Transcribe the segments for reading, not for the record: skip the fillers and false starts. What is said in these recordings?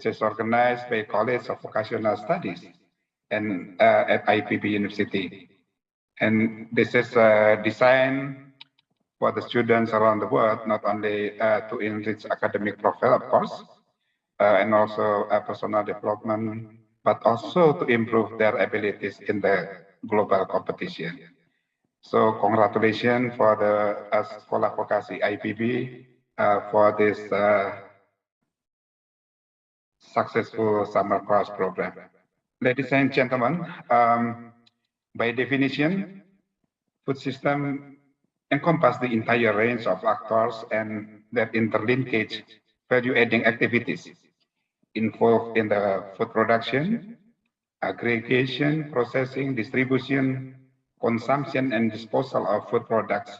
which is organized by College of Vocational Studies and at IPB University. And this is designed for the students around the world, not only to enrich academic profile, of course, and also personal development, but also to improve their abilities in the global competition. So congratulations for the Sekolah Vokasi IPB for this successful summer course program. Ladies and gentlemen, by definition, food system encompass the entire range of actors and that interlinkage value-adding activities involved in the food production, aggregation, processing, distribution, consumption, and disposal of food products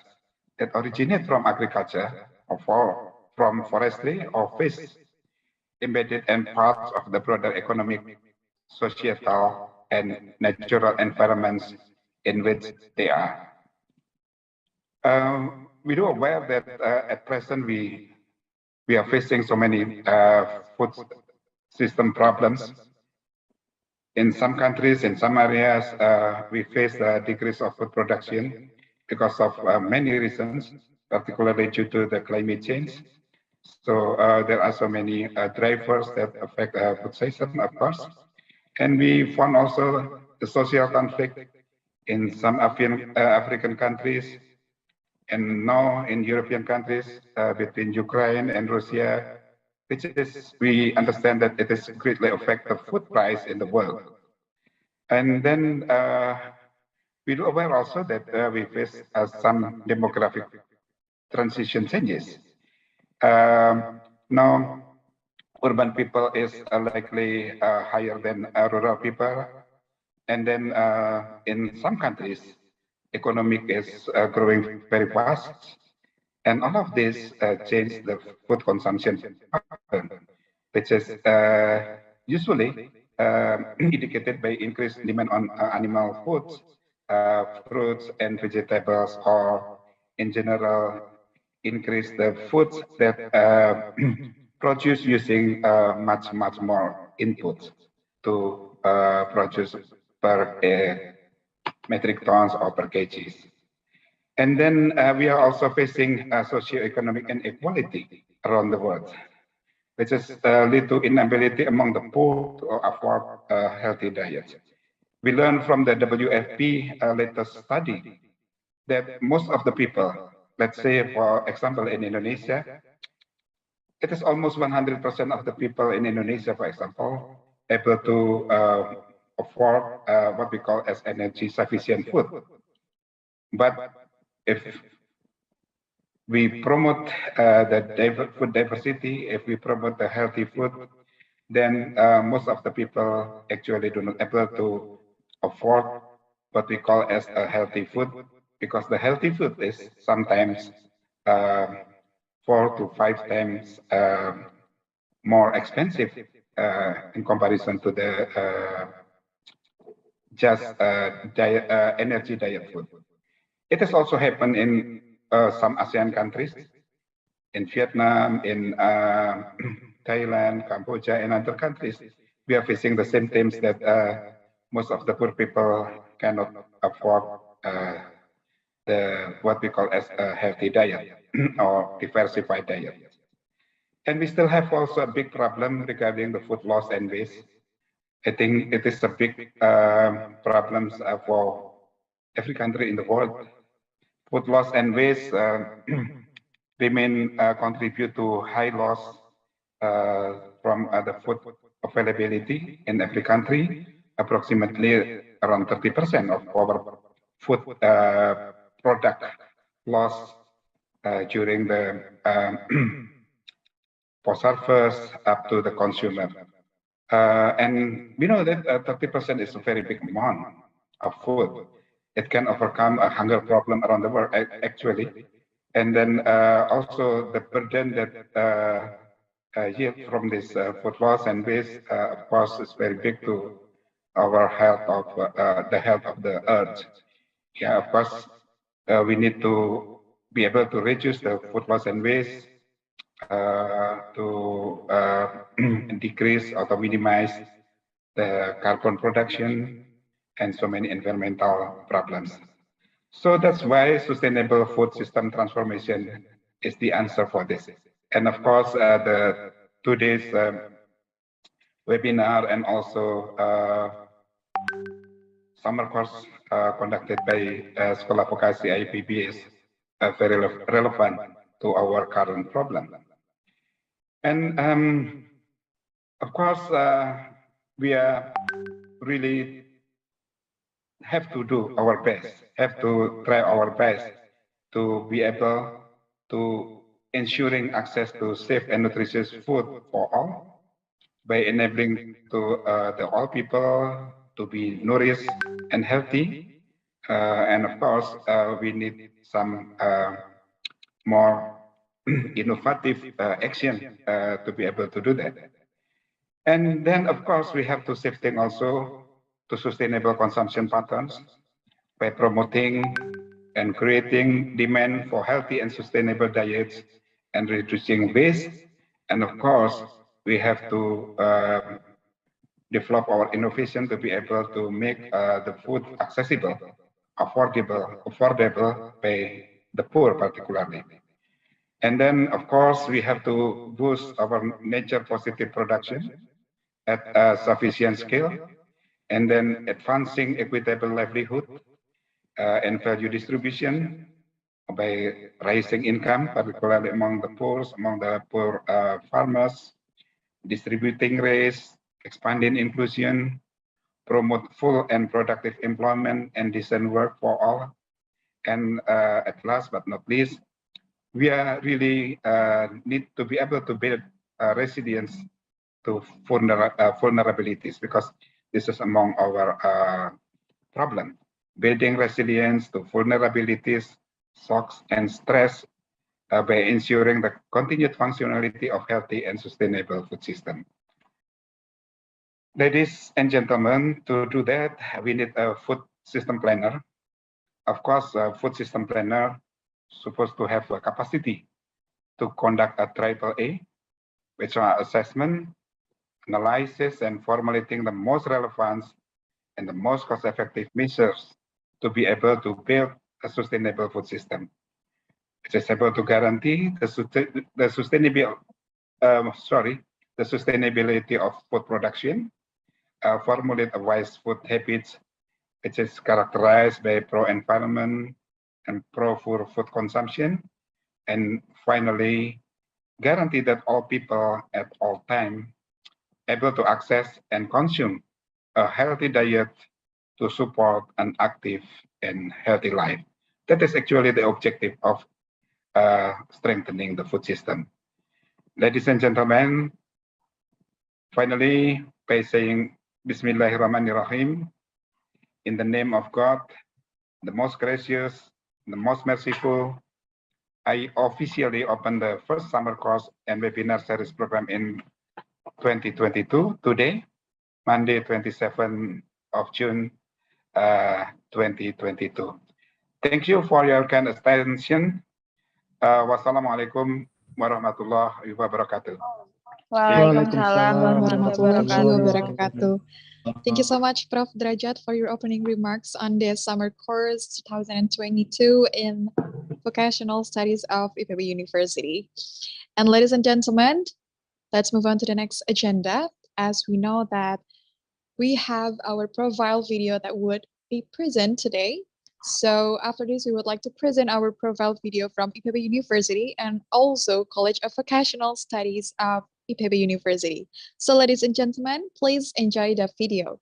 that originate from agriculture or from forestry or fish, embedded in parts of the broader economic, societal, and natural environments in which they are. We do aware that at present we are facing so many food system problems. In some countries, in some areas, we face a decrease of food production because of many reasons, particularly due to the climate change. So there are so many drivers that affect food system, of course. And we found also the social conflict in some African countries, and now in European countries between Ukraine and Russia, which is, we understand that it is greatly affect the food price in the world. And then we are aware also that we face some demographic transition changes. Now, urban people is likely higher than rural people. And then in some countries, economic is growing very fast. And all of this change the food consumption pattern, which is usually indicated by increased demand on animal foods, fruits and vegetables, or in general, increase the foods that produce using much more input to produce per metric tons or per kgs. And then we are also facing socioeconomic inequality around the world, which is lead to inability among the poor to afford a healthy diet. We learned from the WFP latest study that most of the people, let's say for example in Indonesia, it is almost 100% of the people in Indonesia, for example, able to afford what we call as energy sufficient food. But if we promote the food diversity, if we promote the healthy food, then most of the people actually do not able to afford what we call as a healthy food, because the healthy food is sometimes 4 to 5 times more expensive in comparison to the just energy diet food. It has also happened in some ASEAN countries, in Vietnam, in Thailand, Cambodia, and other countries. We are facing the same themes that most of the poor people cannot afford what we call as a healthy diet or diversified diet. And we still have also a big problem regarding the food loss and waste. I think it is a big problem for every country in the world. Food loss and waste remain contribute to high loss from the food availability in every country. Approximately around 30% of our food product loss during the post-harvest up to the consumer. And we know that 30% is a very big amount of food. It can overcome a hunger problem around the world, actually. And then also the burden that yield from this food loss and waste, of course, is very big to our health of the health of the earth. Yeah, of course, we need to be able to reduce the food loss and waste to decrease or to minimize the carbon production and so many environmental problems. So that's why sustainable food system transformation is the answer for this. And of course, the today's webinar and also summer course conducted by Sekolah Vokasi IPB is very relevant to our current problem. And of course, we are really have to do our best, have to try our best to be able to ensuring access to safe and nutritious food for all by enabling to the all people to be nourished and healthy. And of course, we need some more innovative action to be able to do that. And then, of course, we have to shifting also to sustainable consumption patterns by promoting and creating demand for healthy and sustainable diets and reducing waste. And of course, we have to develop our innovation to be able to make the food accessible, affordable by the poor particularly. And then, of course, we have to boost our nature positive production at a sufficient scale, and then advancing equitable livelihood and value distribution by raising income, particularly among the poor farmers, distributing race, expanding inclusion, promote full and productive employment and decent work for all. And at last but not least, we are really need to be able to build resilience to vulnerabilities, because this is among our problem. Building resilience to vulnerabilities, shocks, and stress by ensuring the continued functionality of healthy and sustainable food system. Ladies and gentlemen, to do that, we need a food system planner. Of course, a food system planner supposed to have a capacity to conduct a AAA, which are assessment, analysis, and formulating the most relevant and the most cost-effective measures to be able to build a sustainable food system. It is able to guarantee the sustainability of food production, formulate a wise food habits, which is characterized by pro-environment and pro-food consumption, and finally, guarantee that all people at all time able to access and consume a healthy diet to support an active and healthy life. That is actually the objective of strengthening the food system. Ladies and gentlemen, finally, by saying Bismillahirrahmanirrahim, in the name of God, the most gracious, the most merciful, I officially open the first summer course and webinar series program in 2022 today, Monday, 27th of June, 2022. Thank you for your kind attention. Wassalamualaikum warahmatullahi wabarakatuh. Waalaikumsalam warahmatullahi wabarakatuh. Thank you so much, Prof. Derajat, for your opening remarks on the summer course 2022 in Vocational Studies of IPB University. And ladies and gentlemen, let's move on to the next agenda, as we know that we have our profile video that would be present today. So after this, we would like to present our profile video from IPB University and also College of Vocational Studies of IPB University. So ladies and gentlemen, please enjoy the video.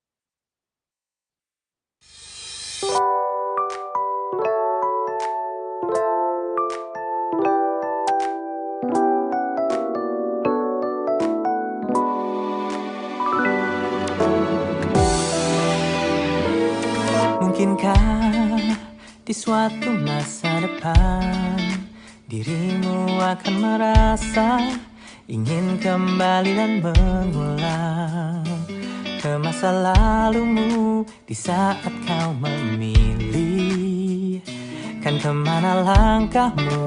Mungkinkah di suatu masa depan dirimu akan merasa ingin kembali dan mengulang ke masa lalumu di saat kau memilih kan kemana langkahmu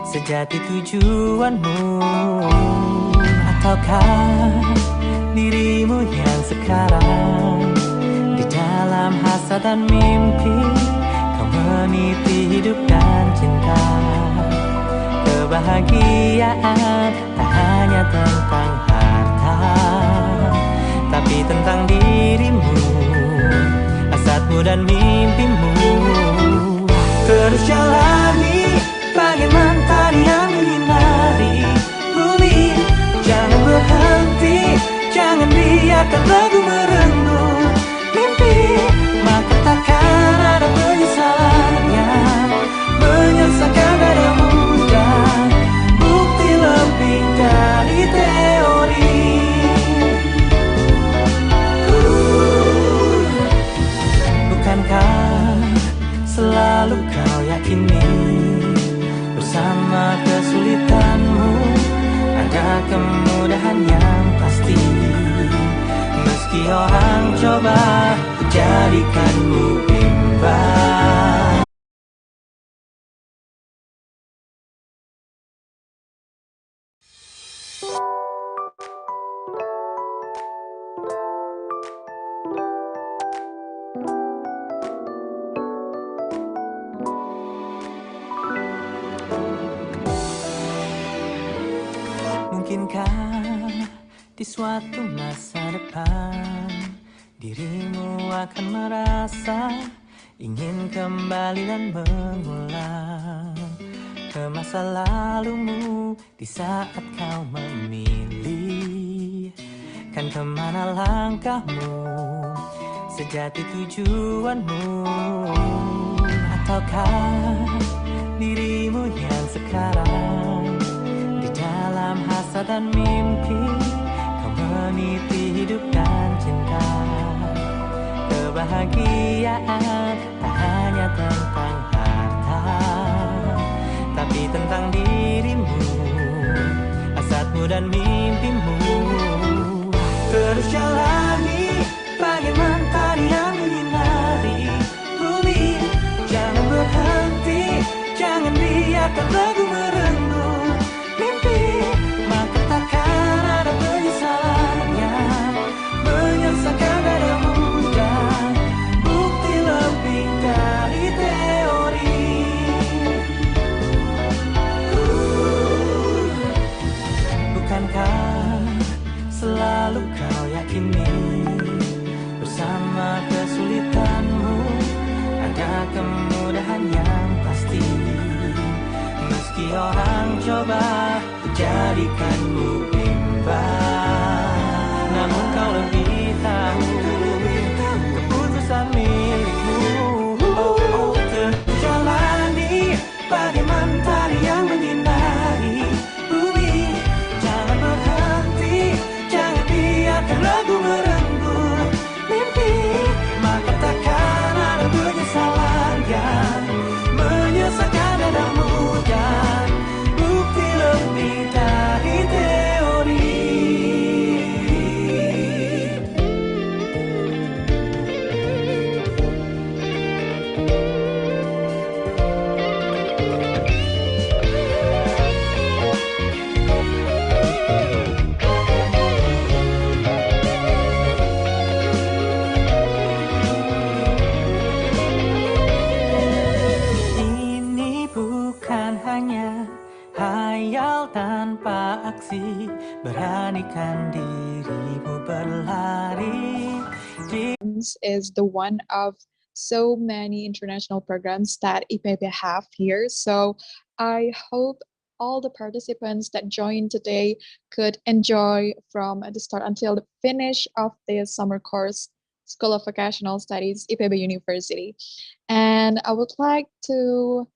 sejati tujuanmu, ataukah dirimu yang sekarang di dalam hasrat dan mimpi kau meniti hidup dan cinta. Kebahagiaan tak hanya tentang harta, tapi tentang dirimu, hasratmu dan mimpimu. Terus jalani bagai mentari yang menyinari bumi. Jangan berhenti, jangan biarkan lagu merenung mimpi. Maka takkan ada penyesalan yang menyelesaikan dada muda. Bukti lebih dari teori. Bukankah selalu kau yakini bersama kesulitanmu ada kemudahan yang pasti. Meski orang coba jadikanmu bimbang. Mungkinkah di suatu masa depan dirimu akan merasa ingin kembali dan mengulang ke masa lalumu di saat kau memilih kan kemana langkahmu, sejati tujuanmu, ataukah dirimu yang sekarang di dalam hasrat dan mimpi kau meniti hidup dan cinta. Kebahagiaan tak hanya tentang harta, tapi tentang dirimu, hasratmu dan mimpimu. Terus jalani bagai mentari yang menyinari bumi. Jangan berhenti, jangan biarkan lagu merenung mimpi. Maka takkan ada penyesalan yang menyelesaikan dada muda. Bukti lebih dari teori. Bukankah selalu kau yakini bersama kesulitanmu ada kemudahan yang pasti. Meski orang coba jadikanmu bimbang, namun kau lebih tahu keputusan milikmu. Terjalani bagai mentari yang menyinari bumi. Jangan berhenti, jangan biarkan lagu merenggut mimpi. Maka takkan ada penyesalan yang menyesatkan dada muda. Bukti lebih dari teori. Ini bukan hanya hayal tanpa aksi. Beranikan dirimu berlari. Is the one of so many international programs that IPB have here. So I hope all the participants that joined today could enjoy from the start until the finish of the summer course, School of Vocational Studies, IPB University. And I would like to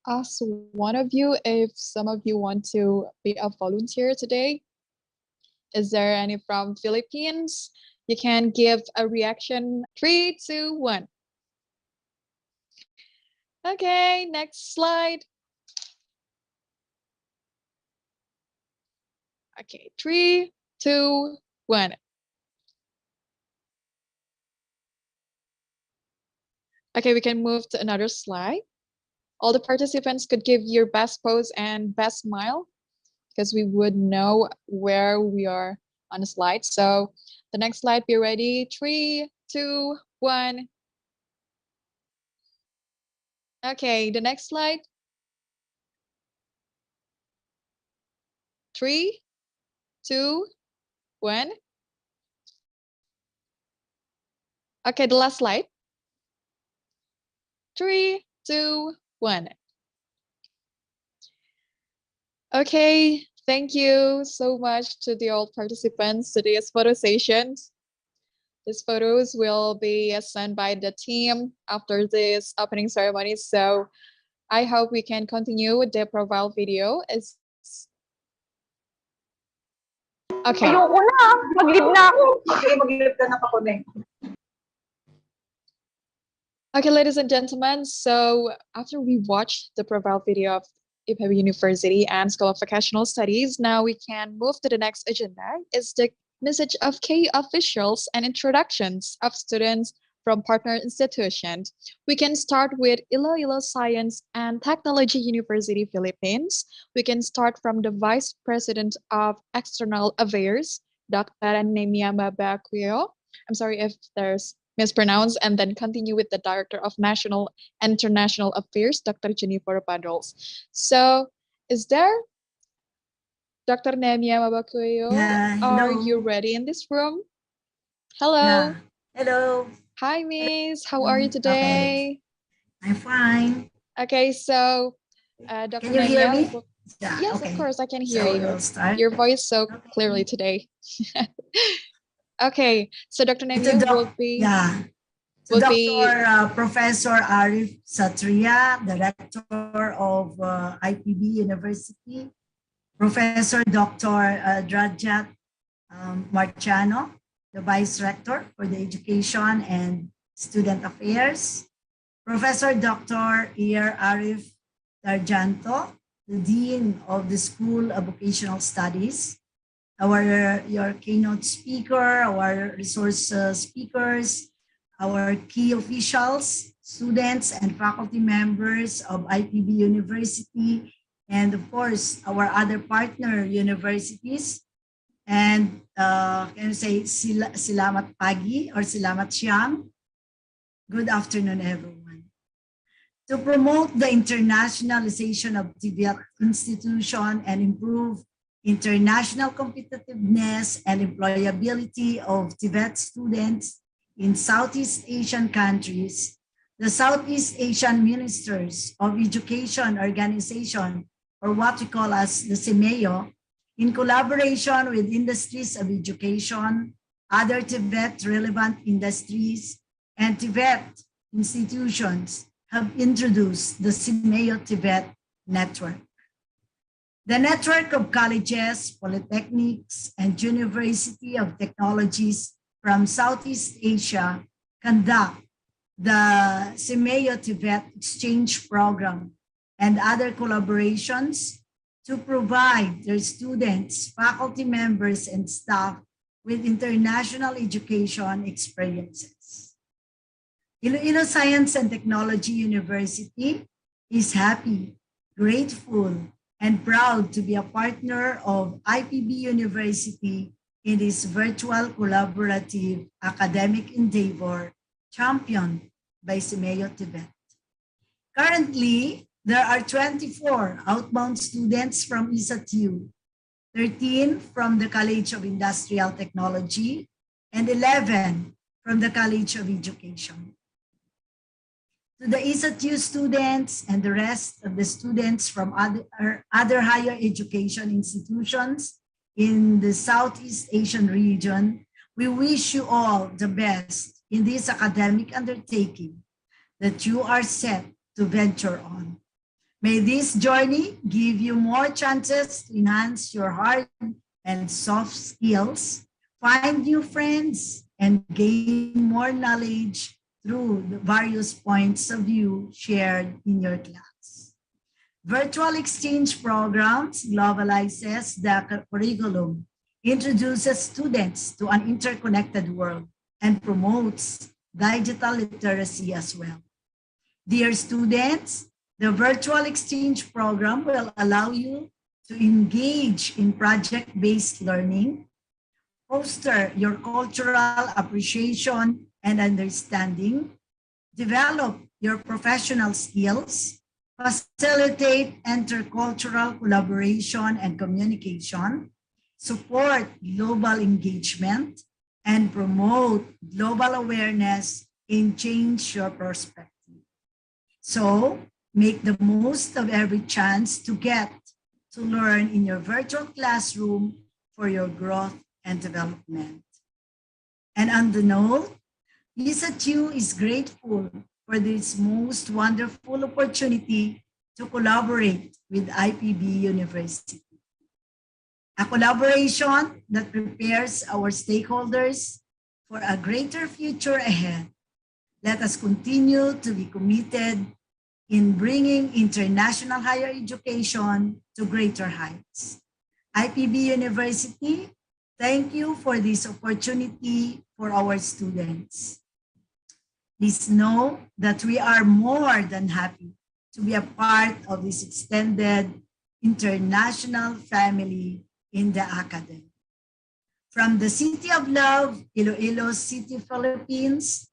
ask one of you if some of you want to be a volunteer today. Is there any from Philippines? You can give a reaction. 3, 2, 1. Okay, next slide. Okay, 3, 2, 1. Okay, we can move to another slide. all the participants could give your best pose and best smile, because we would know where we are on the slide. So the next slide, be ready. 3, 2, 1. Okay, the next slide. 3, 2, 1. Okay, the last slide. 3, 2, 1. Okay, thank you so much to the all participants to today's photo sessions. These photos will be sent by the team after this opening ceremony. So I hope we can continue with the profile video. Okay. Ayoko na. Mag-leave na ako. Okay, mag-leave ka na pa ko na. Okay, ladies and gentlemen, so after we watched the profile video of IPB University and School of Vocational Studies, now we can move to the next agenda. Is the message of key officials and introductions of students from partner institutions. We can start with Iloilo Science and Technology University, Philippines. We can start from the Vice President of External Affairs, Dr. Nemia Babacuyo. I'm sorry if there's mispronounced, and then continue with the Director of National and International Affairs, Dr. Jennifer Padros. So, is there Dr. Nemia Babacuyo? Yeah, are hello. you ready in this room? Hello. Yeah. Hello. Hi, Miss. How are you today? Okay. I'm fine. Okay, so Dr. Can you hear me? Yeah, yes, okay. Of course, I can hear So you. we'll start. Your voice so clearly today. Okay, so Dr. Nemia will be... Yeah. So Dr. Professor Arif Satria, Director of IPB University. Professor Dr. Drajat Marciano, the Vice Rector for the Education and Student Affairs. Professor Dr. Arif Darjanto, the Dean of the School of Vocational Studies. Your keynote speaker, our resource speakers, our key officials, students and faculty members of IPB University, and of course, our other partner universities. And can you say Silamat Pagi or Silamat Siang? Good afternoon, everyone. To promote the internationalization of TVET institution and improve international competitiveness and employability of TVET students in Southeast Asian countries, the Southeast Asian Ministers of Education Organization, or what we call as the CIMEO, in collaboration with industries of education, other TVET relevant industries, and TVET institutions have introduced the CIMEO TVET network. The network of colleges, polytechnics, and University of Technologies from Southeast Asia conduct the CIMEO TVET exchange program and other collaborations to provide their students, faculty members, and staff with international education experiences. Iloilo Science and Technology University is happy, grateful, and proud to be a partner of IPB University in this virtual collaborative academic endeavor championed by CIMEO TVET. Currently, there are 24 outbound students from ISATU, 13 from the College of Industrial Technology, and 11 from the College of Education. To the ISATU students and the rest of the students from other higher education institutions in the Southeast Asian region, we wish you all the best in this academic undertaking that you are set to venture on. May this journey give you more chances to enhance your hard and soft skills, find new friends, and gain more knowledge through the various points of view shared in your class. Virtual exchange programs globalizes the curriculum, introduces students to an interconnected world, and promotes digital literacy as well. Dear students, The virtual exchange program will allow you to engage in project-based learning, foster your cultural appreciation and understanding, develop your professional skills, facilitate intercultural collaboration and communication, support global engagement, and promote global awareness and change your perspective. So make the most of every chance to get to learn in your virtual classroom for your growth and development. And on the note, ESATU is grateful for this most wonderful opportunity to collaborate with IPB University. A collaboration that prepares our stakeholders for a greater future ahead. Let us continue to be committed in bringing international higher education to greater heights. IPB University, thank you for this opportunity for our students. Please know that we are more than happy to be a part of this extended international family in the academy. From the City of Love, Iloilo City, Philippines,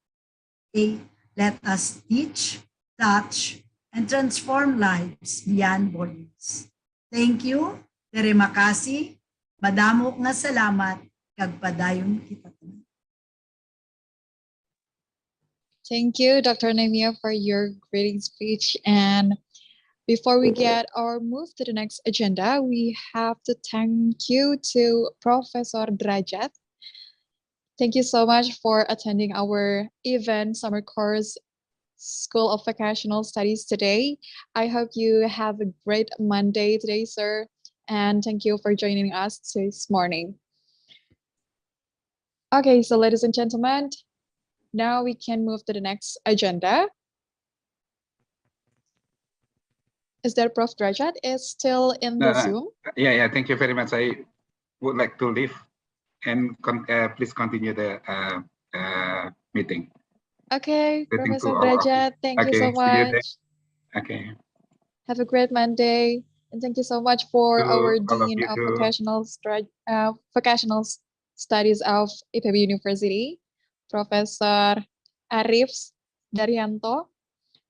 let us teach, touch, and transform lives beyond borders. Thank you, terima kasih, madamo nga salamat, kag padayon kita. Thank you, Dr. Nemia, for your greeting speech. And before we get or move to the next agenda, we have to thank you to Professor Drajat. Thank you so much for attending our event summer course School of Vocational Studies today. I hope you have a great Monday today, sir. And thank you for joining us this morning. Okay, so ladies and gentlemen, now we can move to the next agenda. Is there Prof. Drajat is still in the Zoom? Yeah, thank you very much. I would like to leave and please continue the meeting. Okay, Professor Drajat, thank you so much. Okay. Have a great Monday. And thank you so much for our Dean of Vocational Studies of IPB University, Professor Arif Daryanto.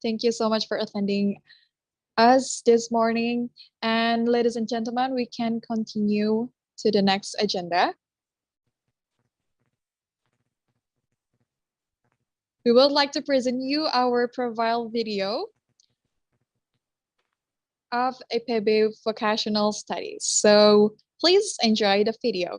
Thank you so much for attending us this morning. And ladies and gentlemen, we can continue to the next agenda. We would like to present you our profile video of IPB Vocational Studies. So please enjoy the video.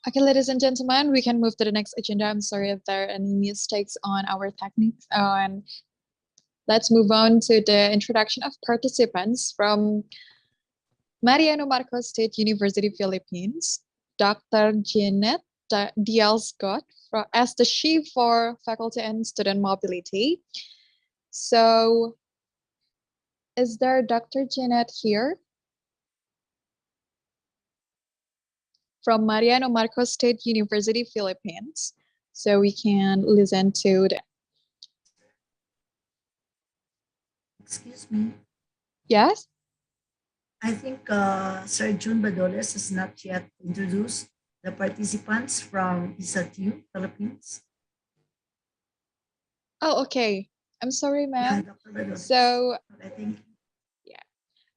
Okay, ladies and gentlemen, we can move to the next agenda. I'm sorry if there are any mistakes on our techniques. And let's move on to the introduction of participants from Mariano Marcos State University, Philippines, Dr. Jeanette Diaz-Scott as the Chief for Faculty and Student Mobility. So is there Dr. Jeanette here? From Mariano Marcos State University, Philippines. So we can listen to the... Excuse me. Yes? I think Sir June Badoles has not yet introduced the participants from ESATU, Philippines. Oh, okay. I'm sorry, ma'am. Dr. Bedoles. So, I think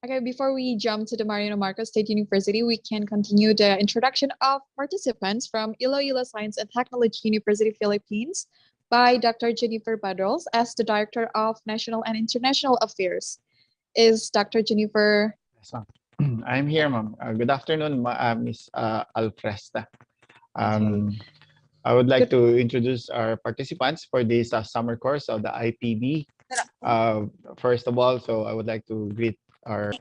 okay, before we jump to the Mariano Marcos State University, we can continue the introduction of participants from Iloilo Science and Technology University, Philippines by Dr. Jennifer Badrols as the Director of National and International Affairs. Is Dr. Jennifer? So, I'm here, ma'am. Good afternoon, Miss Alfresta. I would like to introduce our participants for this summer course of the IPB. First of all, so I would like to greet our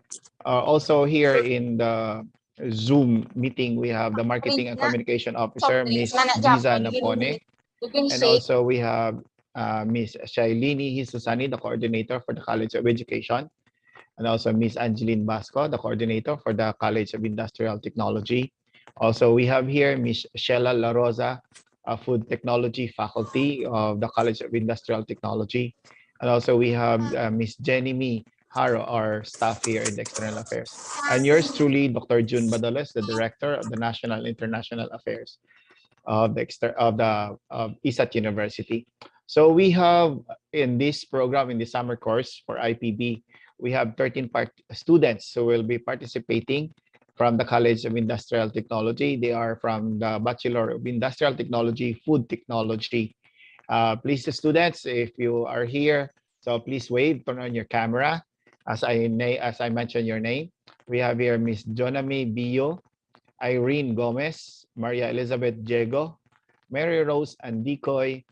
also here in the Zoom meeting, we have the Marketing and Communication Officer, Miss Giza Napone. And also we have Miss Shailini Hisusani, the Coordinator for the College of Education. And also Miss Angeline Basco, the Coordinator for the College of Industrial Technology. Also, we have here Miss Sheila La Rosa, Food Technology Faculty of the College of Industrial Technology. And also we have Miss Jenny Mi Haro, our staff here in the External Affairs. And yours truly, Dr. June Badales, the Director of the National International Affairs of the ISAT University. So we have in this program, in the summer course for IPB, we have 13 students who will be participating from the College of Industrial Technology. They are from the Bachelor of Industrial Technology, Food Technology. Please, the students, if you are here, so please wave, turn on your camera. As I mentioned your name, we have here Miss Jonami Bio, Irene Gomez, Maria Elizabeth Diego, Mary Rose Andicoy,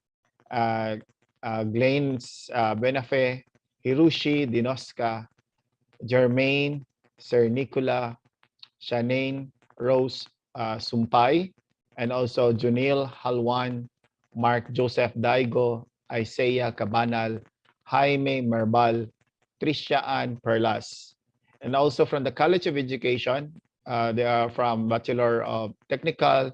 Glaines Benafe, Hirushi Dinoska, Jermaine, Sir Nicola, Shanane Rose Sumpay, and also Junil Halwan, Mark Joseph Daigo, Isaiah Cabanal, Jaime Merbal, Tricia Ann Perlas. And also from the College of Education, they are from Bachelor of Technical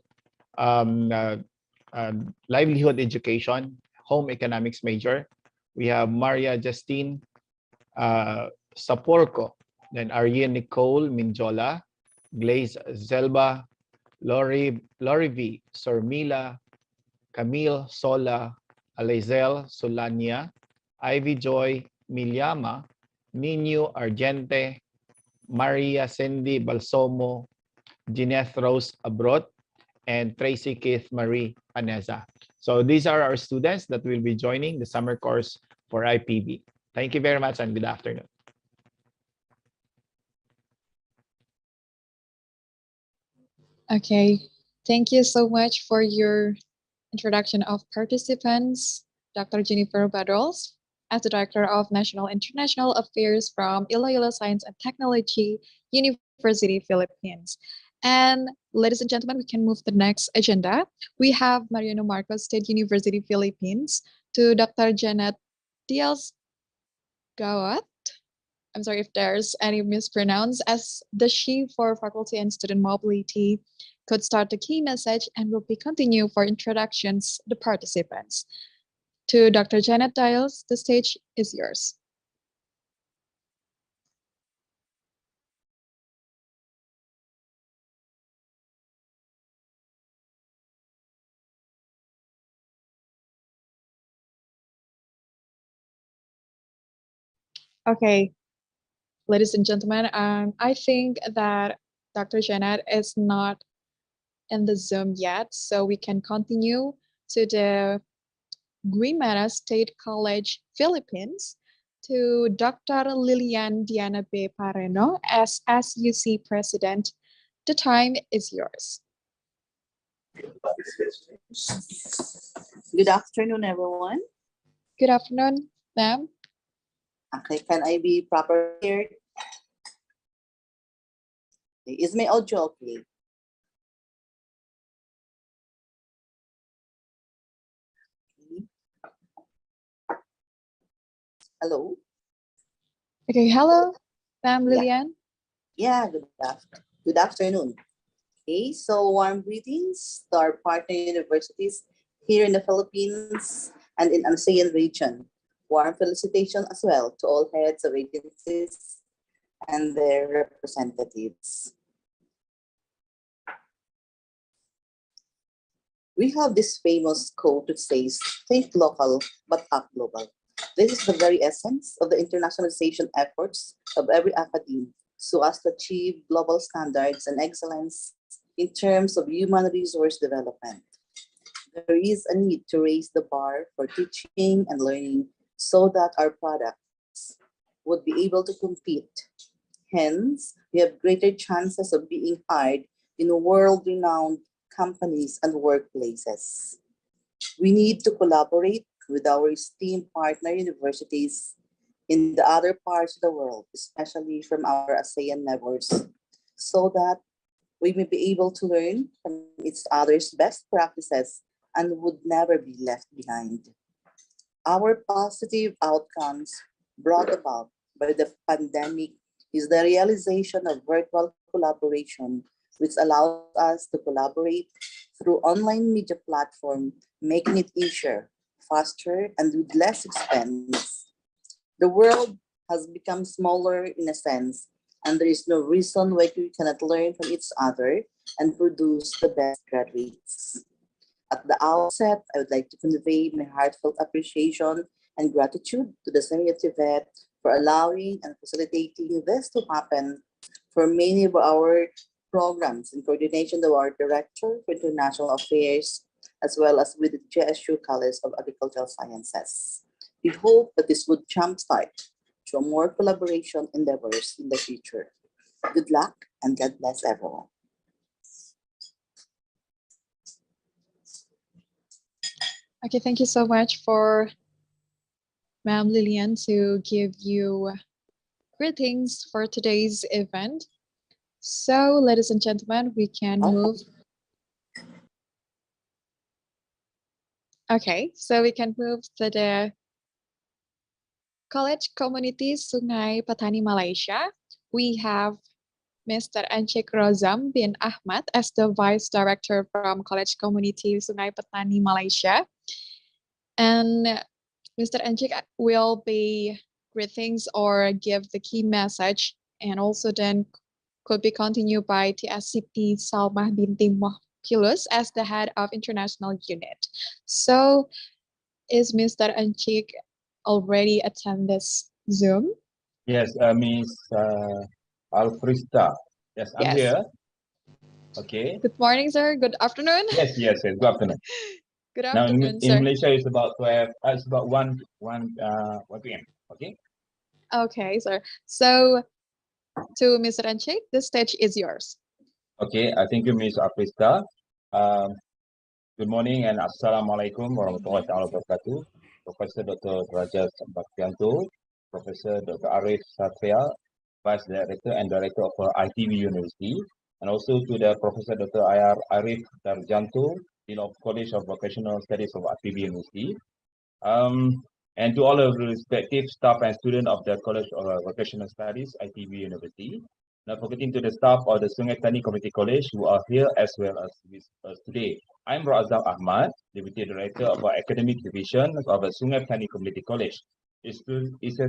Livelihood Education, Home Economics major. We have Maria Justine Saporco, then Ariane Nicole Minjola, Glaze Zelba, Lori V, Sormila, Camille Sola, Alizel Solania, Ivy Joy Milyama, Nino Argente, Maria Cindy Balsomo, Jeanette Rose Abrot, and Tracy Keith Marie Aneza. So these are our students that will be joining the summer course for IPB. Thank you very much and good afternoon. Okay, thank you so much for your introduction of participants, Dr. Jennifer Badrols, as the Director of National International Affairs from Iloilo Science and Technology University, Philippines. And ladies and gentlemen, we can move to the next agenda. We have Mariano Marcos State University, Philippines, to Dr. Janet Diaz Gawat. I'm sorry if there's any mispronounce, as the she for faculty and student mobility could start the key message and will be continue for introductions the participants. To Dr. Janet Diaz, the stage is yours. Okay, ladies and gentlemen, I think that Dr. Janet is not in the Zoom yet, so we can continue to the Guimara State College, Philippines, to Dr. Lilian Diana B. Pareno as SUC President. The time is yours. Good afternoon, everyone. Good afternoon, ma'am. Okay, can I be proper here? Is my audio okay? Hello? Okay, hello, ma'am Lilian. Yeah, good afternoon. Okay, so warm greetings to our partner universities here in the Philippines and in ASEAN region. Warm felicitation as well to all heads of agencies and their representatives. We have this famous quote that says, think local, but act global. This is the very essence of the internationalization efforts of every academe so as to achieve global standards and excellence in terms of human resource development. There is a need to raise the bar for teaching and learning so that our products would be able to compete. Hence, we have greater chances of being hired in world-renowned companies and workplaces. We need to collaborate with our esteemed partner universities in the other parts of the world, especially from our ASEAN neighbors, so that we may be able to learn from each other's best practices and would never be left behind. Our positive outcomes brought about by the pandemic is the realization of virtual collaboration, which allows us to collaborate through online media platform, making it easier, faster, and with less expense. The world has become smaller in a sense, and there is no reason why we cannot learn from each other and produce the best graduates. At the outset, I would like to convey my heartfelt appreciation and gratitude to the Semi-Tibet for allowing and facilitating this to happen for many of our programs in coordination with our Director for International Affairs, as well as with the JSU College of Agricultural Sciences. We hope that this would jumpstart to more collaboration endeavors in the future. Good luck and God bless everyone. Okay, thank you so much for Ma'am Lillian to give you greetings for today's event. So, ladies and gentlemen, we can move. Okay, so we can move to the College Community Sungai Petani Malaysia. We have Mr. Anchik Rozam bin Ahmad as the Vice Director from College Community Sungai Petani Malaysia. And Mr. Anchik will be greetings or give the key message, and also then could be continued by TSCP Salmah binti Mohpilus as the head of international unit. So is Mr. Anchik already attend this Zoom? Yes, Miss Alfrista. Yes, I'm Yes. here. Okay. Good morning, sir. Good afternoon. Yes. Good afternoon. Good Now afternoon, in sir. Malaysia it's about 12. It's about 1 p.m. Okay. Okay, sir. So to Mr. Anchik, the stage is yours. Okay. Thank you, Miss Alfrista. Good morning and Assalamualaikum warahmatullahi wabarakatuh. Professor Dr. Derajat Baktianto, Professor Dr. Arif Satria, Vice Director and Director of IPB University, and also to the Professor Dr. Arif Darjanto, Dean of College of Vocational Studies of IPB University, and to all of the respective staff and students of the College of Vocational Studies, IPB University. Not forgetting to the staff of the Sungai Petani Community College who are here as well as with us today. I'm Razam Ahmad, Deputy Director of our Academic Division of the Sungai Petani Community College. It's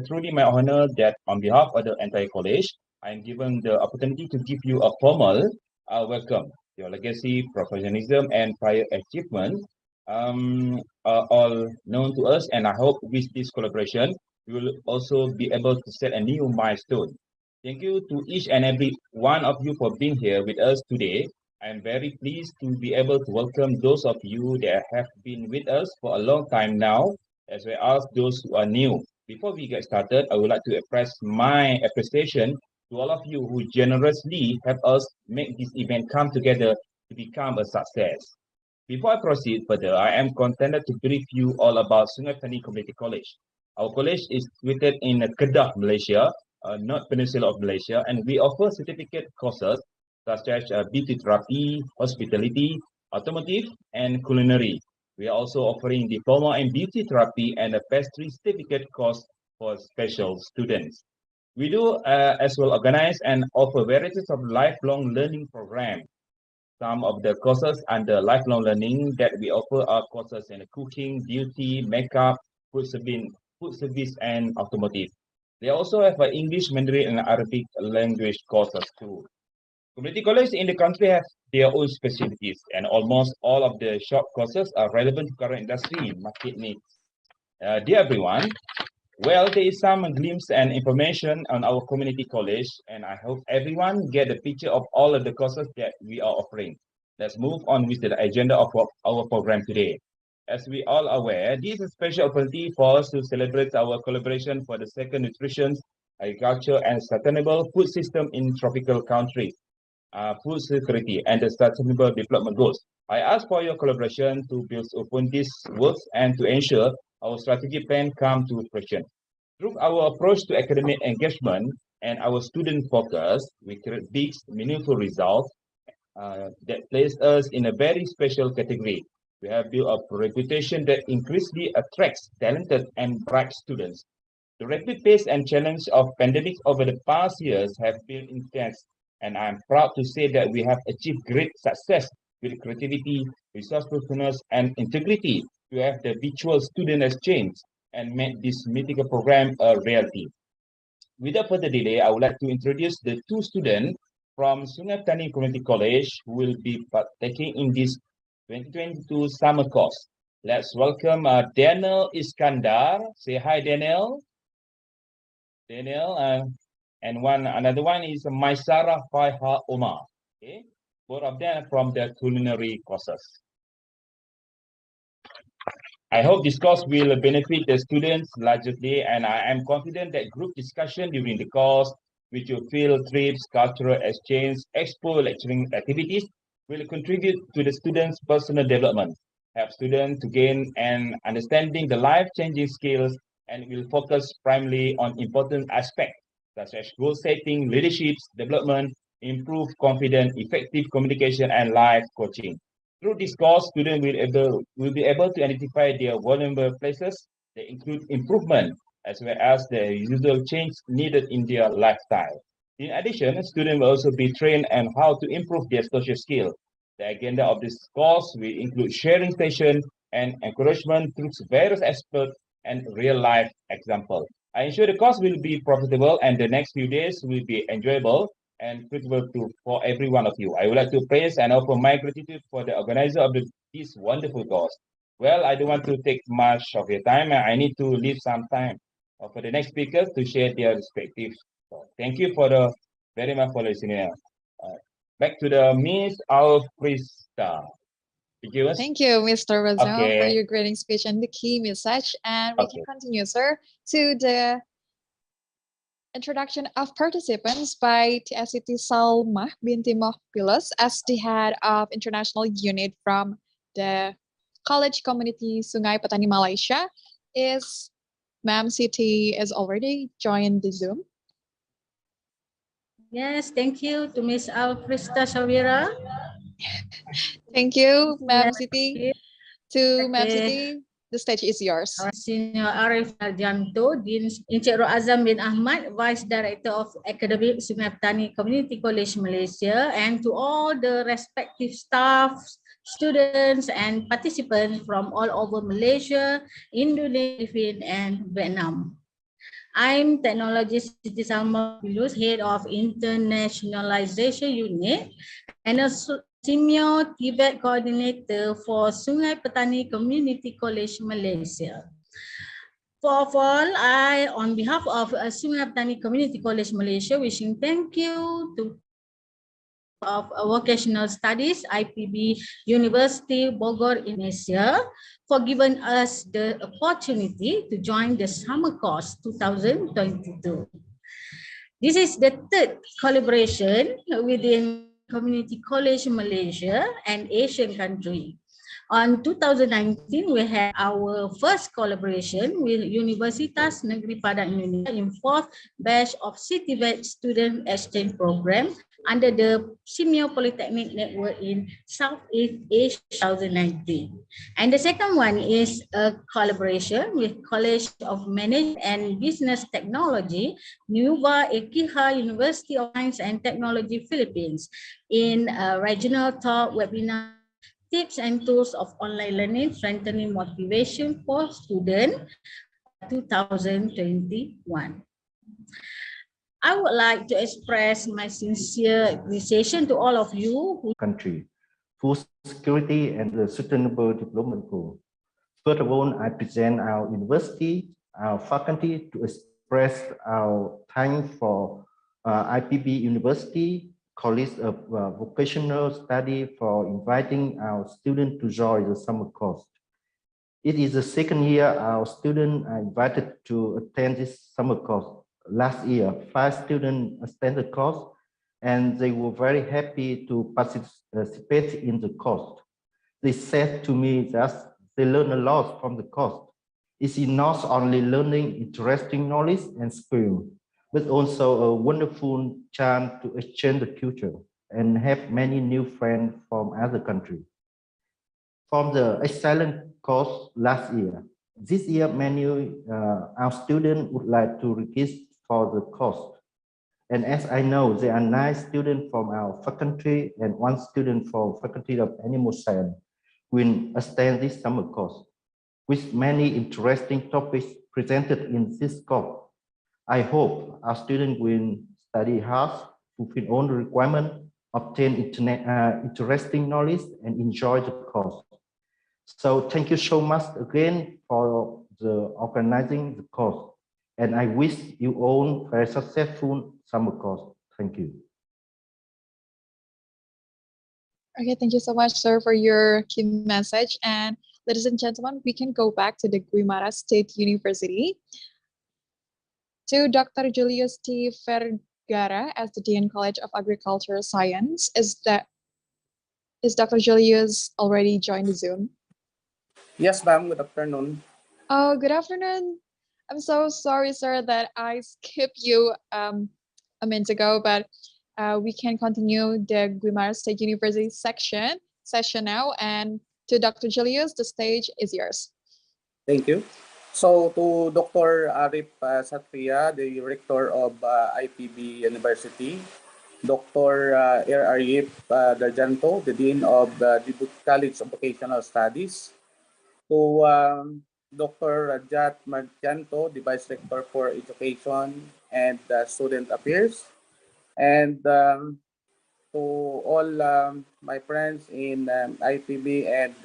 truly my honor that on behalf of the entire college, I am given the opportunity to give you a formal welcome. Your legacy, professionalism, and prior achievements are all known to us, and I hope with this collaboration, we will also be able to set a new milestone. Thank you to each and every one of you for being here with us today. I am very pleased to be able to welcome those of you that have been with us for a long time now, as well as those who are new. Before we get started, I would like to express my appreciation to all of you who generously help us make this event come together to become a success. Before I proceed further, I am contented to brief you all about Sungai Petani Community College. Our college is situated in Kedah, Malaysia, North Peninsula of Malaysia, and we offer certificate courses such as beauty therapy, hospitality, automotive, and culinary. We are also offering diploma in beauty therapy and a pastry certificate course for special students. We do as well organize and offer varieties of lifelong learning programs. Some of the courses under lifelong learning that we offer are courses in cooking, beauty, makeup, food service, and automotive. They also have English, Mandarin, and Arabic language courses too. Community colleges in the country have their own specialties, and almost all of the short courses are relevant to current industry market needs. Dear everyone, well, there is some glimpse and information on our community college, and I hope everyone get a picture of all of the courses that we are offering. Let's move on with the agenda of our program today. As we all aware, this is a special opportunity for us to celebrate our collaboration for the second nutrition, agriculture, and sustainable food system in tropical countries, food security, and the sustainable development goals. I ask for your collaboration to build upon these works and to ensure our strategic plan come to fruition. Through our approach to academic engagement and our student focus, we create big, meaningful results that place us in a very special category. We have built a reputation that increasingly attracts talented and bright students. The rapid pace and challenge of pandemics over the past years have been intense, and I'm proud to say that we have achieved great success with creativity, resourcefulness, and integrity to have the virtual student exchange and make this mythical program a reality. Without further delay, I would like to introduce the two students from Sungai Petani Community College who will be partaking in this 2022 summer course. Let's welcome Daniel Iskandar. Say hi, Daniel. Daniel, and another one is Maisara Faiha Omar. Okay, both of them from the culinary courses. I hope this course will benefit the students largely, and I am confident that group discussion during the course, which will field trips, cultural exchange, expo lecturing activities, will contribute to the students' personal development, help students to gain an understanding the life-changing skills, and will focus primarily on important aspects such as goal setting, leadership development, improve confidence, effective communication, and life coaching. Through this course, students will be able to identify their vulnerable places that include improvement as well as the usual change needed in their lifestyle. In addition, students will also be trained on how to improve their social skills. The agenda of this course will include sharing sessions and encouragement through various aspects and real-life examples. I ensure the course will be profitable and the next few days will be enjoyable and fruitful for every one of you. I would like to praise and offer my gratitude for the organizer of this wonderful course. Well, I don't want to take much of your time. I need to leave some time for the next speakers to share their respective thoughts. Thank you very much for listening. Back to the Miss Alfrista. Thank you, Mr. Razal, for your greeting speech and the key message. And we can continue, sir, to the introduction of participants by TSCT Salmah binti Mohbilos as the head of international unit from the college community Sungai Petani Malaysia. Is Ma'am Siti is already joined the Zoom? Yes, thank you to Miss Alfrista Shavira. Thank you, Ma'am Siti. To Ma'am Siti, the stage is yours. Senior Arif Sarjanto, Dean Encik Azam bin Ahmad, Vice Director of Academic Sungai Petani Community College Malaysia, and to all the respective staff, students, and participants from all over Malaysia, Indonesia, and Vietnam. I'm Technologist Siti Salmah Bilus, Head of Internationalization Unit, and a Senior Tibet Coordinator for Sungai Petani Community College Malaysia. For all, I, on behalf of Sungai Petani Community College Malaysia, wishing thank you to of Vocational Studies, IPB University Bogor, Indonesia, for giving us the opportunity to join the summer course 2022. This is the third collaboration within Community College Malaysia and Asian country. On 2019, we had our first collaboration with Universitas Negeri Padang Indonesia in fourth batch of Citivet Student Exchange Program under the Senior Polytechnic Network in Southeast Asia 2019. And the second one is a collaboration with College of Management and Business Technology, Nueva Ecija University of Science and Technology Philippines in a regional talk webinar tips and tools of online learning, strengthening motivation for students 2021. I would like to express my sincere appreciation to all of you who country, food security, and the sustainable development goal. First of all, I present our university, our faculty to express our thanks for IPB University, College of Vocational Study for inviting our students to join the summer course. It is the second year our students are invited to attend this summer course. Last year, 5 students attended the course, and they were very happy to participate in the course. They said to me that they learn a lot from the course. It's not only learning interesting knowledge and skill, but also a wonderful chance to exchange the culture and have many new friends from other countries. From the excellent course last year, this year many our students would like to register for the course. And as I know, there are 9 students from our faculty and 1 student from Faculty of Animal Science will attend this summer course, with many interesting topics presented in this course. I hope our students will study hard, fulfill all the requirements, obtain interesting knowledge, and enjoy the course. So thank you so much again for the organizing the course. And I wish you all very successful summer course. Thank you. Okay, thank you so much, sir, for your key message. And ladies and gentlemen, we can go back to the Guimara State University to Dr. Julius T. Vergara as the Dean College of Agricultural Science. Is Dr. Julius already joined the Zoom? Yes, ma'am. Good afternoon. Oh, good afternoon. I'm so sorry, sir, that I skipped you a minute ago, but we can continue the Guimara State University session now. And to Dr. Julius, the stage is yours. Thank you. So to Dr. Arif Satria, the Rector of IPB University, Dr. Arif Darjanto, the Dean of the College of Vocational Studies, to Dr. Rajat Marjanto, the Vice Rector for Education and Student Affairs, and to all my friends in IPB and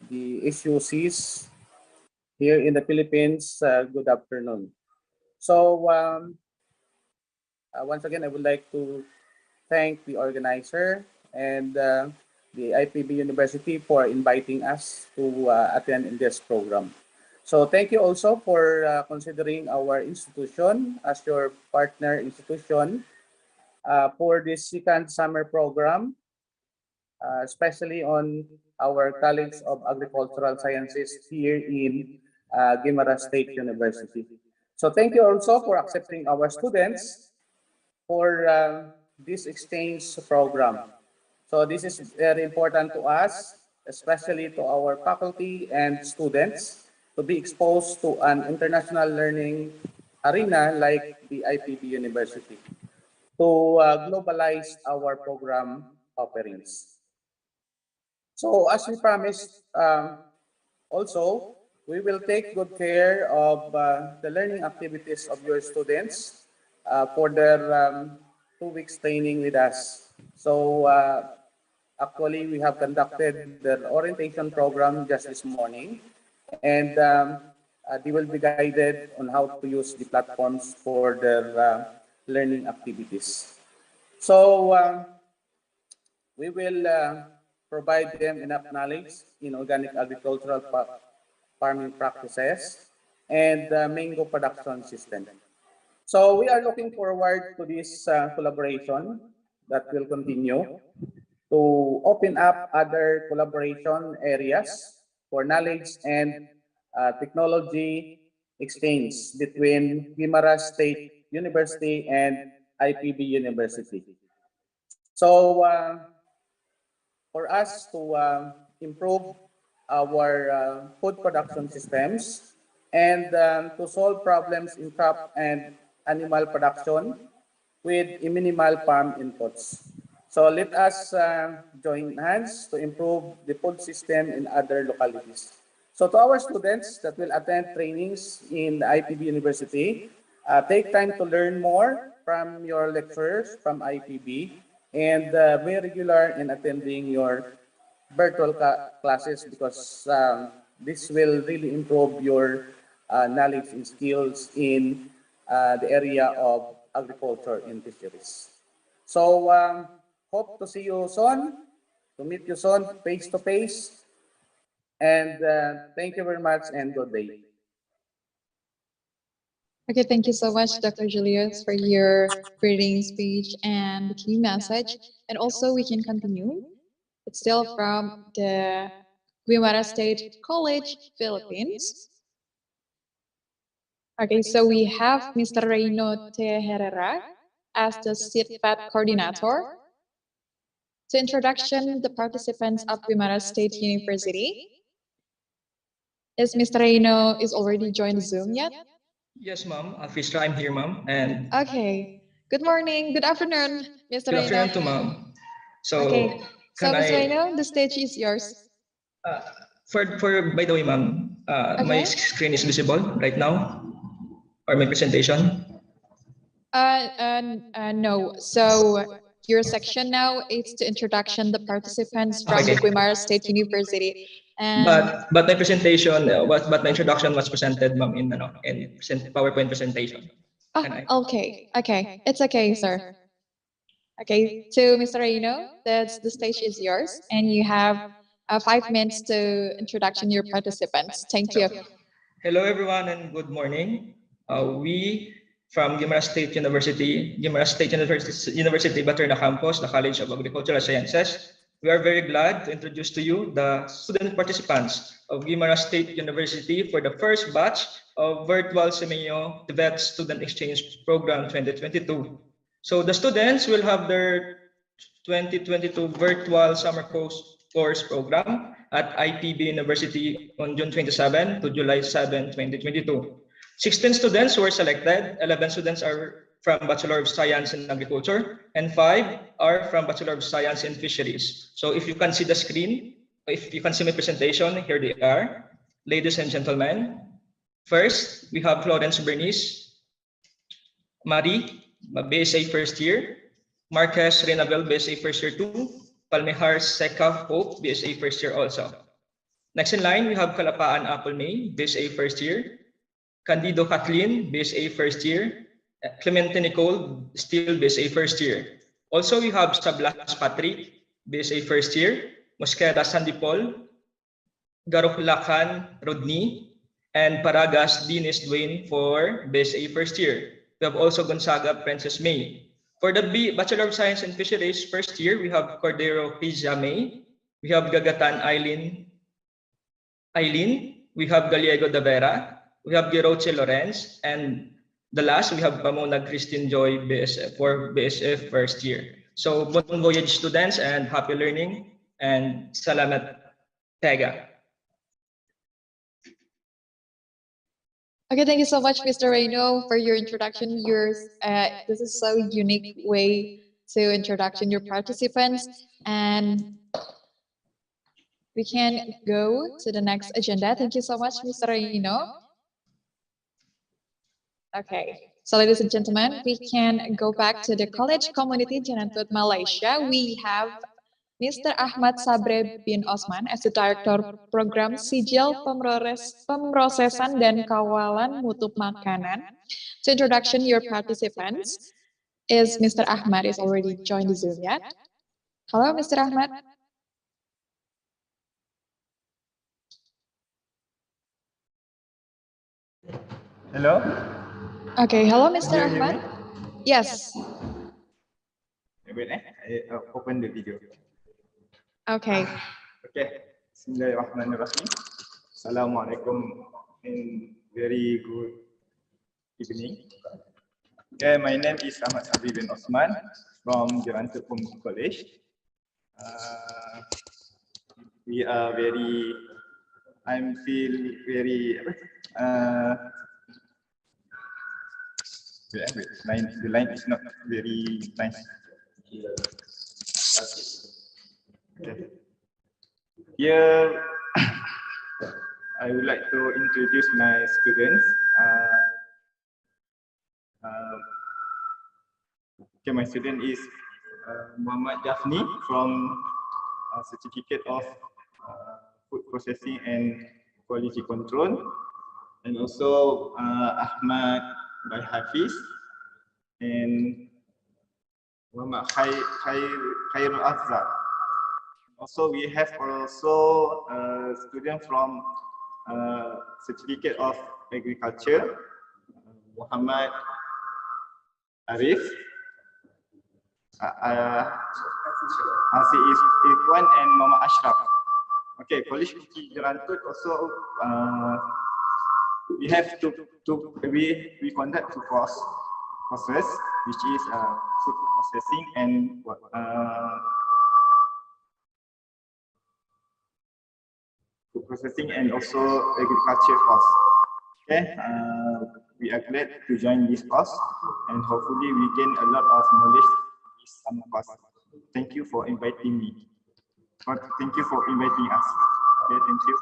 the SUCs here in the Philippines, good afternoon. So once again, I would like to thank the organizer and the IPB University for inviting us to attend in this program. So thank you also for considering our institution as your partner institution for this second summer program, especially on our College of Agricultural Sciences here in Guimara State University. So thank you also for accepting our students for this exchange program. So this is very important to us, especially to our faculty and students, to be exposed to an international learning arena like the IPB University, to globalize our program offerings. So as we promised, also, we will take good care of the learning activities of your students for their 2 weeks training with us. So actually, we have conducted the orientation program just this morning, and they will be guided on how to use the platforms for their learning activities. So we will provide them enough knowledge in organic agricultural farming practices and mango production system. So we are looking forward to this collaboration that will continue to open up other collaboration areas for knowledge and technology exchange between Guimara State University and IPB University. So for us to improve our food production systems and to solve problems in crop and animal production with minimal farm inputs. So let us join hands to improve the food system in other localities. So to our students that will attend trainings in the IPB University, Take time to learn more from your lecturers from IPB and be regular in attending your virtual classes because this will really improve your knowledge and skills in the area of agriculture and fisheries. So hope to see you soon, to meet you soon face to face. And thank you very much and good day. Okay, thank you so much, Dr. Julius, for your greeting speech and the key message. And also, we can continue. It's still from the Guimara State College, Philippines. Okay, so we have Mr. Reino T. Herrera as the CITPAT coordinator. To introduction the participants of Guimara State University. Is Mr. Reino is already joined Zoom yet? Yes, ma'am. Fisher, I'm here, ma'am. And okay. Good morning. Good afternoon, Mr. good Reino. afternoon to ma'am. So, okay. So, Mr. Reino, the stage is yours. By the way, ma'am, my screen is visible right now, or my presentation. No. So your section now is to introduction the participants from the Guimara State University. And but my presentation, but my introduction was presented, ma'am, in PowerPoint presentation. Okay. It's okay, sir. Okay, to Mr. Reino, the stage is yours, and you have 5 minutes to introduction your participants. Thank you. Hello, everyone, and good morning. We from Guimara State University, Baterna Campus, the College of Agricultural Sciences. We are very glad to introduce to you the student participants of Guimara State University for the first batch of virtual Semenyo Tibet Student Exchange Program 2022. So the students will have their 2022 virtual summer course program at IPB University on June 27 to July 7, 2022. 16 students were selected, 11 students are from Bachelor of Science in Agriculture, and 5 are from Bachelor of Science in Fisheries. So if you can see the screen, if you can see my presentation, here they are. Ladies and gentlemen, first, we have Florence Bernice, Marie, BSA first year, Marquez Renabel, BSA first year 2, Palmehar Seka Hope, BSA first year also. Next in line, we have Kalapaan Apple May, BSA first year, Candido Kathleen, BSA first year, Clemente Nicole, still BSA first year. Also, we have Sablas Patrick, BSA first year, Mosquera Sandipol, Garuklakan Rodney, and Paragas Dinis Dwayne for BSA first year. We have also Gonzaga Princess May. For the Bachelor of Science in Fisheries first year, we have Cordero Hija May, we have Gagatan Eileen, we have Gallego de Vera, we have Giroche Lorenz, and the last, we have Pamona Christine Joy BSF for BSF first year. So, bon voyage students and happy learning, and salamat Tega. Okay, thank you so much, Mr. Reino, for your introduction. This is so unique way to introduction your participants, and we can go to the next agenda. Thank you so much, Mr. Reino. Okay, so ladies and gentlemen, we can go back to the College Community Janantut Malaysia. We have Mr. Ahmad Sabre bin Osman as the Director Program Sijil Pemrosesan dan Kawalan Mutu Makanan. To introduction your participants is Mr. Ahmad is already joined the Zoom yet. Hello, Mr. Ahmad. Hello. Okay, hello, Mr. Ahmad. Yes. Wait, I open the video. Okay. Okay. Bismillahirrahmanirrahim. Assalamualaikum and very good evening. Okay, my name is Ahmad Sabri bin Osman from Jalantu College. I'm feel very the line is not very nice. Okay. Here, I would like to introduce my students. Okay, my student is Muhammad Jafni from Certificate of Food Processing and Quality Control, and also Ahmad by Hafiz and Muhammad Khairul Azhar. Also, we have also a student from Certificate of Agriculture, Muhammad Arif. Asi Ikhwan and Muhammad Ashraf. Okay, College Kuki Jerantut also we have we conduct two courses, which is food processing and food processing and also agriculture course. Okay, we are glad to join this course and hopefully we gain a lot of knowledge in this summer course. Thank you for inviting me. Thank you for inviting us. Okay, thank you.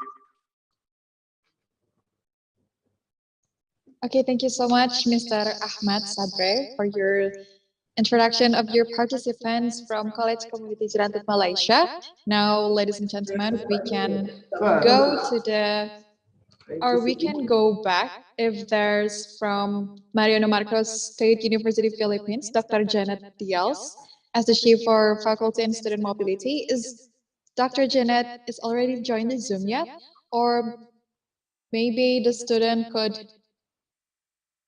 Okay, thank you so much, Mr. Ahmad Sadre, for your introduction of your participants from College Community Jerantut, Malaysia. Now, ladies and gentlemen, we can go to we can go back if there's from Mariano Marcos State University, Philippines, Dr. Janet Diaz, as the Chief for Faculty and Student Mobility. Is Dr. Janet is already joined the Zoom yet? Or maybe the student could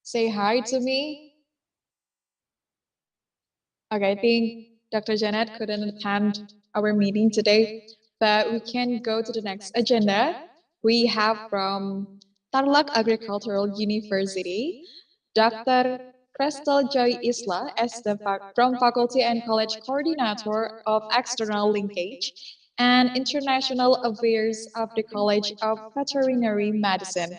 say hi to me? Okay, I think Dr. Janet couldn't attend our meeting today, but we can go to the next agenda. We have from Tarlac Agricultural University, Dr. Crystal Joy Isla as from Faculty and College Coordinator of External Linkage and International Affairs of the College of Veterinary Medicine.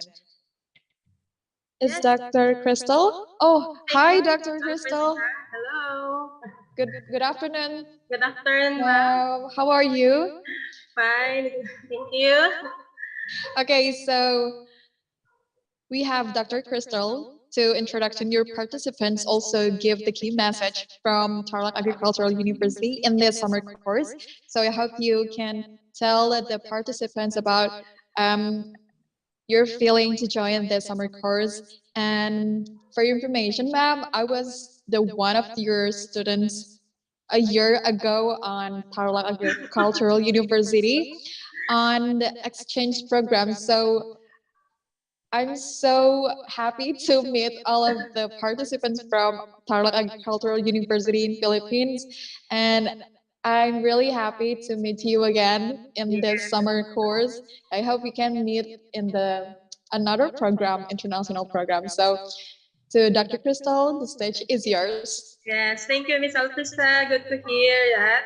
Is Dr. Crystal? Oh, hi, Dr. Crystal. Hello. Good afternoon. Good afternoon, ma'am. How are you? Fine. Thank you. Okay, so we have Dr. Crystal to introduction your participants, also give the key message from Tarlac Agricultural University in this summer course. So I hope you can tell the participants about your feeling to join the summer course. And for your information, ma'am, I was the one of your students a year ago on Tarlac Agricultural University on the exchange program. So I'm so happy to meet all of the participants from Tarlac Agricultural University in Philippines. And I'm really happy to meet you again in this summer course. I hope we can meet in another program, international program. So to Dr. Crystal, the stage is yours. Yes, thank you, Ms. Alpista. Good to hear that.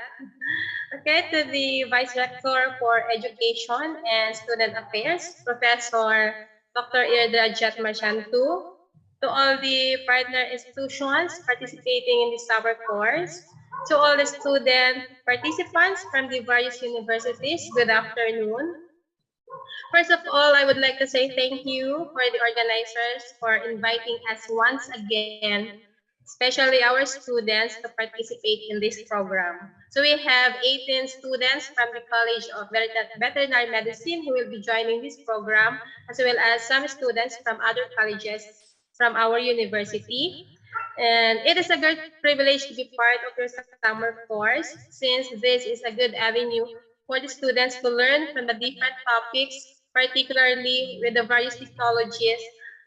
Okay, to the Vice Rector for Education and Student Affairs, Professor Dr. Irdra Jatmarchantu, to all the partner institutions participating in the summer course, to all the student participants from the various universities, good afternoon. First of all, I would like to say thank you for the organizers for inviting us once again, especially our students, to participate in this program. So we have 18 students from the College of Veterinary Medicine who will be joining this program, as well as some students from other colleges from our university. And it is a great privilege to be part of your summer course, since this is a good avenue for the students to learn from the different topics, particularly with the various technologies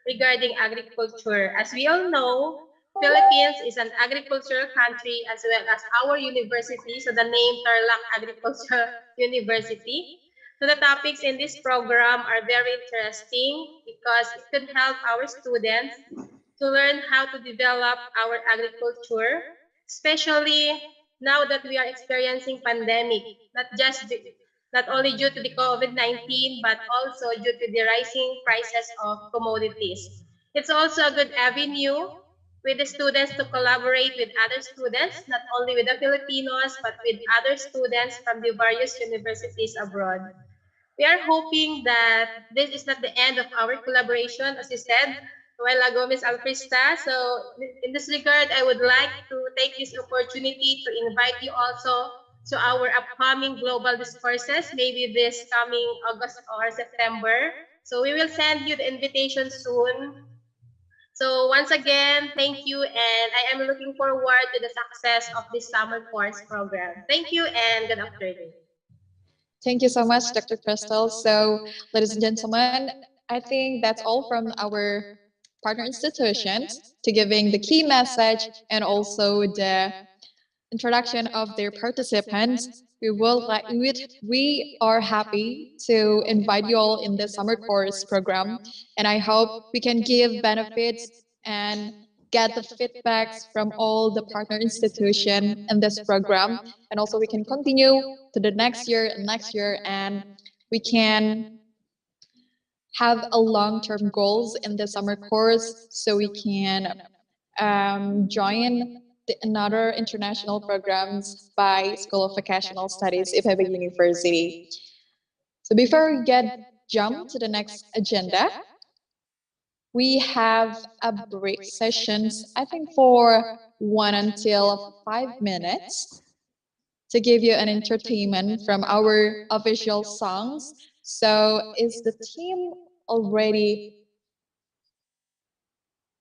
regarding agriculture. As we all know, Philippines is an agricultural country as well as our university, so the name Tarlac Agricultural University. So the topics in this program are very interesting because it could help our students to learn how to develop our agriculture, especially now that we are experiencing pandemic, not only due to the COVID-19, but also due to the rising prices of commodities. It's also a good avenue with the students to collaborate with other students, not only with the Filipinos, but with other students from the various universities abroad. We are hoping that this is not the end of our collaboration. As you said, while ago, Ms. Alfrista. So in this regard, I would like to take this opportunity to invite you also to our upcoming global discourses, maybe this coming August or September. So we will send you the invitation soon. So once again, thank you, and I am looking forward to the success of this summer course program. Thank you and good afternoon. Thank you so much, Dr. Crystal. So, ladies and gentlemen, I think that's all from our partner institutions to giving the key message and also the introduction of their participants. We are happy to invite you all in the summer course program, and I hope we can give benefits and get the feedbacks from all the partner institution in this program, and also we can continue to the next year, and we can have a long-term goals in the summer course, so we can join another international programs by School of Vocational Studies, IPB University. So before we jump to the next agenda, we have a break sessions, I think for 1 until 5 minutes to give you an entertainment from our official songs. So is the team already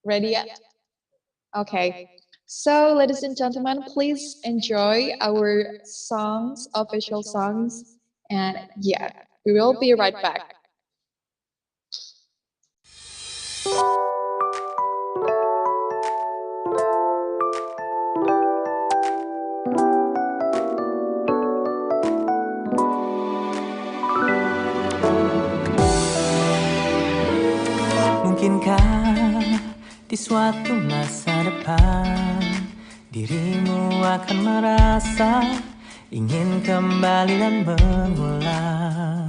ready yet? Okay. So, ladies and gentlemen, please enjoy our songs, official songs, and yeah, we will be right back. Mungkinkah di suatu masa depan dirimu akan merasa ingin kembali dan mengulang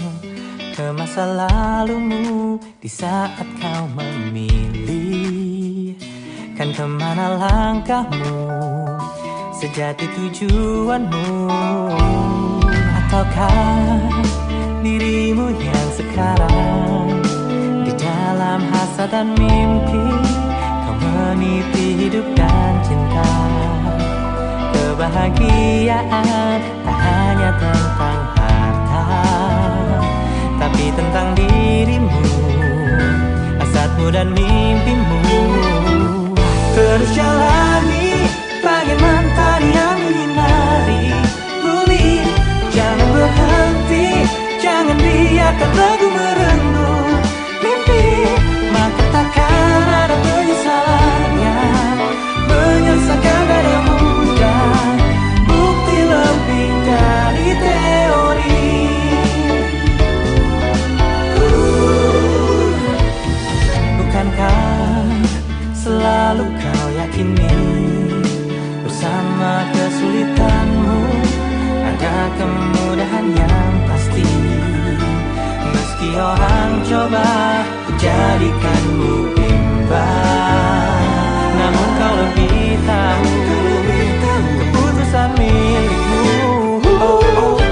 ke masa lalumu di saat kau memilih kan kemana langkahmu, sejati tujuanmu, ataukah dirimu yang sekarang di dalam hasrat dan mimpi kau meniti hidup dan cinta. Kebahagiaan tak hanya tentang harta, tapi tentang dirimu, hasratmu dan mimpimu. Terus jalani bagai mantan yang menyinari bumi. Jangan berhenti, jangan biarkan lagu merenggut mimpi. Maka takkan ada penyesalan yang menyelesaikan pada muda. Bukti lebih dari teori. Bukankah selalu kau yakini bersama kesulitanmu ada kemudahan yang pasti. Meski orang coba jadikanmu imbang, namun kau lebih tahu keputusan milikmu.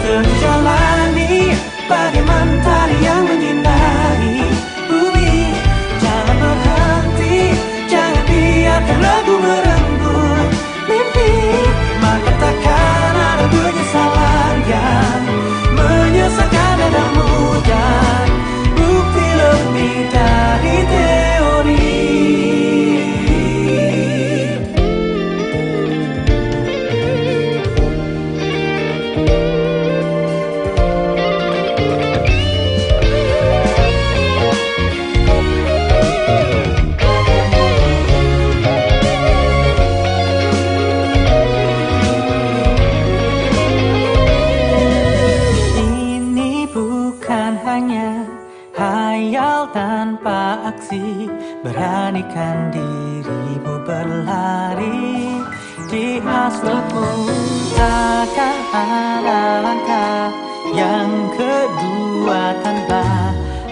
Terjalani bagai mantan yang menyinari bumi. Jangan berhenti, jangan biarkan lagu merenggut mimpi. Maka takkan ada penyesalan yang menyesatkan dada muda. Bukti lebih dari teori. Tanpa aksi, beranikan dirimu berlari di hasratmu. Takkan ada langkah yang kedua tanpa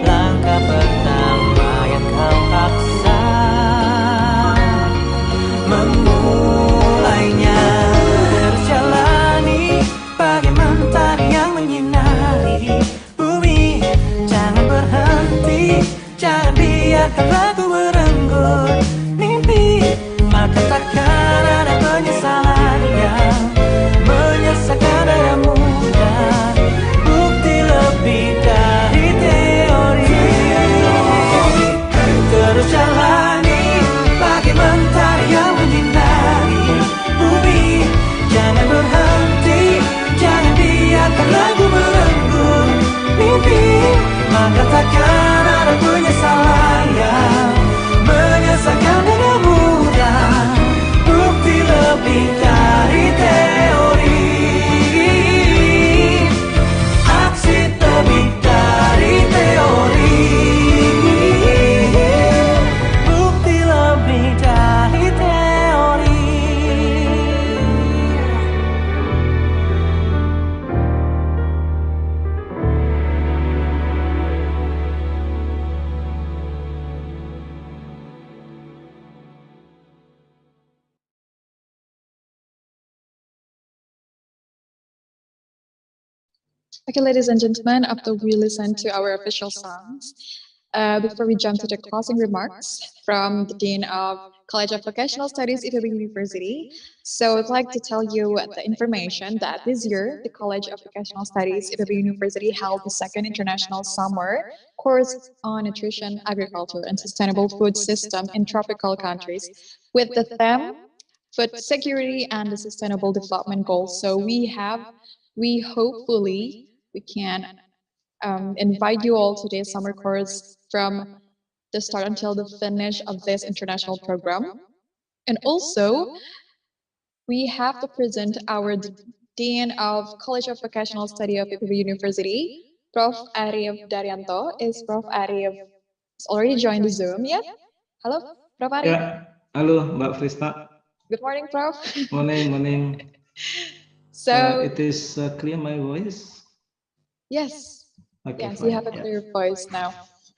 langkah pertama yang kau paksa memulainya. Terjalani bagai mantan yang menyinari bumi. Jangan berhenti, jangan biarkan lagu merenggut Okay, ladies and gentlemen, after we listen to our official songs, before we jump to the closing remarks from the Dean of College of Vocational Studies, IPB University, so I'd like to tell you the information that this year, the College of Vocational Studies, IPB University held the second international summer course on nutrition, agriculture, and sustainable food system in tropical countries with the theme food security and the sustainable development goals. So we hopefully we can invite you all to this summer course from the start until the finish of this international program. And also, we have to present our Dean of College of Vocational Study of IPB University, Prof. Arif Daryanto. Is Prof. Arif already joined the Zoom yet? Hello, Prof. Arif. Ya, halo Mbak Frista. Good morning, Prof. Morning. So it is clear my voice? Yes. Okay, yes, fine. you have a clear voice now.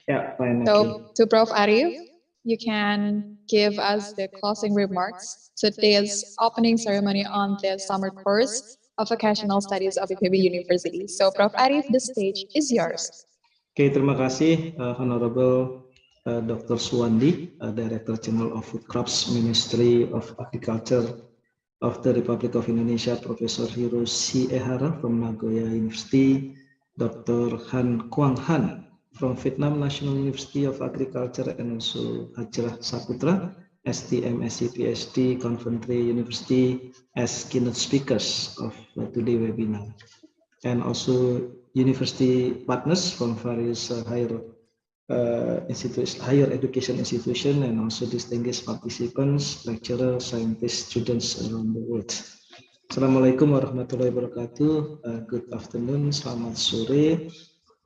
Yeah, fine. So Okay. to Prof. Arif, you can give us the closing remarks to today's opening ceremony on the summer course of Vocational Studies of IPB University. So Prof. Arif, the stage is yours. Okay, terima kasih Honorable Dr. Suwandi, Director General of Food Crops Ministry of Agriculture of the Republic of Indonesia, Professor Hiroshi Ehara from Nagoya University, Dr. Han Quang Han from Vietnam National University of Agriculture, and also Hajrah Saputra, STM, SC, PhD, Coventry University, as keynote speakers of today's webinar. And also university partners from various higher education institution, and also distinguished participants, lecturers, scientists, students around the world. Assalamualaikum warahmatullahi wabarakatuh. Good afternoon, selamat sore.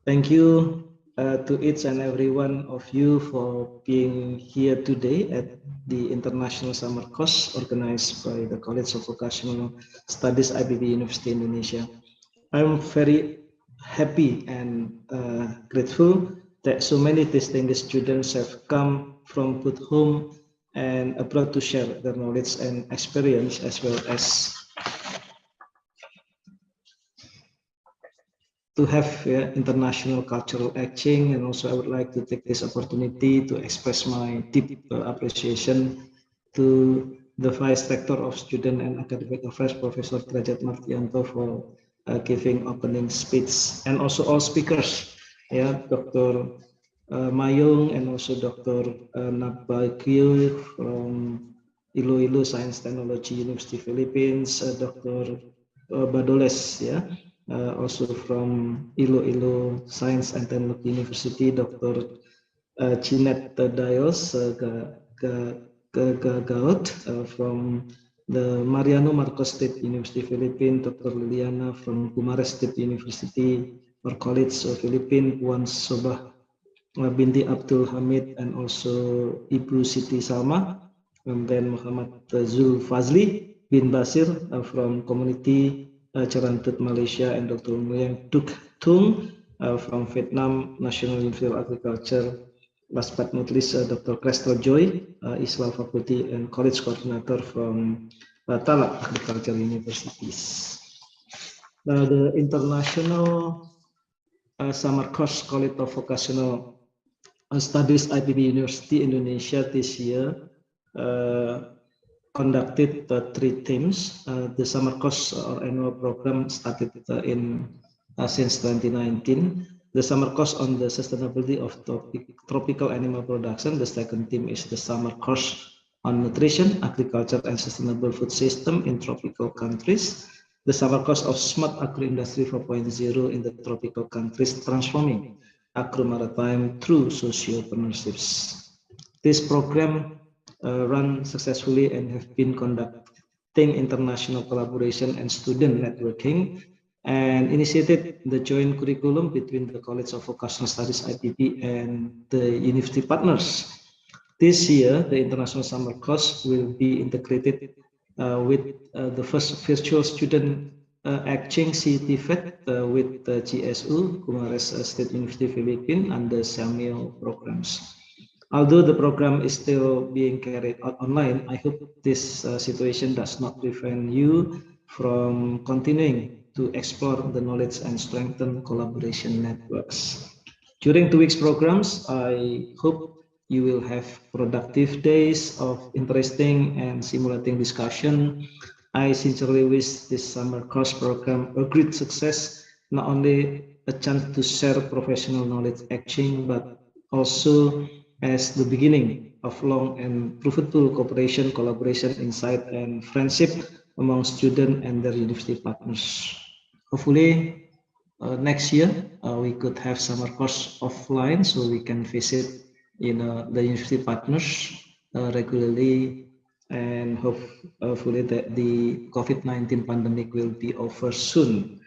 Thank you to each and every one of you for being here today at the International Summer Course organized by the College of Vocational Studies IPB University Indonesia. I'm very happy and grateful that so many distinguished students have come from both home and abroad to share their knowledge and experience, as well as to have international cultural exchange. And also I would like to take this opportunity to express my deep appreciation to the Vice Rector of Student and Academic Affairs, Professor Derajat Martianto, for giving opening speech, and also all speakers, Dr. Mayung, and also Dr. Nabagio from Iloilo Science Technology University Philippines, Dr. Badoles, also from Iloilo Science and Technology University, Dr. Jeanette Dios Gaut from the Mariano Marcos State University Philippines, Dr. Liliana from Gumares State University or College of Philippines, Puan Sobah binti Abdul Hamid, and also Ibu Siti Salma, and then Muhammad Zul Fazli bin Basir from Community Cerantut Malaysia, and Dr. Nguyen Duc Tung from Vietnam National University of Agriculture. Last but not least, Dr. Crystal Joy, Islam Faculty and College Coordinator from Talak Agriculture Universities. The International Summer Course College of Vocational Studies IPB University Indonesia this year conducted three themes. The summer course or annual program started since 2019. The summer course on the sustainability of tropical animal production. The second theme is the summer course on nutrition, agriculture, and sustainable food system in tropical countries. The summer course of smart agro-industry 4.0 in the tropical countries, transforming agro-maritime through socio-partnerships. This program run successfully and have been conducting international collaboration and student networking, and initiated the joint curriculum between the College of Vocational Studies IPB and the university partners. This year, the International Summer Course will be integrated with the first virtual student exchange CTFET with the GSU, Gumares State University Philippines, under SAMIL programs. Although the program is still being carried out online, I hope this situation does not prevent you from continuing to explore the knowledge and strengthen collaboration networks. During 2 weeks programs, I hope you will have productive days of interesting and stimulating discussion. I sincerely wish this summer course program a great success, not only a chance to share professional knowledge exchange, but also as the beginning of long and fruitful cooperation, collaboration, insight, and friendship among students and their university partners. Hopefully, next year we could have summer course offline, so we can visit the university partners regularly, and hopefully that the COVID-19 pandemic will be over soon.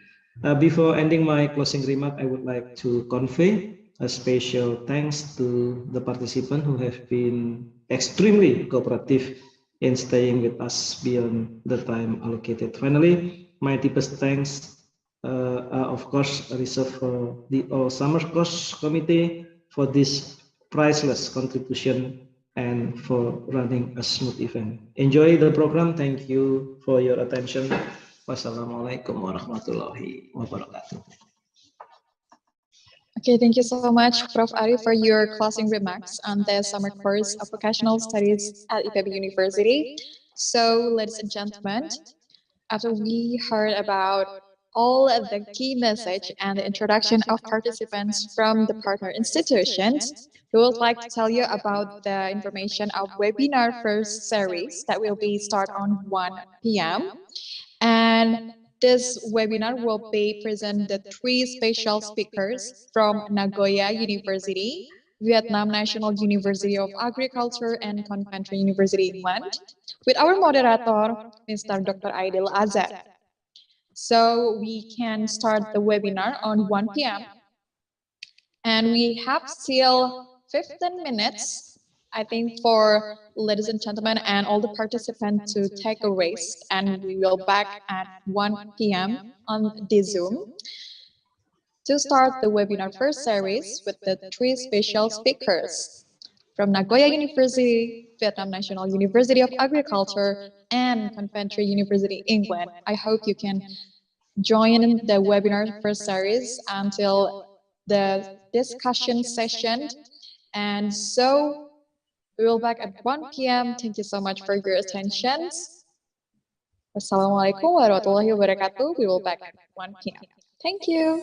Before ending my closing remark, I would like to convey a special thanks to the participants who have been extremely cooperative in staying with us beyond the time allocated. Finally, my deepest thanks of course reserved for the All Summer Course Committee for this priceless contribution and for running a smooth event. Enjoy the program. Thank you for your attention. Wassalamualaikum warahmatullahi wabarakatuh. Okay, thank you so much, Prof. Arif, for your closing remarks on the summer course of vocational studies at IPB University. So, ladies and gentlemen, after we heard about all of the key message and the introduction of participants from the partner institutions, we would like to tell you about the information of webinar first series that will be start on 1 p.m. And this webinar will be present the 3 special speakers from Nagoya University, Vietnam National University of Agriculture, and Conventry University, England, with our moderator, Mr. Dr. Aidil Azad. So we can start the webinar on 1 p.m. And we have still 15 minutes, I think, for ladies and gentlemen and all the participants to take a rest. And we will back at 1 p.m. on the Zoom to start the webinar first series with the 3 special speakers from Nagoya University, Vietnam National University of Agriculture, and Conventry University, England. I hope you can join the webinar first series until the discussion session. And so we will back at 1 p.m. Thank you so much for your attention. Wassalamualaikum warahmatullahi wabarakatuh. We will back at 1 p.m. Thank you.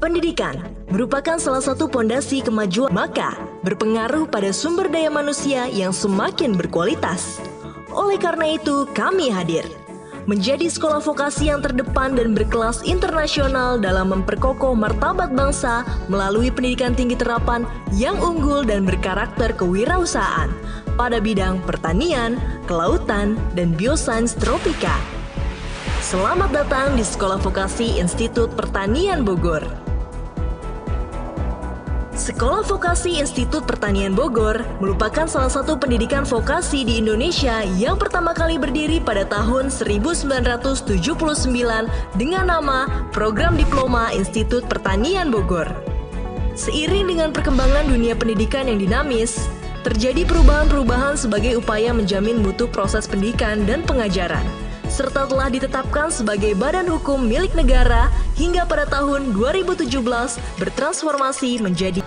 Pendidikan merupakan salah satu pondasi kemajuan, maka berpengaruh pada sumber daya manusia yang semakin berkualitas. Oleh karena itu, kami hadir menjadi sekolah vokasi yang terdepan dan berkelas internasional dalam memperkokoh martabat bangsa melalui pendidikan tinggi terapan yang unggul dan berkarakter kewirausahaan pada bidang pertanian, kelautan, dan biosains tropika. Selamat datang di Sekolah Vokasi Institut Pertanian Bogor. Sekolah Vokasi Institut Pertanian Bogor merupakan salah satu pendidikan vokasi di Indonesia yang pertama kali berdiri pada tahun 1979 dengan nama Program Diploma Institut Pertanian Bogor. Seiring dengan perkembangan dunia pendidikan yang dinamis, terjadi perubahan-perubahan sebagai upaya menjamin mutu proses pendidikan dan pengajaran, serta telah ditetapkan sebagai badan hukum milik negara hingga pada tahun 2017 bertransformasi menjadi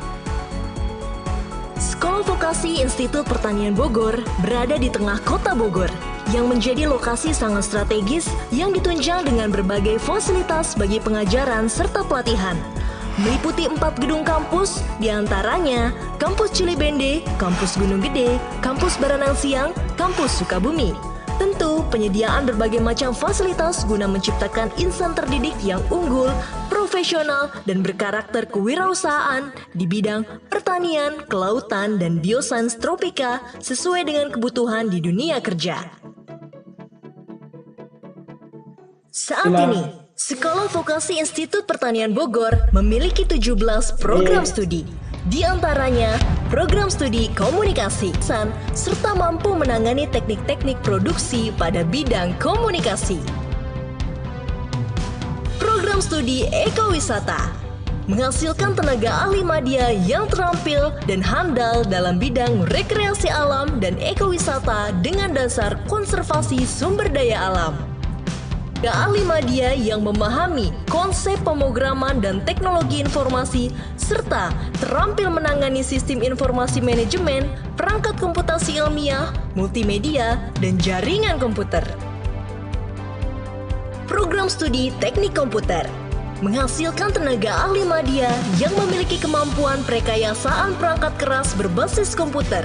Sekolah Vokasi Institut Pertanian Bogor berada di tengah kota Bogor, yang menjadi lokasi sangat strategis yang ditunjang dengan berbagai fasilitas bagi pengajaran serta pelatihan. Meliputi 4 gedung kampus, diantaranya Kampus Cilibende, Kampus Gunung Gede, Kampus Baranang Siang, Kampus Sukabumi. Tentu, penyediaan berbagai macam fasilitas guna menciptakan insan terdidik yang unggul, profesional, dan berkarakter kewirausahaan di bidang pertanian, kelautan, dan biosains tropika sesuai dengan kebutuhan di dunia kerja. Saat ini, Sekolah Vokasi Institut Pertanian Bogor memiliki 17 program studi. Di antaranya, program studi komunikasi, serta mampu menangani teknik-teknik produksi pada bidang komunikasi. Program studi ekowisata, menghasilkan tenaga ahli madya yang terampil dan handal dalam bidang rekreasi alam dan ekowisata dengan dasar konservasi sumber daya alam. Ahli madya yang memahami konsep pemrograman dan teknologi informasi serta terampil menangani sistem informasi manajemen, perangkat komputasi ilmiah, multimedia, dan jaringan komputer. Program studi teknik komputer menghasilkan tenaga ahli madya yang memiliki kemampuan perekayasaan perangkat keras berbasis komputer,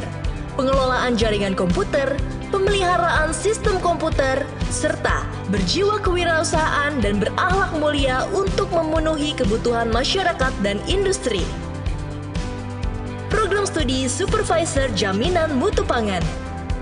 pengelolaan jaringan komputer, pemeliharaan sistem komputer, serta berjiwa kewirausahaan dan berakhlak mulia untuk memenuhi kebutuhan masyarakat dan industri. Program studi Supervisor Jaminan Mutu Pangan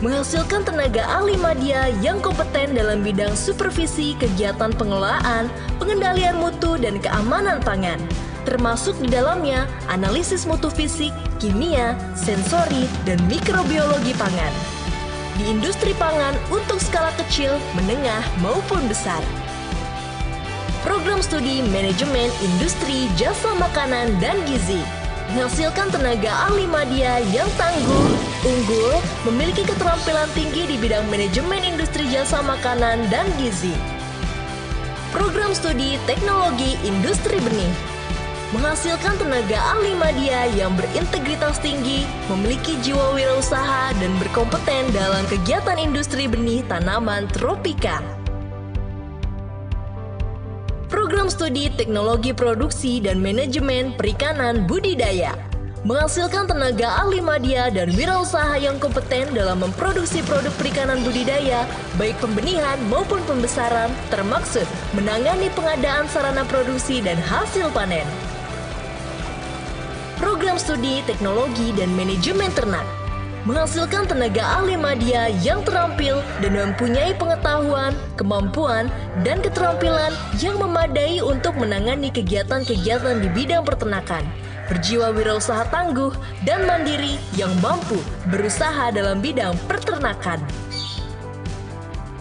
menghasilkan tenaga ahli madya yang kompeten dalam bidang supervisi kegiatan pengelolaan, pengendalian mutu dan keamanan pangan, termasuk di dalamnya analisis mutu fisik, kimia, sensori, dan mikrobiologi pangan. Di industri pangan untuk skala kecil, menengah, maupun besar. Program studi Manajemen Industri Jasa Makanan dan Gizi menghasilkan tenaga ahli madya yang tangguh, unggul, memiliki keterampilan tinggi di bidang manajemen industri jasa makanan dan gizi. Program studi Teknologi Industri Benih menghasilkan tenaga ahli madya yang berintegritas tinggi, memiliki jiwa wirausaha dan berkompeten dalam kegiatan industri benih tanaman tropika. Program studi Teknologi Produksi dan Manajemen Perikanan Budidaya menghasilkan tenaga ahli madya dan wirausaha yang kompeten dalam memproduksi produk perikanan budidaya, baik pembenihan maupun pembesaran, termaksud menangani pengadaan sarana produksi dan hasil panen. Program studi Teknologi dan Manajemen Ternak menghasilkan tenaga ahli madya yang terampil dan mempunyai pengetahuan, kemampuan, dan keterampilan yang memadai untuk menangani kegiatan-kegiatan di bidang peternakan, berjiwa wirausaha tangguh dan mandiri yang mampu berusaha dalam bidang peternakan.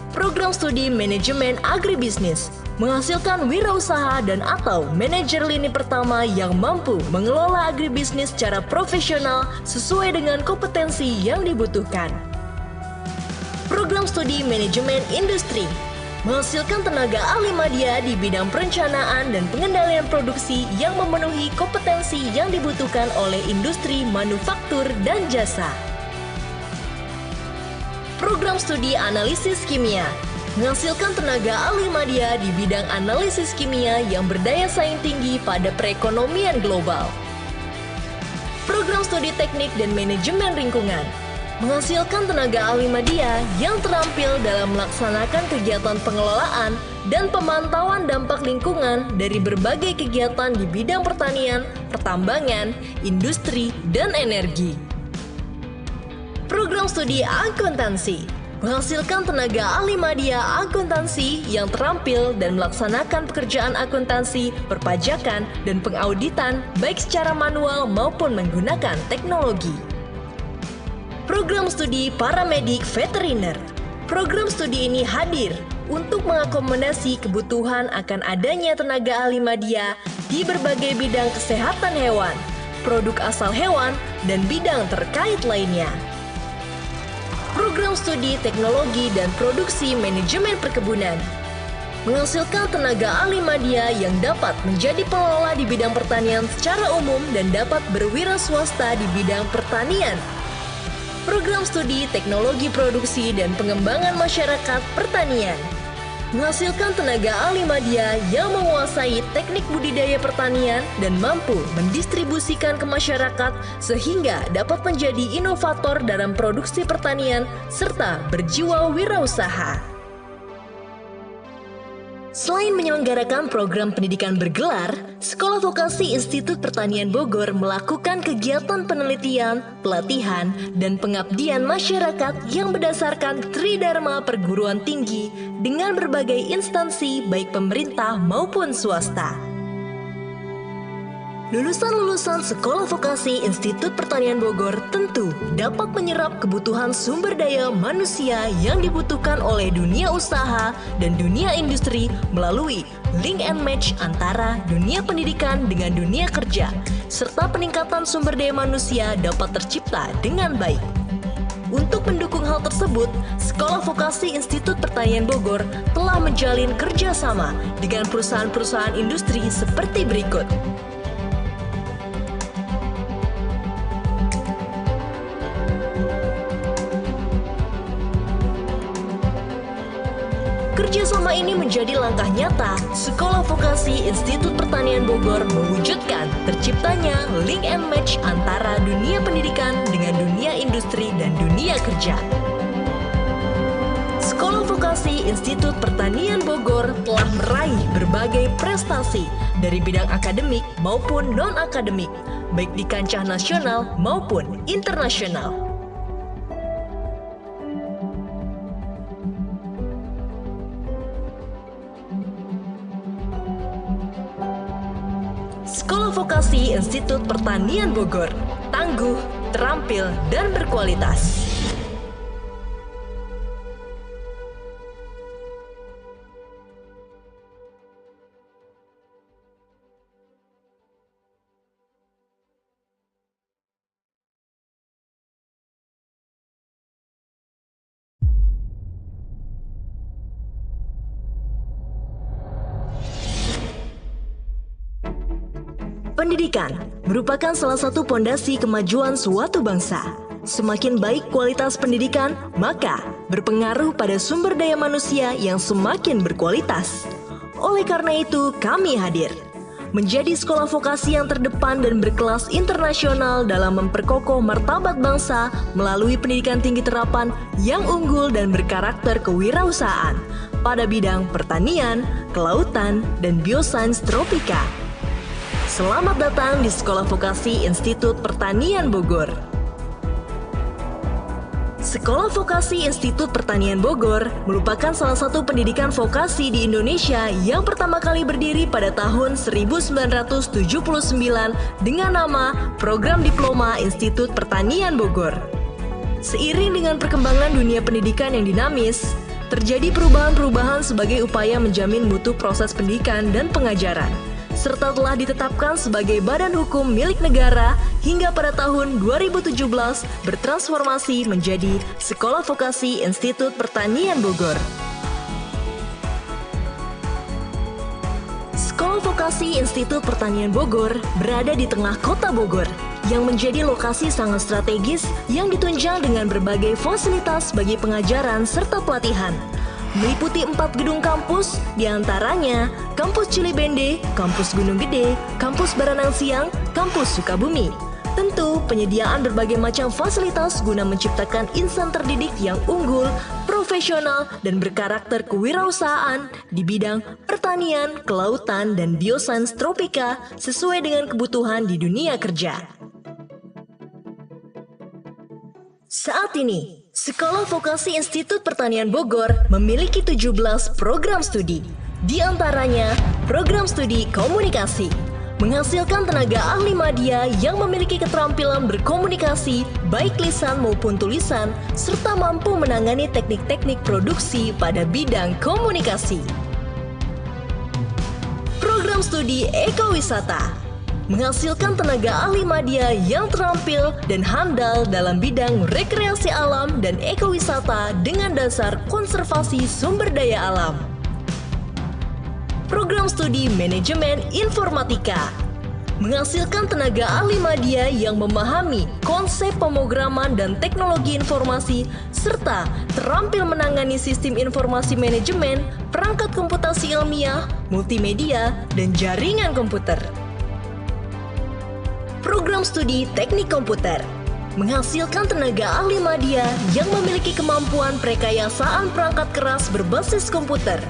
Program studi Manajemen Agribisnis menghasilkan wirausaha dan atau manajer lini pertama yang mampu mengelola agribisnis secara profesional sesuai dengan kompetensi yang dibutuhkan. Program studi Manajemen Industri menghasilkan tenaga ahli madya di bidang perencanaan dan pengendalian produksi yang memenuhi kompetensi yang dibutuhkan oleh industri manufaktur dan jasa. Program studi Analisis Kimia menghasilkan tenaga ahli madya di bidang analisis kimia yang berdaya saing tinggi pada perekonomian global. Program studi Teknik dan Manajemen Lingkungan menghasilkan tenaga ahli madya yang terampil dalam melaksanakan kegiatan pengelolaan dan pemantauan dampak lingkungan dari berbagai kegiatan di bidang pertanian, pertambangan, industri, dan energi. Program studi Akuntansi menghasilkan tenaga ahli madya akuntansi yang terampil dan melaksanakan pekerjaan akuntansi, perpajakan, dan pengauditan baik secara manual maupun menggunakan teknologi. Program studi Paramedik Veteriner. Program studi ini hadir untuk mengakomodasi kebutuhan akan adanya tenaga ahli madya di berbagai bidang kesehatan hewan, produk asal hewan, dan bidang terkait lainnya. Program studi Teknologi dan Produksi Manajemen Perkebunan menghasilkan tenaga ahli madya yang dapat menjadi pengelola di bidang pertanian secara umum dan dapat berwirausaha swasta di bidang pertanian. Program Studi Teknologi Produksi dan Pengembangan Masyarakat Pertanian. Menghasilkan tenaga ahli media yang menguasai teknik budidaya pertanian dan mampu mendistribusikan ke masyarakat sehingga dapat menjadi inovator dalam produksi pertanian serta berjiwa wirausaha. Selain menyelenggarakan program pendidikan bergelar, Sekolah Vokasi Institut Pertanian Bogor melakukan kegiatan penelitian, pelatihan, dan pengabdian masyarakat yang berdasarkan Tridharma Perguruan Tinggi dengan berbagai instansi baik pemerintah maupun swasta. Lulusan-lulusan Sekolah Vokasi Institut Pertanian Bogor tentu dapat menyerap kebutuhan sumber daya manusia yang dibutuhkan oleh dunia usaha dan dunia industri melalui link and match antara dunia pendidikan dengan dunia kerja, serta peningkatan sumber daya manusia dapat tercipta dengan baik. Untuk mendukung hal tersebut, Sekolah Vokasi Institut Pertanian Bogor telah menjalin kerjasama dengan perusahaan-perusahaan industri seperti berikut. Kerjasama ini menjadi langkah nyata Sekolah Vokasi Institut Pertanian Bogor mewujudkan terciptanya link and match antara dunia pendidikan dengan dunia industri dan dunia kerja. Sekolah Vokasi Institut Pertanian Bogor telah meraih berbagai prestasi dari bidang akademik maupun non-akademik, baik di kancah nasional maupun internasional. Sekolah Vokasi Institut Pertanian Bogor, tangguh, terampil, dan berkualitas. Pendidikan merupakan salah satu pondasi kemajuan suatu bangsa. Semakin baik kualitas pendidikan, maka berpengaruh pada sumber daya manusia yang semakin berkualitas. Oleh karena itu, kami hadir menjadi sekolah vokasi yang terdepan dan berkelas internasional dalam memperkokoh martabat bangsa melalui pendidikan tinggi terapan yang unggul dan berkarakter kewirausahaan pada bidang pertanian, kelautan, dan biosains tropika. Selamat datang di Sekolah Vokasi Institut Pertanian Bogor. Sekolah Vokasi Institut Pertanian Bogor merupakan salah satu pendidikan vokasi di Indonesia yang pertama kali berdiri pada tahun 1979 dengan nama Program Diploma Institut Pertanian Bogor. Seiring dengan perkembangan dunia pendidikan yang dinamis, terjadi perubahan-perubahan sebagai upaya menjamin mutu proses pendidikan dan pengajaran, serta telah ditetapkan sebagai badan hukum milik negara hingga pada tahun 2017 bertransformasi menjadi Sekolah Vokasi Institut Pertanian Bogor. Sekolah Vokasi Institut Pertanian Bogor berada di tengah kota Bogor yang menjadi lokasi sangat strategis yang ditunjang dengan berbagai fasilitas bagi pengajaran serta pelatihan. Meliputi 4 gedung kampus, diantaranya Kampus Cilibende, Kampus Gunung Gede, Kampus Baranang Siang, Kampus Sukabumi. Tentu penyediaan berbagai macam fasilitas guna menciptakan insan terdidik yang unggul, profesional, dan berkarakter kewirausahaan di bidang pertanian, kelautan, dan biosains tropika sesuai dengan kebutuhan di dunia kerja. Saat ini, Sekolah Vokasi Institut Pertanian Bogor memiliki 17 program studi. Di antaranya, program studi komunikasi, menghasilkan tenaga ahli media yang memiliki keterampilan berkomunikasi, baik lisan maupun tulisan, serta mampu menangani teknik-teknik produksi pada bidang komunikasi. Program studi ekowisata, menghasilkan tenaga ahli media yang terampil dan handal dalam bidang rekreasi alam dan ekowisata dengan dasar konservasi sumber daya alam. Program studi manajemen informatika, menghasilkan tenaga ahli media yang memahami konsep pemrograman dan teknologi informasi, serta terampil menangani sistem informasi manajemen, perangkat komputasi ilmiah, multimedia, dan jaringan komputer. Program studi teknik komputer menghasilkan tenaga ahli media yang memiliki kemampuan perekayasaan perangkat keras berbasis komputer,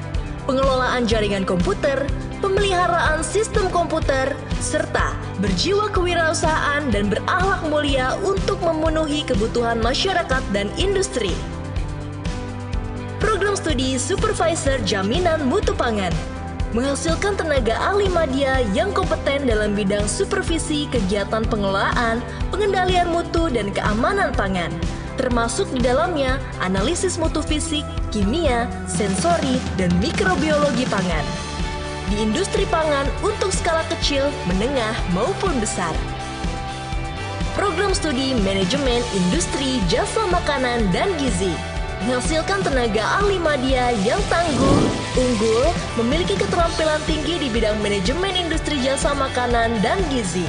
pengelolaan jaringan komputer, pemeliharaan sistem komputer, serta berjiwa kewirausahaan dan berakhlak mulia untuk memenuhi kebutuhan masyarakat dan industri. Program studi Supervisor Jaminan Mutu Pangan menghasilkan tenaga ahli media yang kompeten dalam bidang supervisi kegiatan pengelolaan, pengendalian mutu dan keamanan pangan, termasuk di dalamnya analisis mutu fisik, kimia, sensori, dan mikrobiologi pangan. Di industri pangan untuk skala kecil, menengah, maupun besar. Program studi Manajemen Industri Jasa Makanan dan Gizi menghasilkan tenaga ahli media yang tangguh, unggul, memiliki keterampilan tinggi di bidang manajemen industri jasa makanan dan gizi.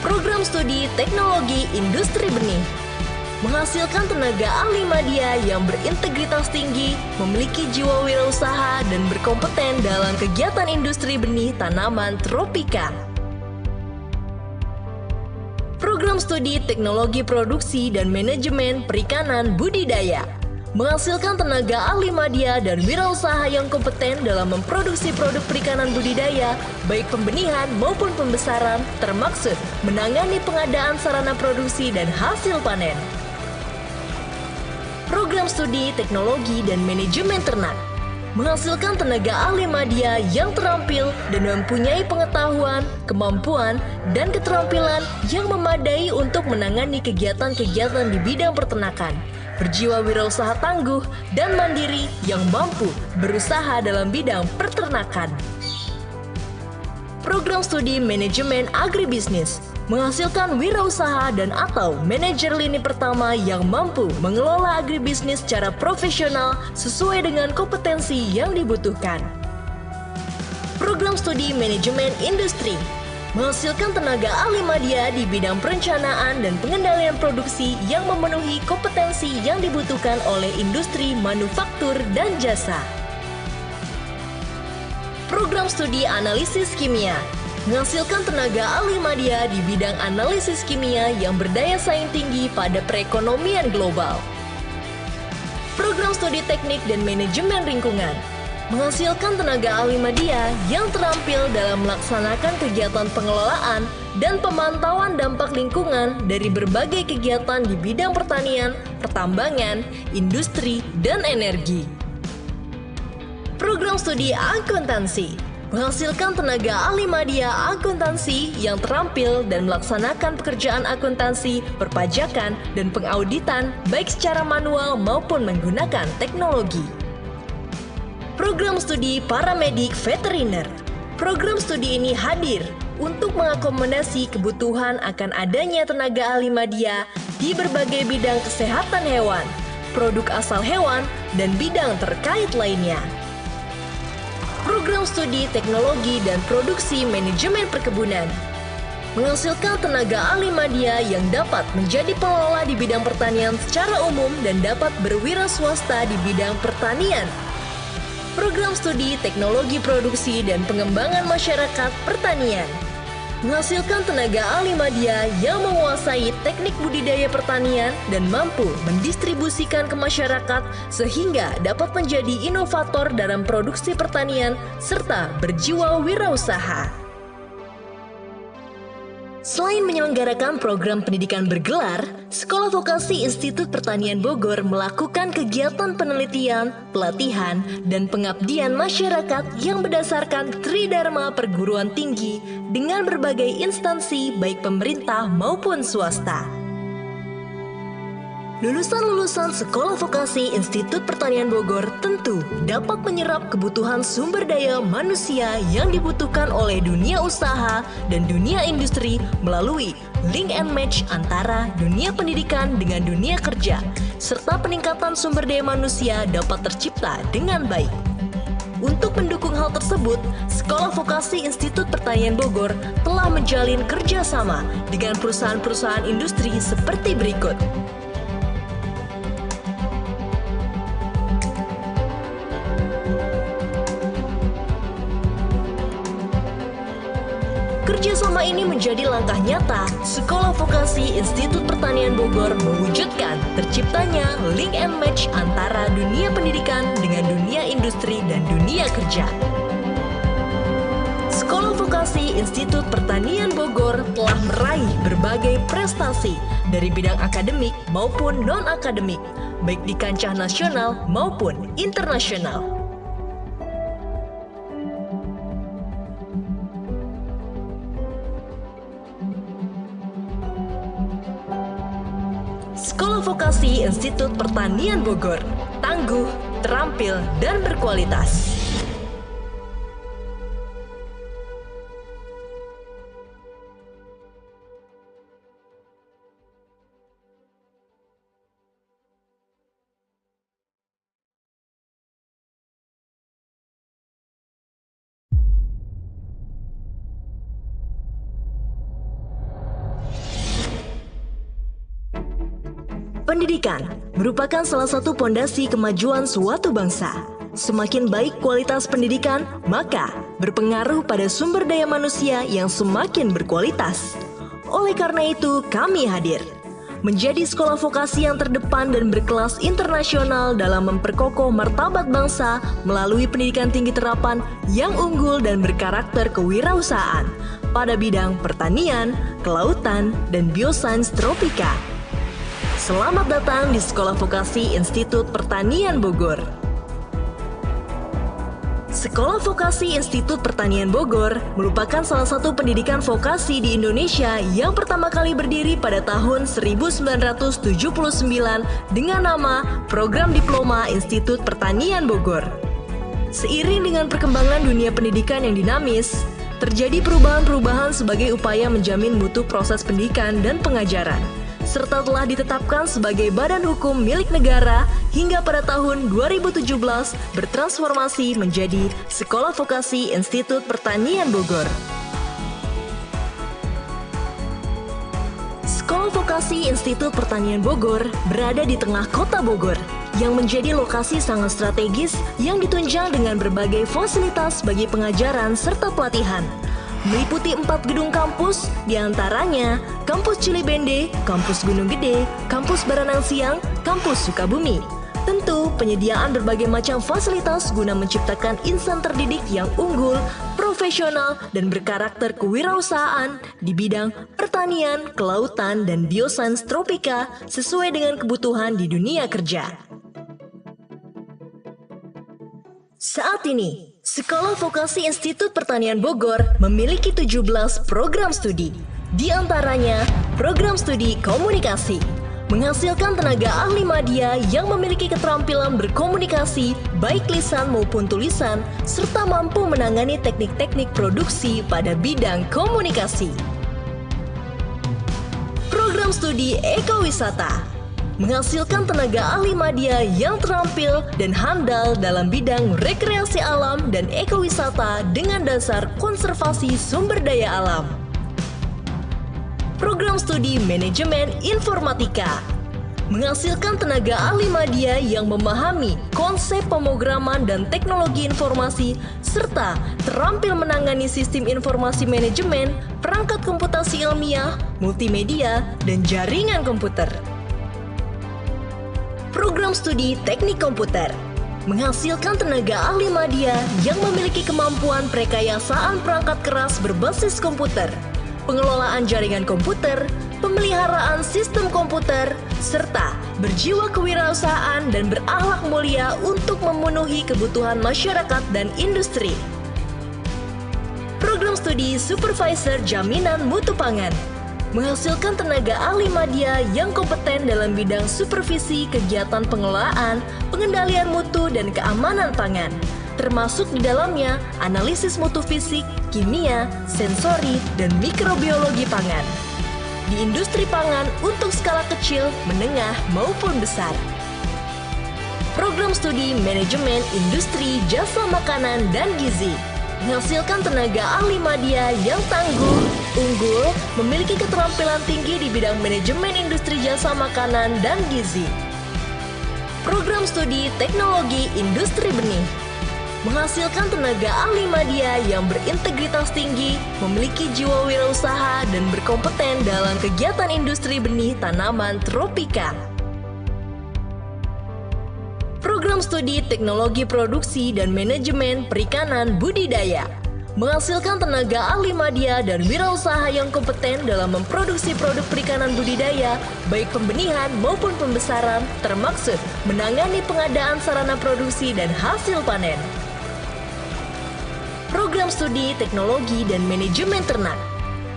Program studi Teknologi Industri Benih menghasilkan tenaga ahli media yang berintegritas tinggi, memiliki jiwa wirausaha dan berkompeten dalam kegiatan industri benih tanaman tropika. Program studi Teknologi Produksi dan Manajemen Perikanan Budidaya menghasilkan tenaga ahli media dan wirausaha yang kompeten dalam memproduksi produk perikanan budidaya, baik pembenihan maupun pembesaran, termaksud menangani pengadaan sarana produksi dan hasil panen. Program studi Teknologi dan Manajemen Ternak menghasilkan tenaga ahli media yang terampil dan mempunyai pengetahuan, kemampuan, dan keterampilan yang memadai untuk menangani kegiatan-kegiatan di bidang peternakan, berjiwa wirausaha tangguh dan mandiri yang mampu berusaha dalam bidang peternakan. Program studi Manajemen Agribisnis menghasilkan wirausaha dan atau manajer lini pertama yang mampu mengelola agribisnis secara profesional sesuai dengan kompetensi yang dibutuhkan. Program studi Manajemen Industri menghasilkan tenaga ahli media di bidang perencanaan dan pengendalian produksi yang memenuhi kompetensi yang dibutuhkan oleh industri manufaktur dan jasa. Program studi Analisis Kimia menghasilkan tenaga ahli media di bidang analisis kimia yang berdaya saing tinggi pada perekonomian global. Program studi Teknik dan Manajemen Lingkungan menghasilkan tenaga ahli media yang terampil dalam melaksanakan kegiatan pengelolaan dan pemantauan dampak lingkungan dari berbagai kegiatan di bidang pertanian, pertambangan, industri, dan energi. Program studi Akuntansi menghasilkan tenaga ahli media akuntansi yang terampil dan melaksanakan pekerjaan akuntansi, perpajakan, dan pengauditan baik secara manual maupun menggunakan teknologi. Program studi Paramedik Veteriner. Program studi ini hadir untuk mengakomodasi kebutuhan akan adanya tenaga ahli media di berbagai bidang kesehatan hewan, produk asal hewan, dan bidang terkait lainnya. Program studi Teknologi dan Produksi Manajemen Perkebunan menghasilkan tenaga ahli media yang dapat menjadi pengelola di bidang pertanian secara umum dan dapat berwira swasta di bidang pertanian. Program studi Teknologi Produksi dan Pengembangan Masyarakat Pertanian menghasilkan tenaga ahli media yang menguasai teknik budidaya pertanian dan mampu mendistribusikan ke masyarakat sehingga dapat menjadi inovator dalam produksi pertanian serta berjiwa wirausaha. Selain menyelenggarakan program pendidikan bergelar, Sekolah Vokasi Institut Pertanian Bogor melakukan kegiatan penelitian, pelatihan, dan pengabdian masyarakat yang berdasarkan Tridharma Perguruan Tinggi dengan berbagai instansi baik pemerintah maupun swasta. Lulusan-lulusan Sekolah Vokasi Institut Pertanian Bogor tentu dapat menyerap kebutuhan sumber daya manusia yang dibutuhkan oleh dunia usaha dan dunia industri melalui link and match antara dunia pendidikan dengan dunia kerja, serta peningkatan sumber daya manusia dapat tercipta dengan baik. Untuk mendukung hal tersebut, Sekolah Vokasi Institut Pertanian Bogor telah menjalin kerjasama dengan perusahaan-perusahaan industri seperti berikut. Kerjasama ini menjadi langkah nyata Sekolah Vokasi Institut Pertanian Bogor mewujudkan terciptanya link and match antara dunia pendidikan dengan dunia industri dan dunia kerja. Sekolah Vokasi Institut Pertanian Bogor telah meraih berbagai prestasi dari bidang akademik maupun non-akademik, baik di kancah nasional maupun internasional. Sekolah Vokasi Institut Pertanian Bogor, tangguh, terampil, dan berkualitas. Pendidikan merupakan salah satu pondasi kemajuan suatu bangsa. Semakin baik kualitas pendidikan, maka berpengaruh pada sumber daya manusia yang semakin berkualitas. Oleh karena itu, kami hadir menjadi sekolah vokasi yang terdepan dan berkelas internasional dalam memperkokoh martabat bangsa melalui pendidikan tinggi terapan yang unggul dan berkarakter kewirausahaan pada bidang pertanian, kelautan, dan biosains tropika. Selamat datang di Sekolah Vokasi Institut Pertanian Bogor. Sekolah Vokasi Institut Pertanian Bogor merupakan salah satu pendidikan vokasi di Indonesia yang pertama kali berdiri pada tahun 1979 dengan nama Program Diploma Institut Pertanian Bogor. Seiring dengan perkembangan dunia pendidikan yang dinamis, terjadi perubahan-perubahan sebagai upaya menjamin mutu proses pendidikan dan pengajaran, serta telah ditetapkan sebagai badan hukum milik negara hingga pada tahun 2017 bertransformasi menjadi Sekolah Vokasi Institut Pertanian Bogor. Sekolah Vokasi Institut Pertanian Bogor berada di tengah kota Bogor yang menjadi lokasi sangat strategis yang ditunjang dengan berbagai fasilitas bagi pengajaran serta pelatihan. Meliputi 4 gedung kampus, diantaranya Kampus Cilibende, Kampus Gunung Gede, Kampus Baranang Siang, Kampus Sukabumi. Tentu, penyediaan berbagai macam fasilitas guna menciptakan insan terdidik yang unggul, profesional, dan berkarakter kewirausahaan di bidang pertanian, kelautan, dan biosains tropika sesuai dengan kebutuhan di dunia kerja. Saat ini, Sekolah Vokasi Institut Pertanian Bogor memiliki 17 program studi. Di antaranya, program studi komunikasi, menghasilkan tenaga ahli media yang memiliki keterampilan berkomunikasi, baik lisan maupun tulisan, serta mampu menangani teknik-teknik produksi pada bidang komunikasi. Program studi ekowisata, menghasilkan tenaga ahli media yang terampil dan handal dalam bidang rekreasi alam dan ekowisata dengan dasar konservasi sumber daya alam. Program studi manajemen informatika, menghasilkan tenaga ahli media yang memahami konsep pemrograman dan teknologi informasi serta terampil menangani sistem informasi manajemen, perangkat komputasi ilmiah, multimedia, dan jaringan komputer. Program studi teknik komputer, menghasilkan tenaga ahli media yang memiliki kemampuan perekayasaan perangkat keras berbasis komputer, pengelolaan jaringan komputer, pemeliharaan sistem komputer, serta berjiwa kewirausahaan dan berakhlak mulia untuk memenuhi kebutuhan masyarakat dan industri. Program studi supervisor jaminan mutu pangan, menghasilkan tenaga ahli media yang kompeten dalam bidang supervisi kegiatan pengelolaan, pengendalian mutu dan keamanan pangan, termasuk di dalamnya analisis mutu fisik, kimia, sensori, dan mikrobiologi pangan. Di industri pangan untuk skala kecil, menengah, maupun besar. Program studi Manajemen Industri Jasa Makanan dan Gizi menghasilkan tenaga ahli madya yang tangguh, unggul, memiliki keterampilan tinggi di bidang manajemen industri jasa makanan dan gizi. Program studi Teknologi Industri Benih menghasilkan tenaga ahli madya yang berintegritas tinggi, memiliki jiwa wirausaha dan berkompeten dalam kegiatan industri benih tanaman tropika. Program studi Teknologi Produksi dan Manajemen Perikanan Budidaya menghasilkan tenaga ahli madya dan wirausaha yang kompeten dalam memproduksi produk perikanan budidaya, baik pembenihan maupun pembesaran, termaksud menangani pengadaan sarana produksi dan hasil panen. Program studi Teknologi dan Manajemen Ternak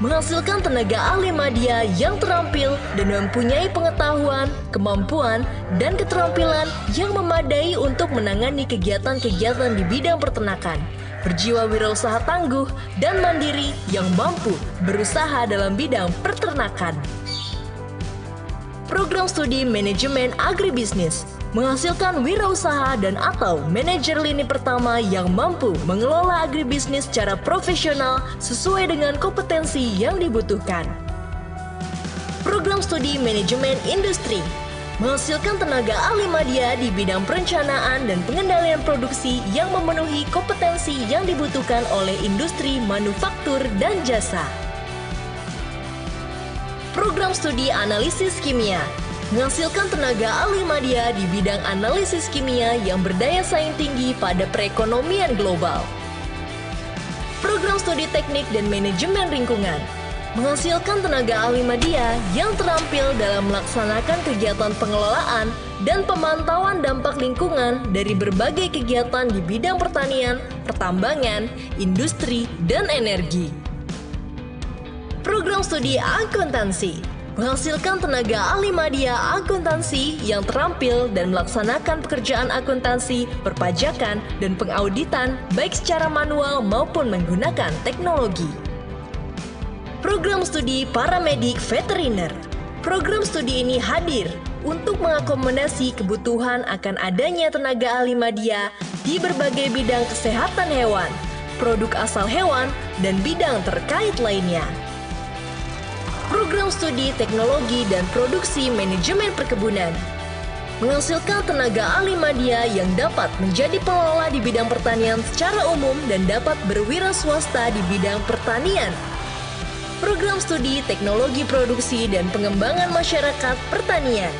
menghasilkan tenaga ahli madya yang terampil dan mempunyai pengetahuan, kemampuan, dan keterampilan yang memadai untuk menangani kegiatan-kegiatan di bidang peternakan, berjiwa wirausaha tangguh dan mandiri yang mampu berusaha dalam bidang peternakan. Program studi Manajemen Agribisnis menghasilkan wirausaha dan atau manajer lini pertama yang mampu mengelola agribisnis secara profesional sesuai dengan kompetensi yang dibutuhkan. Program studi Manajemen Industri menghasilkan tenaga ahli madya di bidang perencanaan dan pengendalian produksi yang memenuhi kompetensi yang dibutuhkan oleh industri manufaktur dan jasa. Program studi Analisis Kimia menghasilkan tenaga ahli madya di bidang analisis kimia yang berdaya saing tinggi pada perekonomian global. Program studi Teknik dan Manajemen Lingkungan menghasilkan tenaga ahli madya yang terampil dalam melaksanakan kegiatan pengelolaan dan pemantauan dampak lingkungan dari berbagai kegiatan di bidang pertanian, pertambangan, industri, dan energi. Program studi Akuntansi menghasilkan tenaga ahli madya akuntansi yang terampil dan melaksanakan pekerjaan akuntansi, perpajakan, dan pengauditan baik secara manual maupun menggunakan teknologi. Program studi Paramedik Veteriner. Program studi ini hadir untuk mengakomodasi kebutuhan akan adanya tenaga ahli madya di berbagai bidang kesehatan hewan, produk asal hewan, dan bidang terkait lainnya. Program studi Teknologi dan Produksi Manajemen Perkebunan menghasilkan tenaga ahli madya yang dapat menjadi pengelola di bidang pertanian secara umum dan dapat berwira swasta di bidang pertanian. Program studi Teknologi Produksi dan Pengembangan Masyarakat Pertanian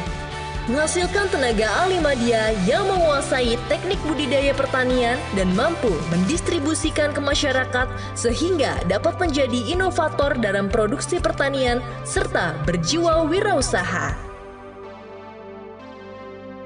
menghasilkan tenaga ahli madya yang menguasai teknik budidaya pertanian dan mampu mendistribusikan ke masyarakat sehingga dapat menjadi inovator dalam produksi pertanian serta berjiwa wirausaha.